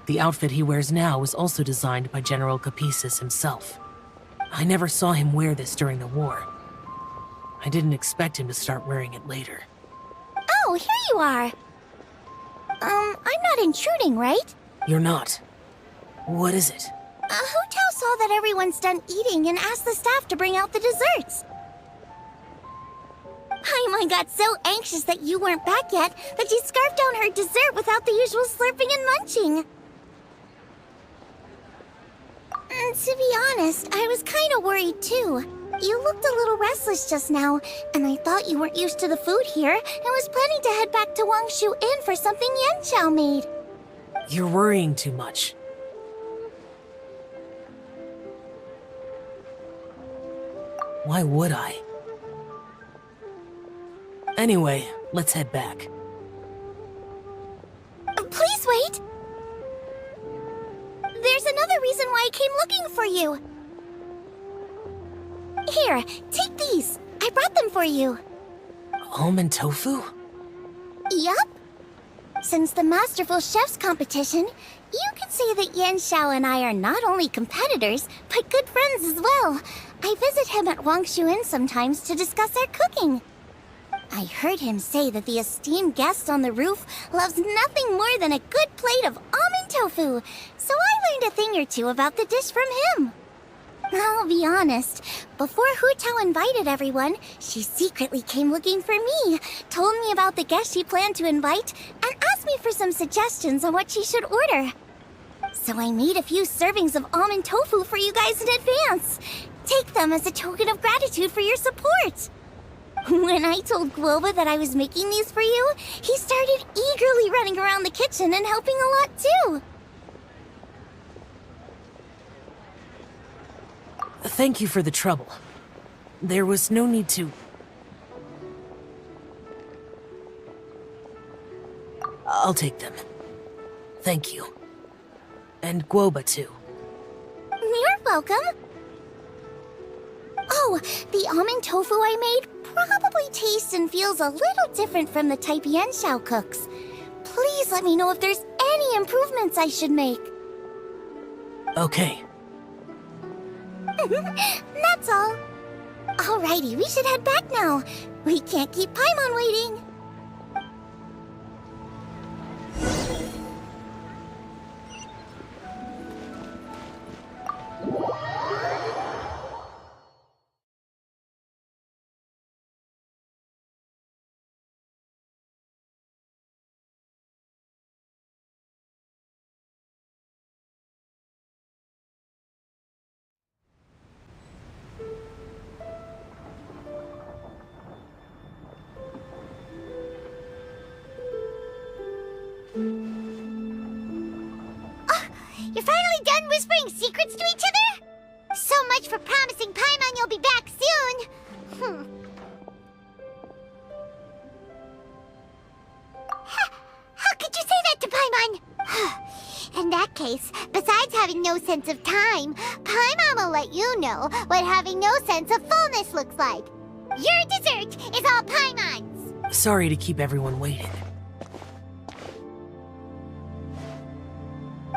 The outfit he wears now was also designed by General Capisis himself. I never saw him wear this during the war. I didn't expect him to start wearing it later. Oh, here you are. I'm not intruding, right? You're not. What is it? Hu Tao saw that everyone's done eating and asked the staff to bring out the desserts. Paimon got so anxious that you weren't back yet that she scarfed down her dessert without the usual slurping and munching. To be honest, I was kind of worried too. You looked a little restless just now, and I thought you weren't used to the food here and was planning to head back to Wangshu Inn for something Yanqiao made. You're worrying too much. Why would I? Anyway, let's head back. Please wait! There's another reason why I came looking for you. Here, take these. I brought them for you. Almond tofu? Yup. Since the Masterful Chef's competition, you could say that Yanqiao and I are not only competitors, but good friends as well. I visit him at Wangshu Inn sometimes to discuss our cooking. I heard him say that the esteemed guest on the roof loves nothing more than a good plate of almond tofu, so I learned a thing or two about the dish from him. I'll be honest, before Hu Tao invited everyone, she secretly came looking for me, told me about the guests she planned to invite, and asked me for some suggestions on what she should order. So I made a few servings of almond tofu for you guys in advance. Take them as a token of gratitude for your support. When I told Guoba that I was making these for you, he started eagerly running around the kitchen and helping a lot too. Thank you for the trouble. There was no need to... I'll take them. Thank you. And Guoba too. You're welcome. Oh, the almond tofu I made probably tastes and feels a little different from the type Yanqiao cooks. Please let me know if there's any improvements I should make. Okay. That's all. Alrighty, we should head back now. We can't keep Paimon waiting. You're finally done whispering secrets to each other? So much for promising Paimon you'll be back soon. How could you say that to Paimon? In that case, besides having no sense of time, Paimon will let you know what having no sense of fullness looks like. Your dessert is all Paimon's. Sorry to keep everyone waiting.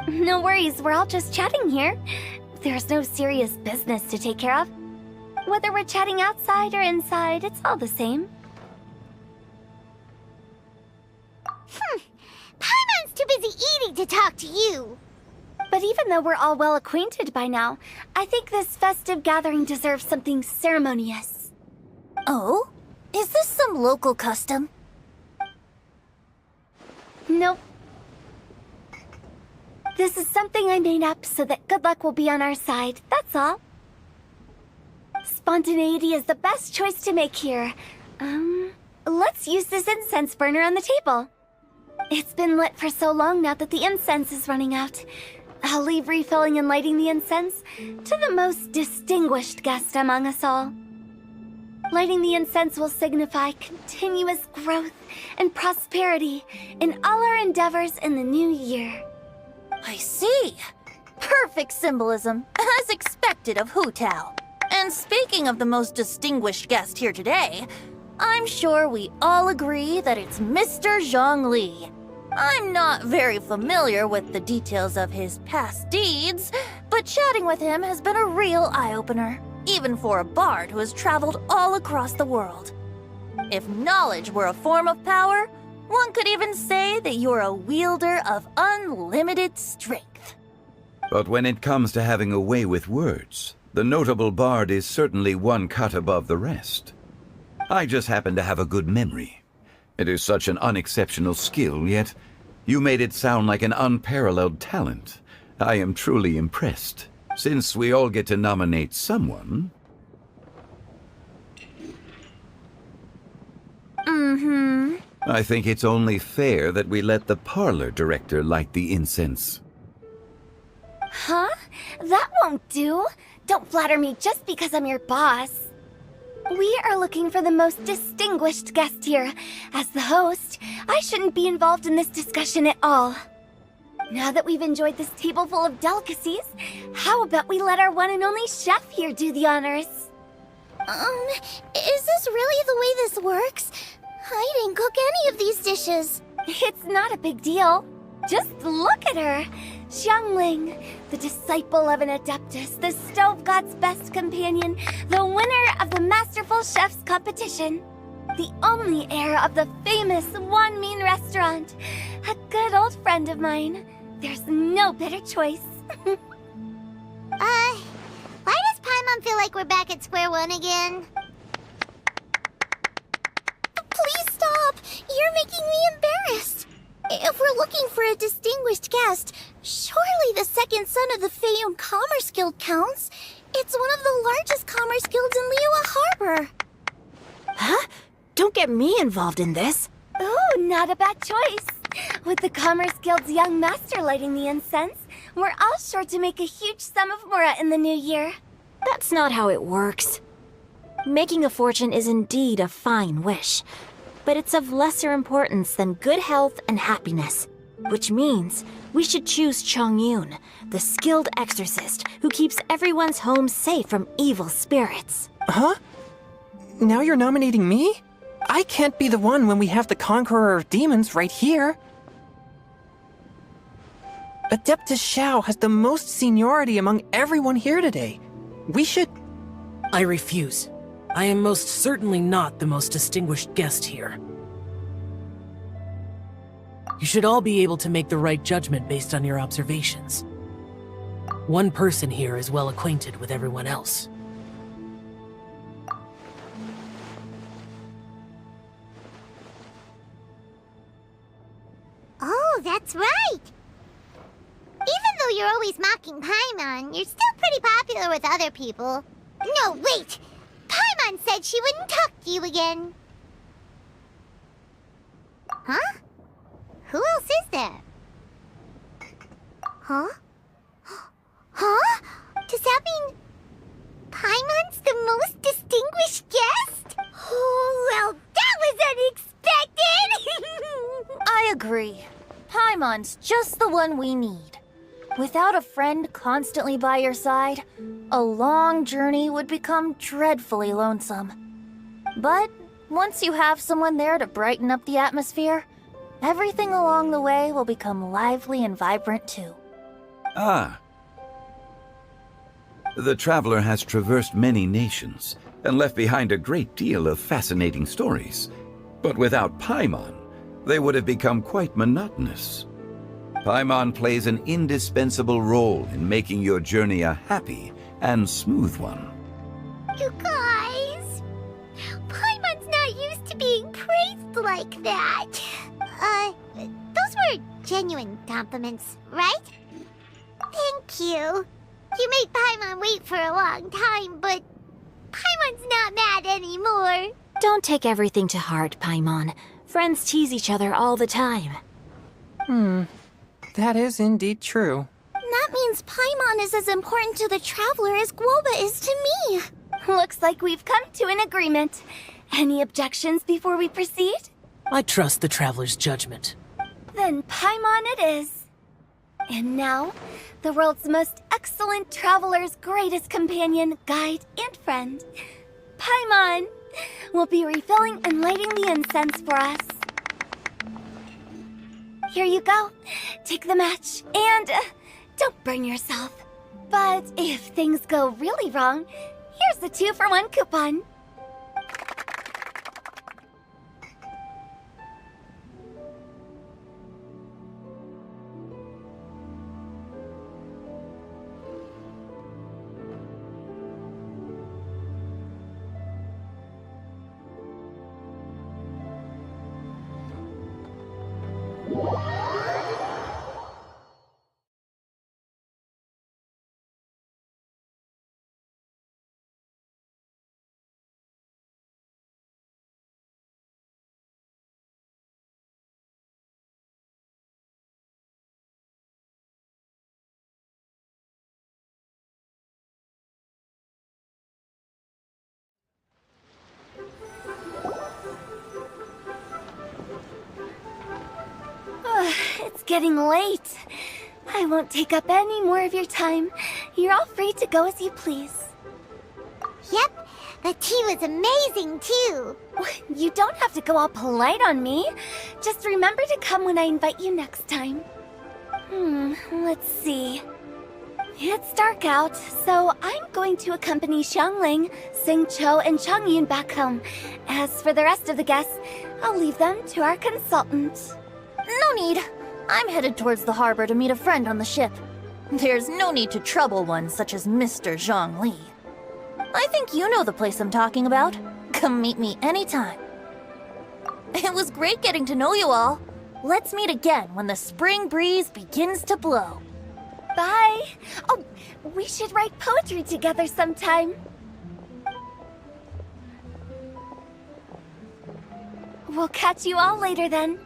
No worries, we're all just chatting here. There's no serious business to take care of. Whether we're chatting outside or inside, it's all the same. Paimon's too busy eating to talk to you. But even though we're all well acquainted by now, I think this festive gathering deserves something ceremonious. Oh? Is this some local custom? Nope. This is something I made up so that good luck will be on our side, that's all. Spontaneity is the best choice to make here. Let's use this incense burner on the table. It's been lit for so long now that the incense is running out. I'll leave refilling and lighting the incense to the most distinguished guest among us all. Lighting the incense will signify continuous growth and prosperity in all our endeavors in the new year. I see. Perfect symbolism, as expected of Hu Tao. And speaking of the most distinguished guest here today, I'm sure we all agree that it's Mr. Zhongli. I'm not very familiar with the details of his past deeds, but chatting with him has been a real eye-opener, even for a bard who has traveled all across the world. If knowledge were a form of power, one could even say that you're a wielder of unlimited strength. But when it comes to having a way with words, the notable bard is certainly one cut above the rest. I just happen to have a good memory. It is such an unexceptional skill, yet you made it sound like an unparalleled talent. I am truly impressed. Since we all get to nominate someone... I think it's only fair that we let the parlor director light the incense. Huh? That won't do. Don't flatter me just because I'm your boss. We are looking for the most distinguished guest here. As the host, I shouldn't be involved in this discussion at all. Now that we've enjoyed this table full of delicacies, how about we let our one and only chef here do the honors? Is this really the way this works? I didn't cook any of these dishes. It's not a big deal. Just look at her. Xiangling, the disciple of an adeptus, the stove god's best companion, the winner of the Masterful Chef's competition, the only heir of the famous Wanmin restaurant, a good old friend of mine. There's no better choice. Why does Paimon feel like we're back at square one again? Please stop! You're making me embarrassed. If we're looking for a distinguished guest, surely the second son of the Feiyun Commerce Guild counts. It's one of the largest commerce guilds in Liyue Harbor. Huh? Don't get me involved in this. Ooh, not a bad choice. With the Commerce Guild's young master lighting the incense, we're all sure to make a huge sum of mora in the new year. That's not how it works. Making a fortune is indeed a fine wish, but it's of lesser importance than good health and happiness, which means we should choose Chongyun, the skilled exorcist who keeps everyone's home safe from evil spirits. Huh? Now you're nominating me? I can't be the one when we have the Conqueror of Demons right here. Adeptus Xiao has the most seniority among everyone here today. We should... I refuse. I am most certainly not the most distinguished guest here. You should all be able to make the right judgment based on your observations. One person here is well acquainted with everyone else. Oh, that's right! Even though you're always mocking Paimon, you're still pretty popular with other people. No, wait! Paimon said she wouldn't talk to you again. Huh? Who else is there? Huh? Huh? Does that mean Paimon's the most distinguished guest? Oh, well, that was unexpected! I agree. Paimon's just the one we need. Without a friend constantly by your side, a long journey would become dreadfully lonesome. But once you have someone there to brighten up the atmosphere, everything along the way will become lively and vibrant too. Ah. The traveler has traversed many nations and left behind a great deal of fascinating stories. But without Paimon, they would have become quite monotonous. Paimon plays an indispensable role in making your journey a happy and smooth one. You guys, Paimon's not used to being praised like that. Those were genuine compliments, right? Thank you. You made Paimon wait for a long time, but Paimon's not mad anymore. Don't take everything to heart, Paimon. Friends tease each other all the time. That is indeed true. That means Paimon is as important to the traveler as Guoba is to me. Looks like we've come to an agreement. Any objections before we proceed? I trust the traveler's judgment. Then Paimon it is. And now, the world's most excellent traveler's greatest companion, guide, and friend, Paimon, will be refilling and lighting the incense for us. Here you go. Take the match, and don't burn yourself. But if things go really wrong, here's the 2-for-1 coupon. It's getting late. I won't take up any more of your time. You're all free to go as you please. Yep, the tea was amazing too. You don't have to go all polite on me. Just remember to come when I invite you next time. Let's see. It's dark out, so I'm going to accompany Xiangling, Xingqiu, and Changyun back home. As for the rest of the guests, I'll leave them to our consultant. No need. I'm headed towards the harbor to meet a friend on the ship. There's no need to trouble one such as Mr. Zhongli. I think you know the place I'm talking about. Come meet me anytime. It was great getting to know you all. Let's meet again when the spring breeze begins to blow. Bye. Oh, we should write poetry together sometime. We'll catch you all later then.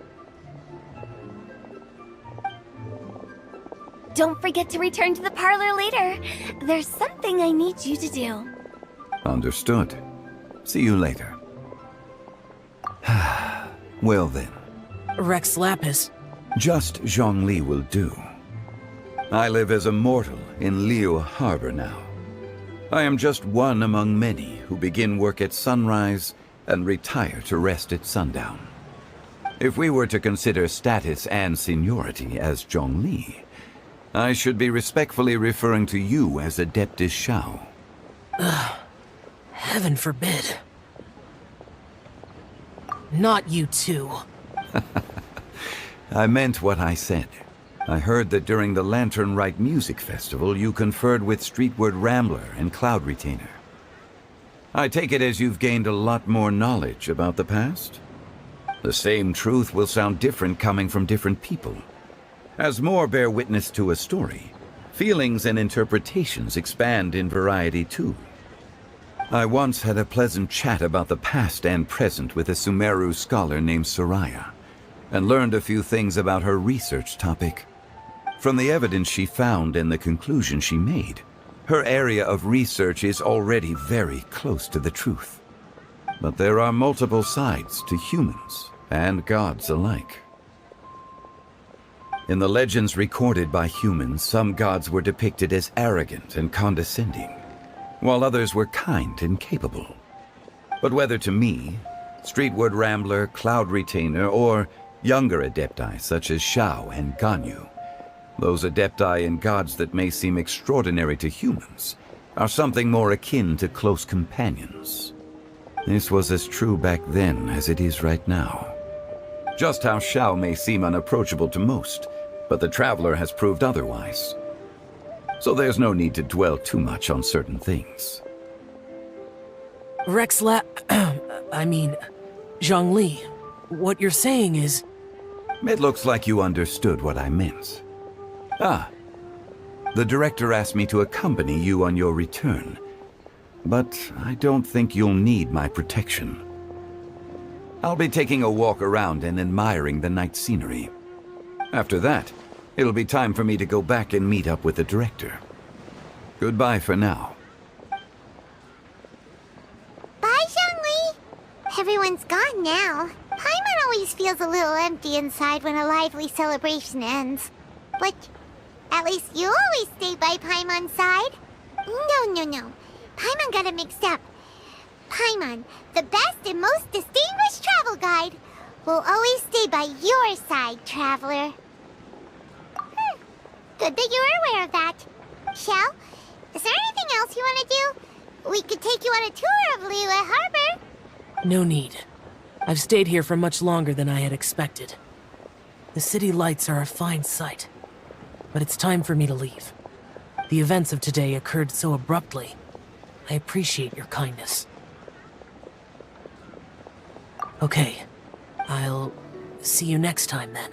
Don't forget to return to the parlor later. There's something I need you to do. Understood. See you later. Well then. Rex Lapis. Just Zhongli will do. I live as a mortal in Liyue Harbor now. I am just one among many who begin work at sunrise and retire to rest at sundown. If we were to consider status and seniority as Zhongli, I should be respectfully referring to you as Adeptus Shao. Heaven forbid. Not you too. I meant what I said. I heard that during the Lantern Rite music festival you conferred with Streetward Rambler and Cloud Retainer. I take it as you've gained a lot more knowledge about the past? The same truth will sound different coming from different people. As more bear witness to a story, feelings and interpretations expand in variety too. I once had a pleasant chat about the past and present with a Sumeru scholar named Soraya, and learned a few things about her research topic. From the evidence she found and the conclusion she made, her area of research is already very close to the truth. But there are multiple sides to humans and gods alike. In the legends recorded by humans, some gods were depicted as arrogant and condescending, while others were kind and capable. But whether to me, Streetward Rambler, Cloud Retainer, or younger Adepti such as Xiao and Ganyu, those Adepti and gods that may seem extraordinary to humans are something more akin to close companions. This was as true back then as it is right now. Just how Xiao may seem unapproachable to most, but the Traveler has proved otherwise. So there's no need to dwell too much on certain things. Zhongli, what you're saying is... It looks like you understood what I meant. The director asked me to accompany you on your return, but I don't think you'll need my protection. I'll be taking a walk around and admiring the night scenery. After that, it'll be time for me to go back and meet up with the director. Goodbye for now. Bye, Zhongli! Everyone's gone now. Paimon always feels a little empty inside when a lively celebration ends. But at least you always stay by Paimon's side. No. Paimon got it mixed up. Paimon, the best and most distinguished travel guide, will always stay by your side, Traveler. Good that you were aware of that. Xiao, is there anything else you want to do? We could take you on a tour of Liyue Harbor. No need. I've stayed here for much longer than I had expected. The city lights are a fine sight, but it's time for me to leave. The events of today occurred so abruptly. I appreciate your kindness. Okay, I'll see you next time then.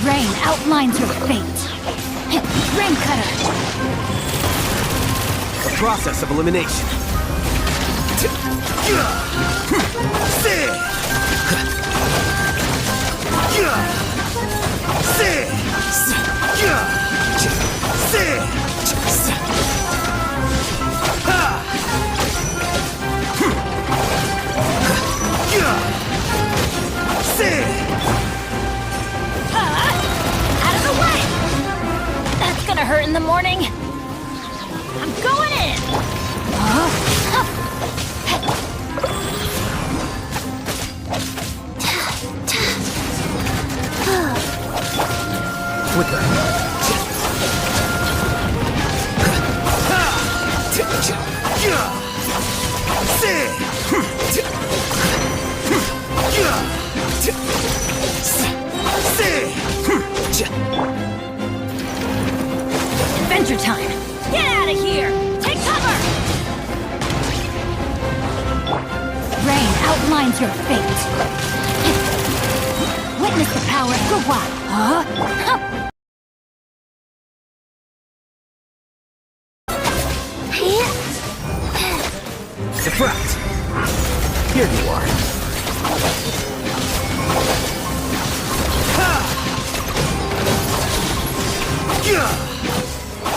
Rain outlines her fate. Rain Cutter. The process of elimination. Out of the way! That's gonna hurt in the morning. I'm going in! Adventure time! Get out of here! Take cover! Rain outlines your fate. Witness the power of Gua. Huh? Surprise! Here you are. Ha! Gah!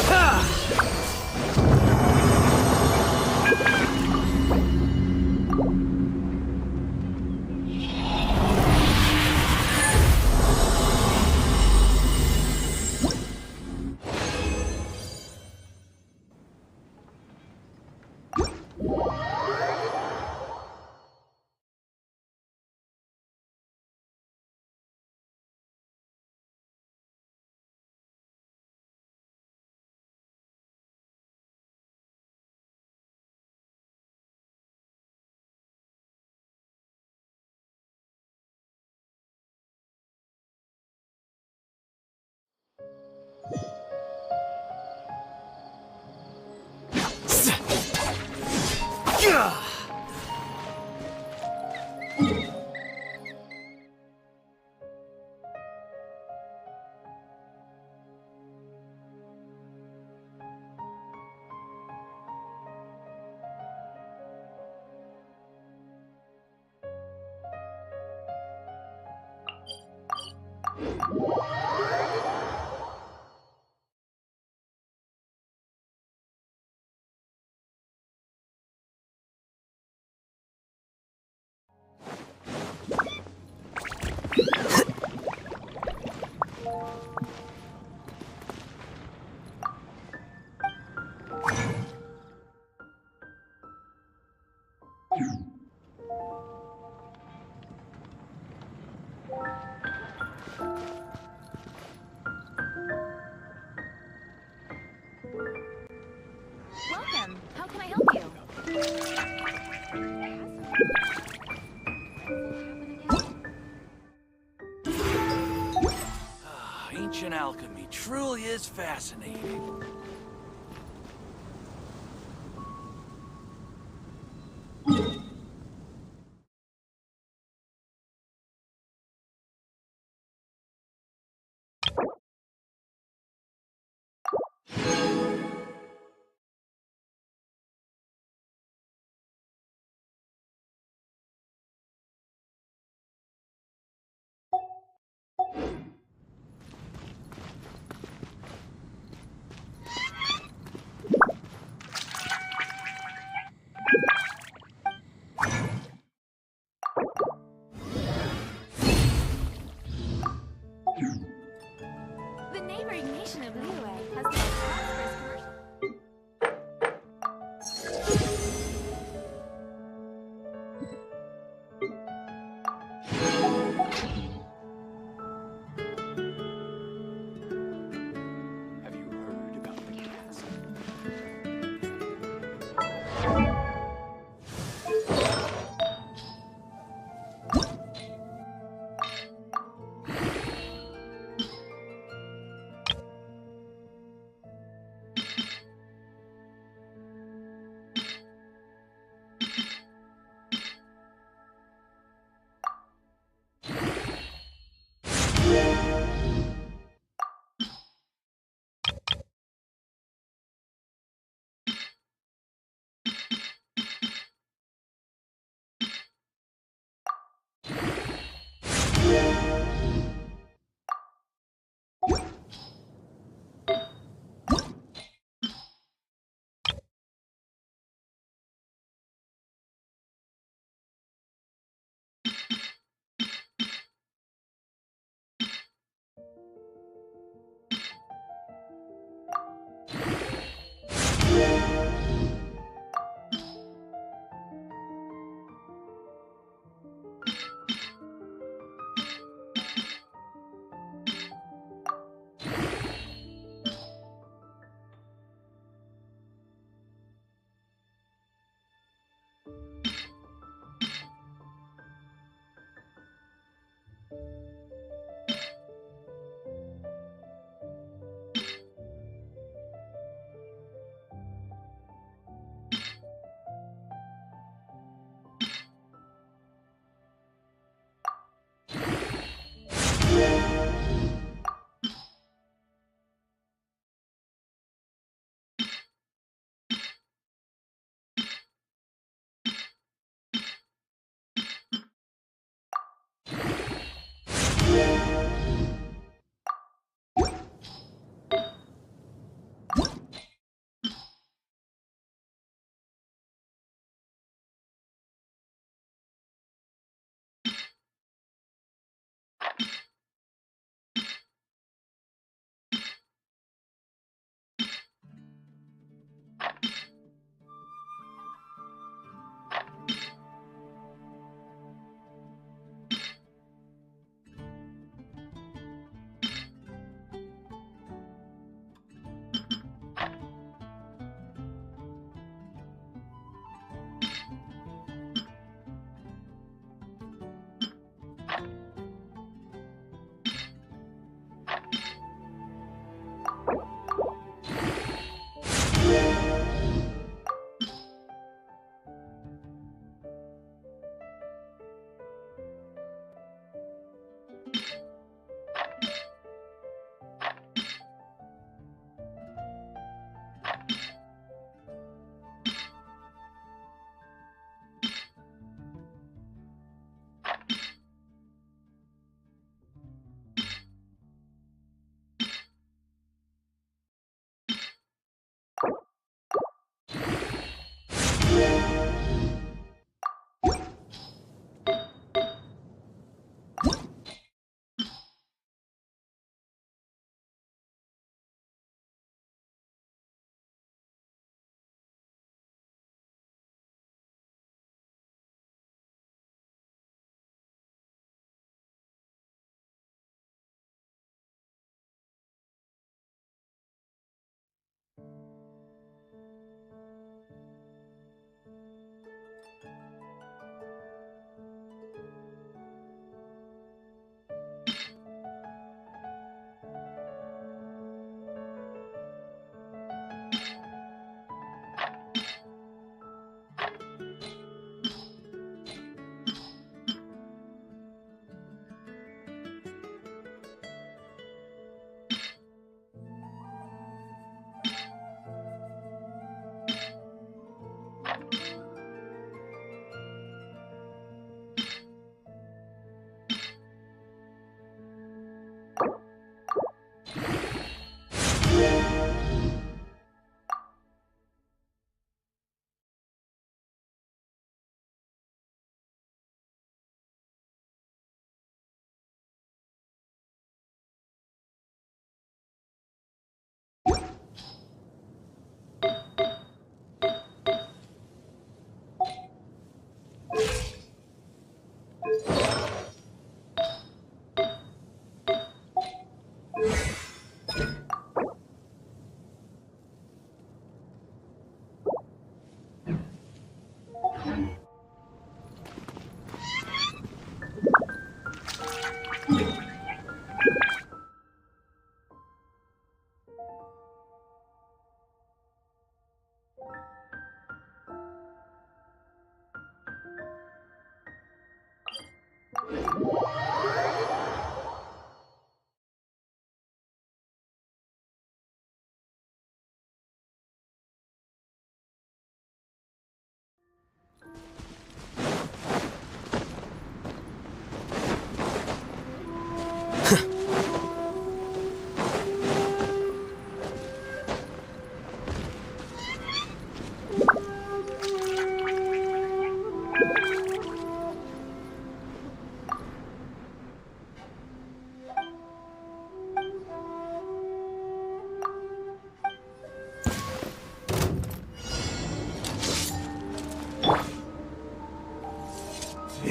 Ha! Welcome. How can I help you? Ancient alchemy truly is fascinating.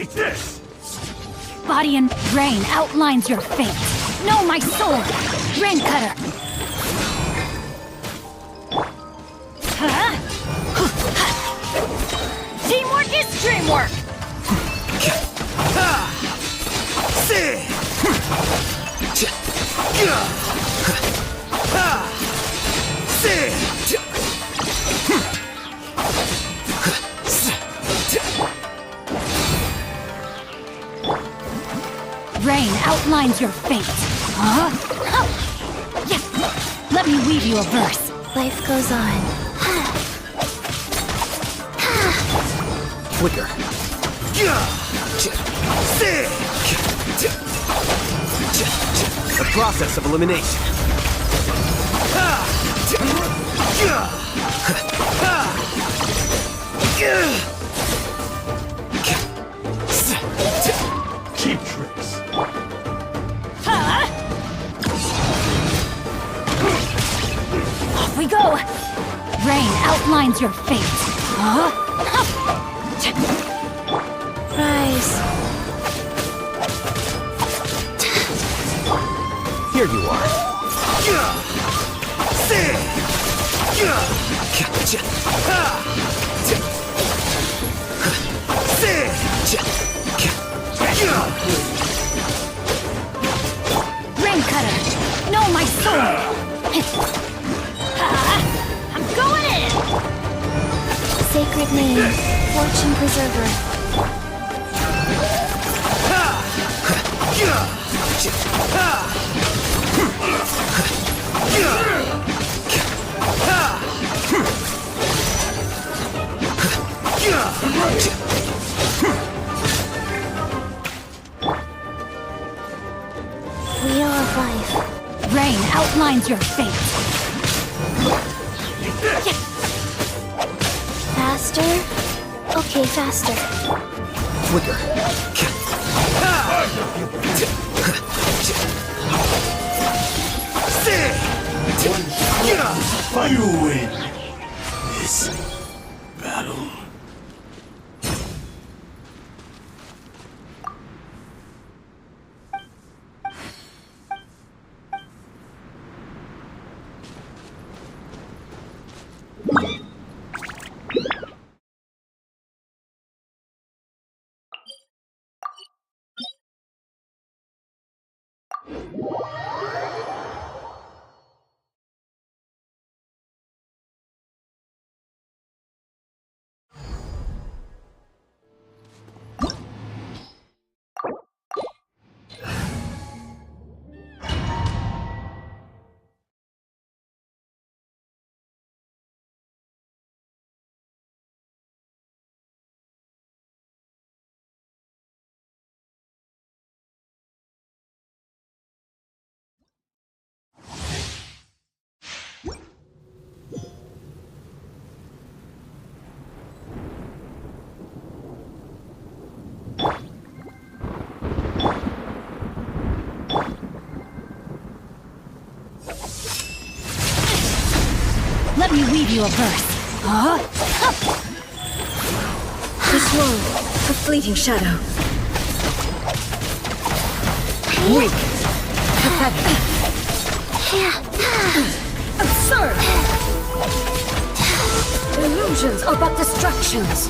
Eat this! Body and brain outlines your fate. Know my sword! Rain Cutter! Teamwork is dreamwork! Rain outlines your fate. Let me weave you a verse. Life goes on. Flicker. The process of elimination. Cheap tricks. Off we go! Rain outlines your fate. Rise. Here you are. Rain Cutter, know my sword! I'm going in! Sacred name, Fortune Preserver. Wheel of Life. Rain outlines your fate. Faster? Okay, faster. Flicker. You win this battle. Let me weave you a verse. This world, a fleeting shadow. Weak. Pathetic. Absurd. Illusions are but distractions.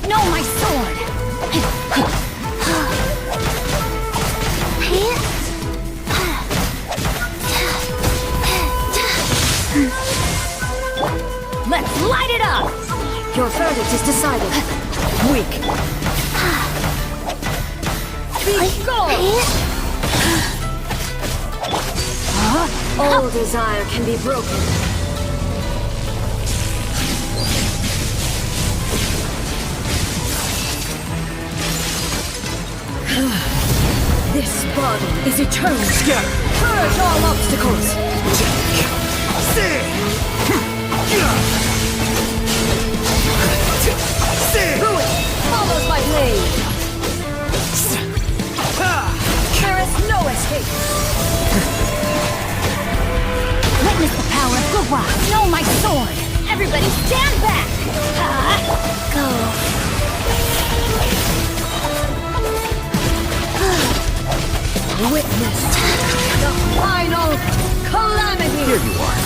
Know my sword! Let's light it up! Your verdict is decided. Weak. Be gone! All desire can be broken. This body is eternal. Scatter! Purge all obstacles! Ruin follows my blade! There is no escape! Everybody stand back! Go. Witness the final calamity! Here you are.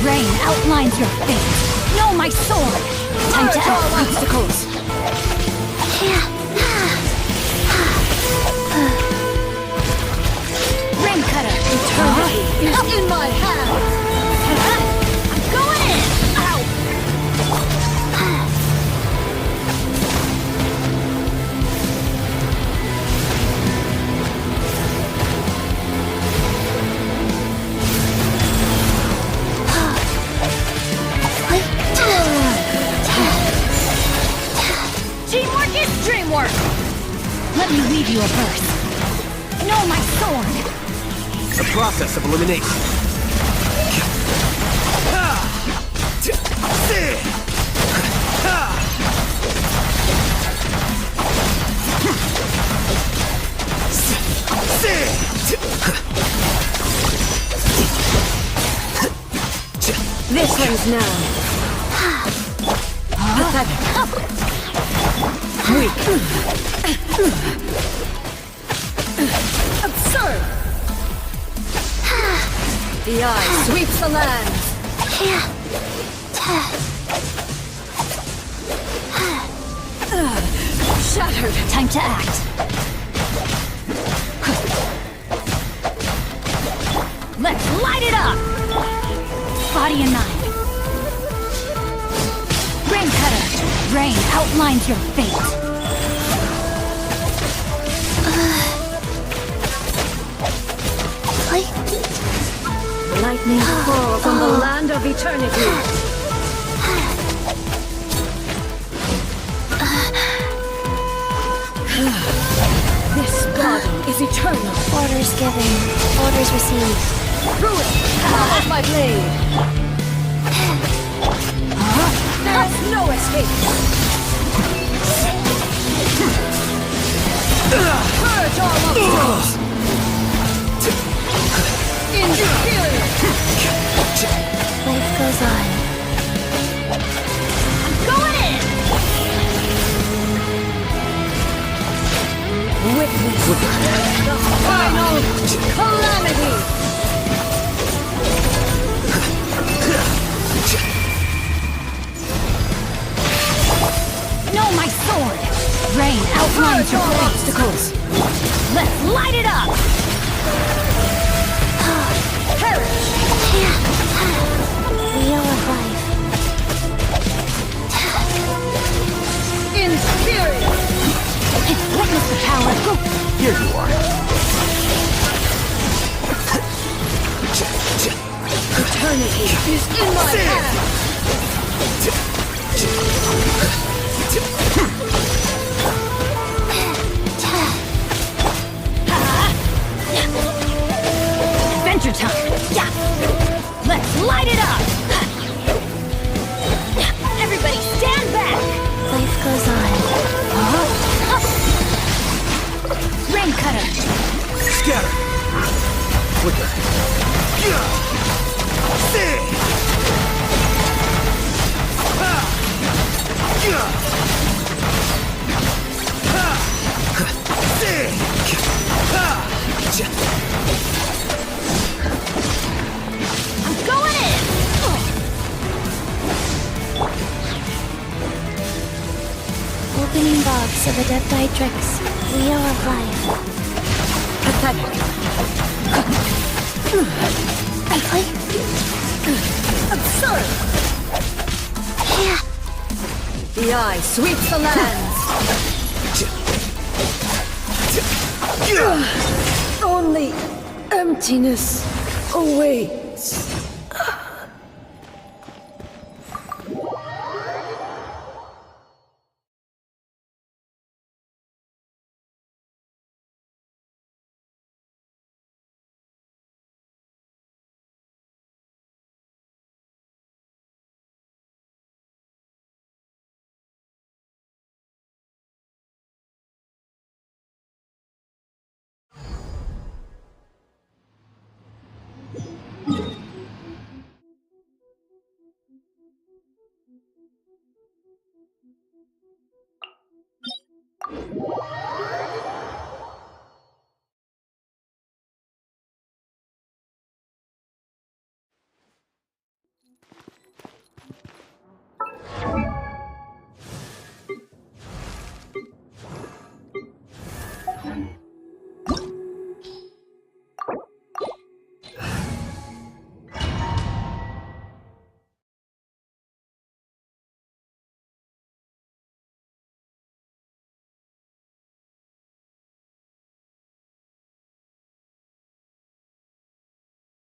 Rain outlines your fate. Know my sword. Time to act. Obstacles. Rain cutter. Eternity is in my hands! I'm going in. Ow. Teamwork is dreamwork! Let me read you a verse. Know my sword. The process of elimination. This ends now. Pathetic. Weak. Absurd! The eye sweeps the land. Shattered. Time to act. Let's light it up! Body and mind. Rain cutter. Rain outlines your fate. Lightning falls on the land of eternity. This body is eternal. Orders given. Orders received. Through it! Of my blade! There's no escape! Purge all obstacles! Inferior! Life goes on. I'm going in! Witness the final calamity! Know my sword. Rain outlines your obstacles. Let's light it up. Perish! Wheel of life. Inferior! Witness the power. Here you are. Eternity is in my hands! Adventure time. Yeah. Let's light it up. Everybody stand back. Life goes on. Rain cutter. Scatter. Flicker. I'm going in! Opening box of Adepti Tricks. Wheel of life. Pathetic. Absurd! The eye sweeps the lands! Only emptiness awaits.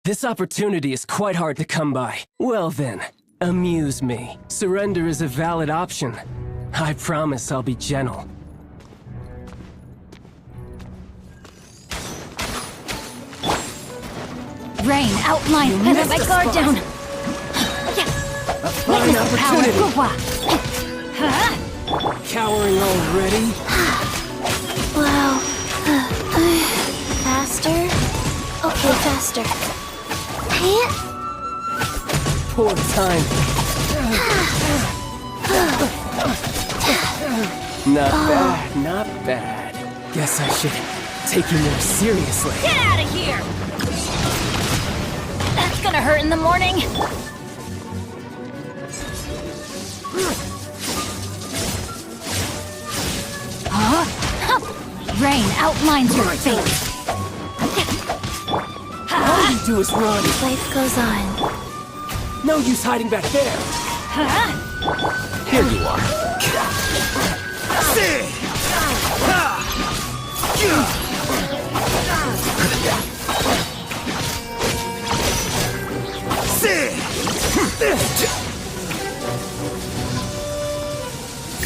This opportunity is quite hard to come by. Well then, amuse me. Surrender is a valid option. I promise I'll be gentle. Rain, outline, and let my guard down. A fine opportunity. Huh? Cowering already? Wow. Faster? Okay, faster. Poor time. Not bad, not bad. Guess I should take you more seriously. Get out of here! That's gonna hurt in the morning. Huh? Rain outlines your face. All you do is run. Life goes on. No use hiding back there. Here you are.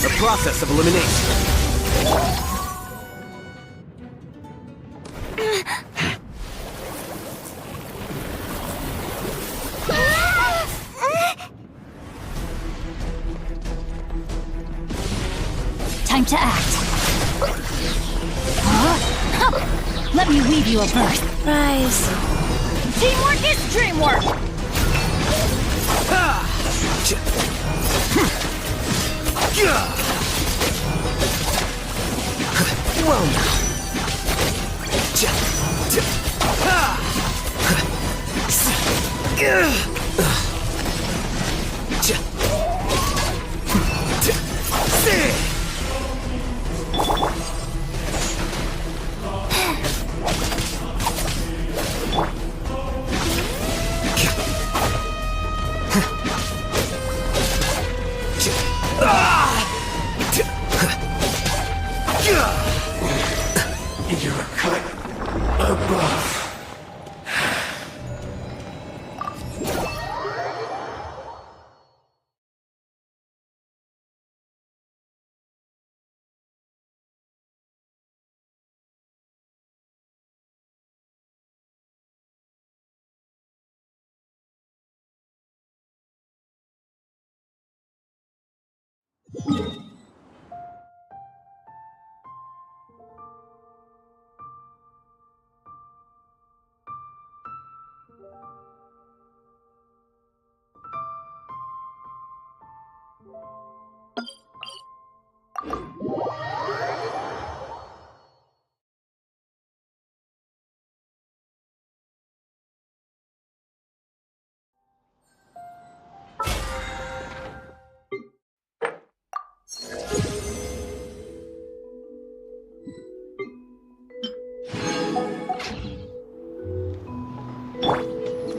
The process of elimination. Time to act. Huh? Let me weave you a verse. Rise. Teamwork is dreamwork! Well now. You're cut above.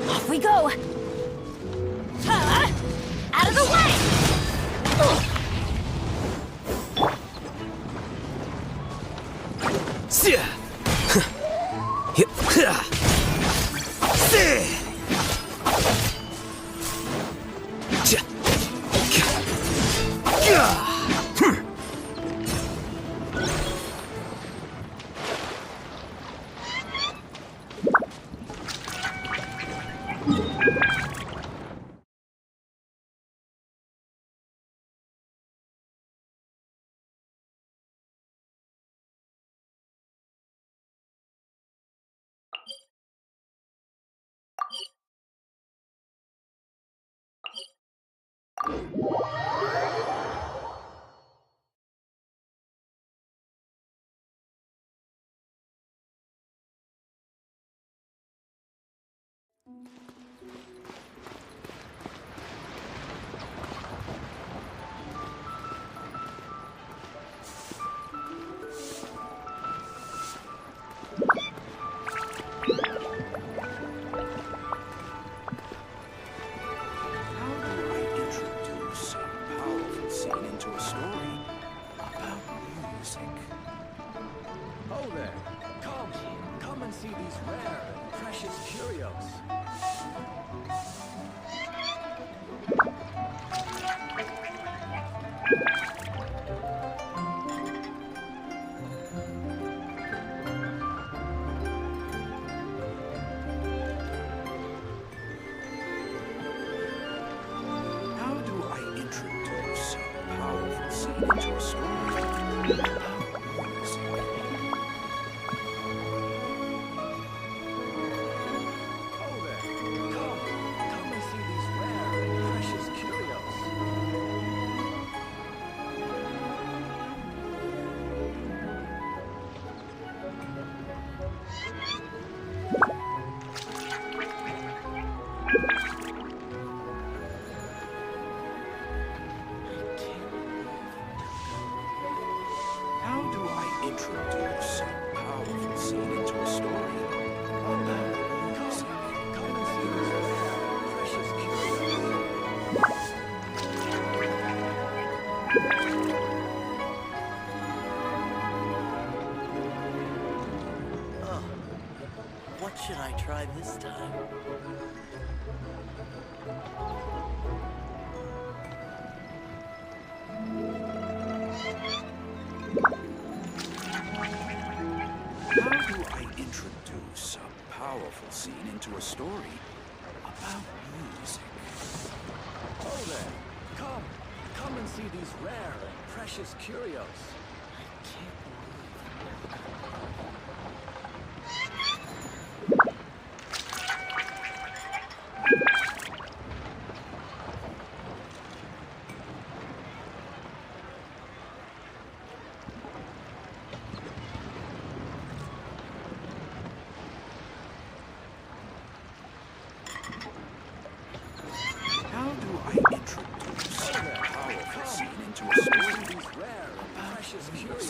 Off we go! Out of the way! Ho there! Come and see these rare and precious curios. I try this time? How do I introduce a powerful scene into a story about music? Oh there! Come and see these rare and precious curios. How do I introduce a powerful scene into a story These rare and precious curios.